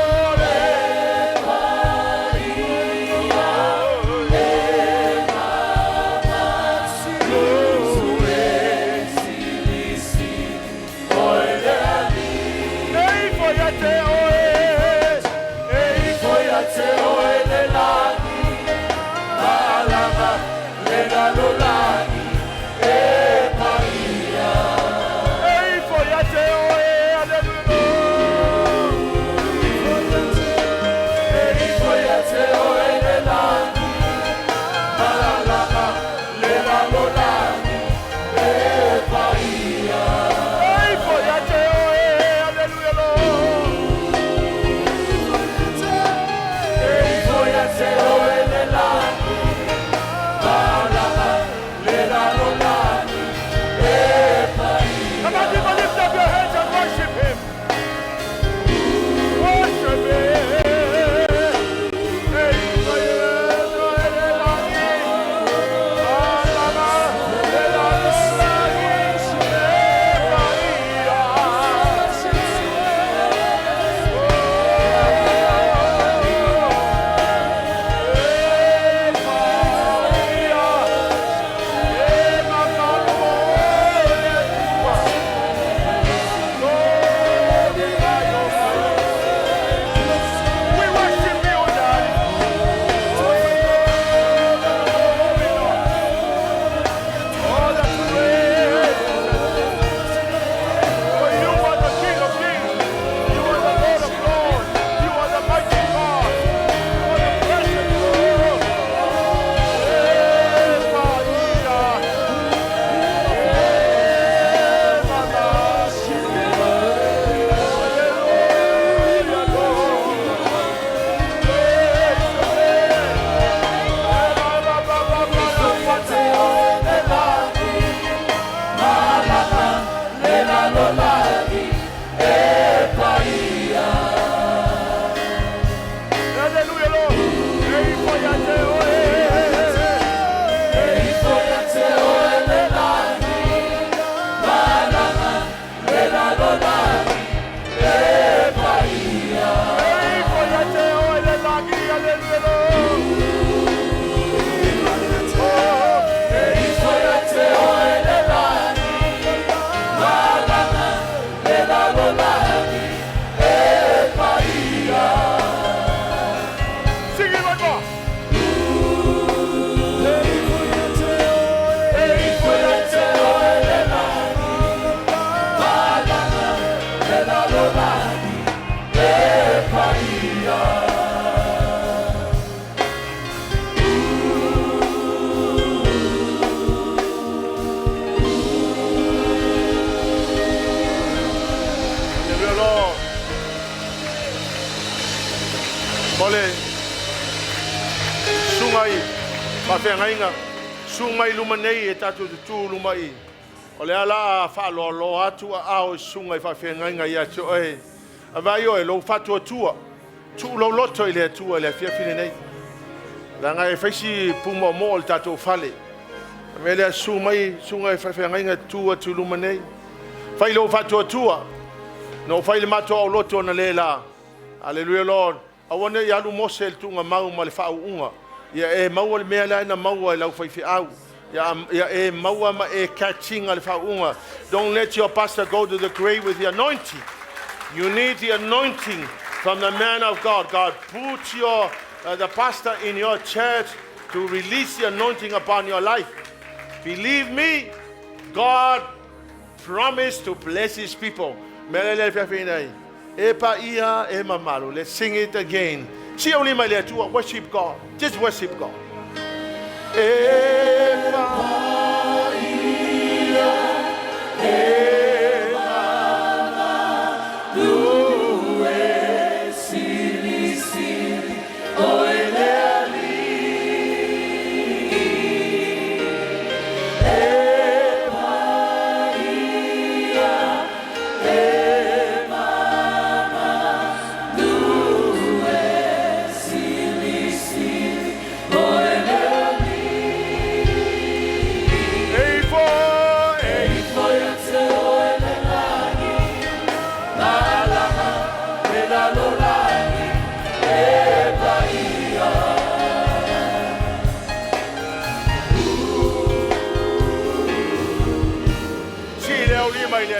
Ole sungai whawhengainga sungai lumanei e tatu tu lumai. Ole ala whaaloalo atu a ao sungai whawhengainga ia te oe. A vai oe lo whatua tua. Tu lo loto i le tua le whiawhine nei. Ranga e whaisi puma mo le tatu whale. Me lea sungai whawhengainga tua tu lumanei. Whai lo whatua tua. No whai le matua o loto na le la. Hallelujah, Lord. Awana ia lu mose el tunga mau ma le whauunga. Ia e maua le mea la ina maua e lau whaifi au. Ia e maua ma e catchinga le whauunga. Don't let your pastor go to the grave with the anointing. You need the anointing from the man of God. God, put the pastor in your church to release the anointing upon your life. Believe me, God promised to bless his people. Epa ia e mamalu. Let's sing it again. Worship God. Just worship God. Epa ia e mamalu e sili sili oele ali. Epa ia e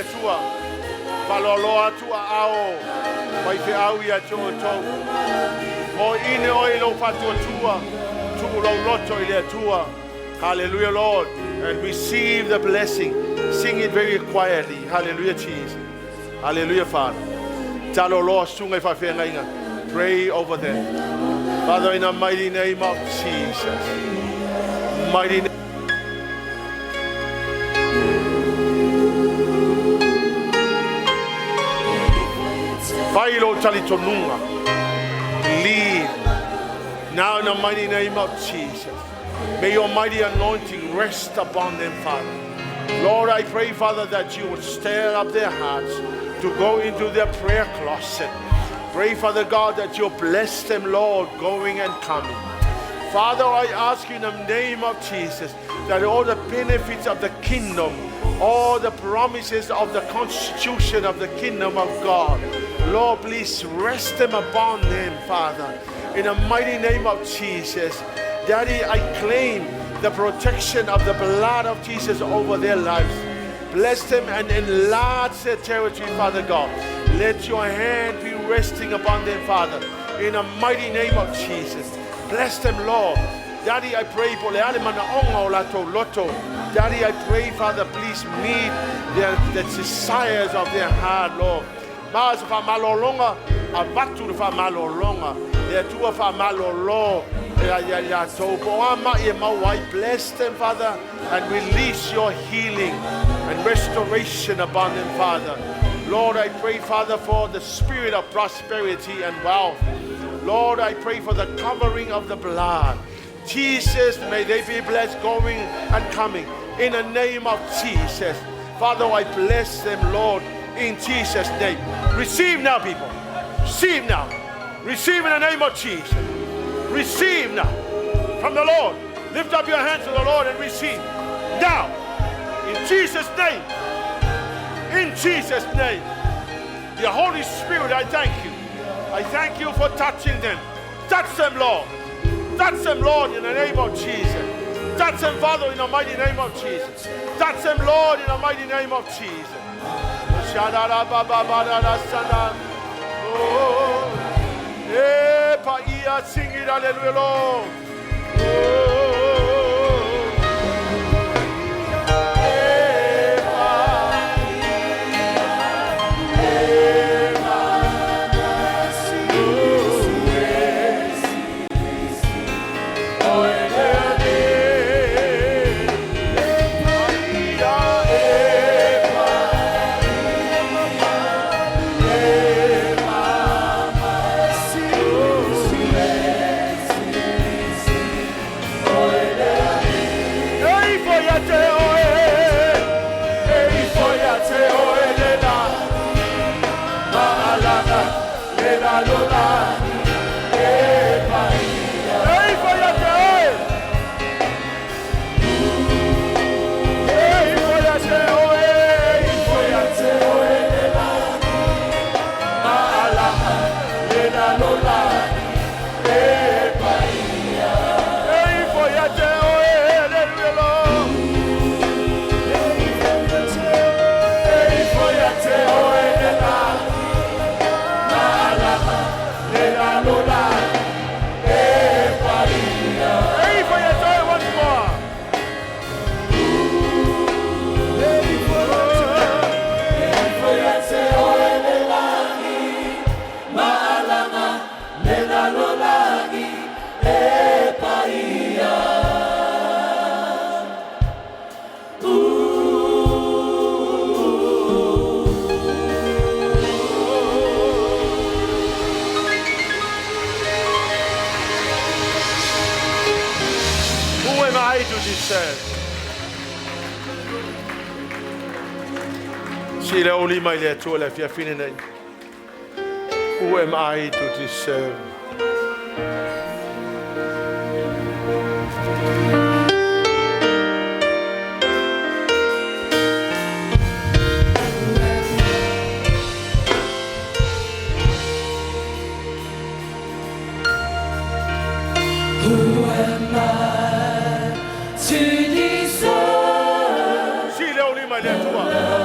tua paloloa tua ao vai te au ia tua tau mo ine oi lo fatua tua tu lo loto ile tua. Hallelujah, Lord, and receive the blessing. Sing it very quietly. Hallelujah, Jesus. Hallelujah, Father. Talo lo sungai fa fengainga. Pray over them, Father, in the mighty name of Jesus. Mighty name. Failo talitonunga. Leave now in the mighty name of Jesus. May your mighty anointing rest upon them, Father. Lord, I pray, Father, that you would stir up their hearts to go into their prayer closet. Pray, Father God, that you bless them, Lord, going and coming. Father, I ask you in the name of Jesus that all the benefits of the kingdom, all the promises of the constitution of the kingdom of God, Lord, please rest them upon them, Father, in the mighty name of Jesus. Daddy, I claim the protection of the blood of Jesus over their lives. Bless them and enlarge their territory, Father God. Let your hand be resting upon them, Father, in the mighty name of Jesus. Bless them, Lord. Daddy, I pray for Daddy, I pray, Father, please meet the desires of their heart, Lord. Bless them, Father, and release your healing and restoration upon them, Father. Lord, I pray, Father, for the spirit of prosperity and wealth. Lord, I pray for the covering of the blood. Jesus, may they be blessed going and coming in the name of Jesus. Father, I bless them, Lord, in Jesus' name. Receive now, people. Receive now. Receive in the name of Jesus. Receive now from the Lord. Lift up your hands to the Lord and receive now. In Jesus' name. In Jesus' name. The Holy Spirit, I thank you. I thank you for touching them. Touch them, Lord. Touch them, Lord, in the name of Jesus. Touch them, Father, in the mighty name of Jesus. Touch them, Lord, in the mighty name of Jesus. Sing it, hallelujah, Lord. I to deserve? Si le oli mai le atua le fia fine nei. Who am I to deserve? Si le oli mai le atua.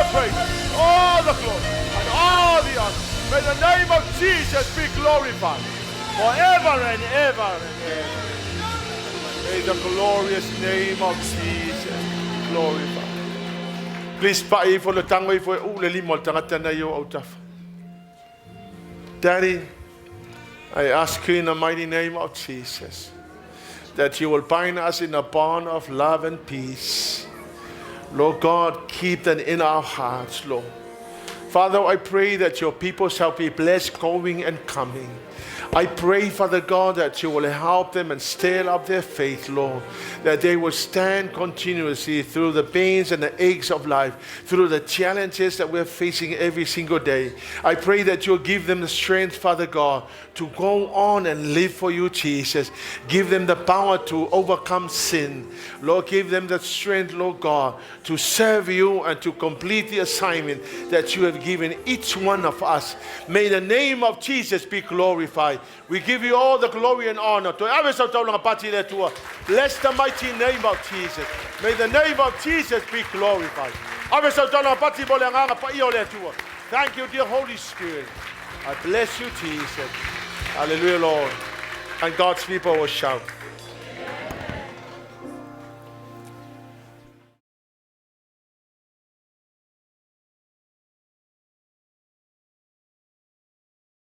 the praise, all the glory, and all the honor. May the name of Jesus be glorified forever and ever and ever. May the glorious name of Jesus be glorified. Please pray for the tango for ule limo tangata na yo Otafa. Daddy, I ask you in the mighty name of Jesus that you will bind us in a bond of love and peace. Lord God, keep them in our hearts, Lord. Father, I pray that your people shall be blessed going and coming. I pray, Father God, that you will help them and stir up their faith, Lord, that they will stand continuously through the pains and the aches of life, through the challenges that we're facing every single day. I pray that you'll give them the strength, Father God, to go on and live for you, Jesus. Give them the power to overcome sin. Lord, give them the strength, Lord God, to serve you and to complete the assignment that you have given each one of us. May the name of Jesus be glorified. We give you all the glory and honor. Bless the mighty name of Jesus. May the name of Jesus be glorified. Thank you, dear Holy Spirit. I bless you, Jesus. Hallelujah, Lord. And God's people will shout.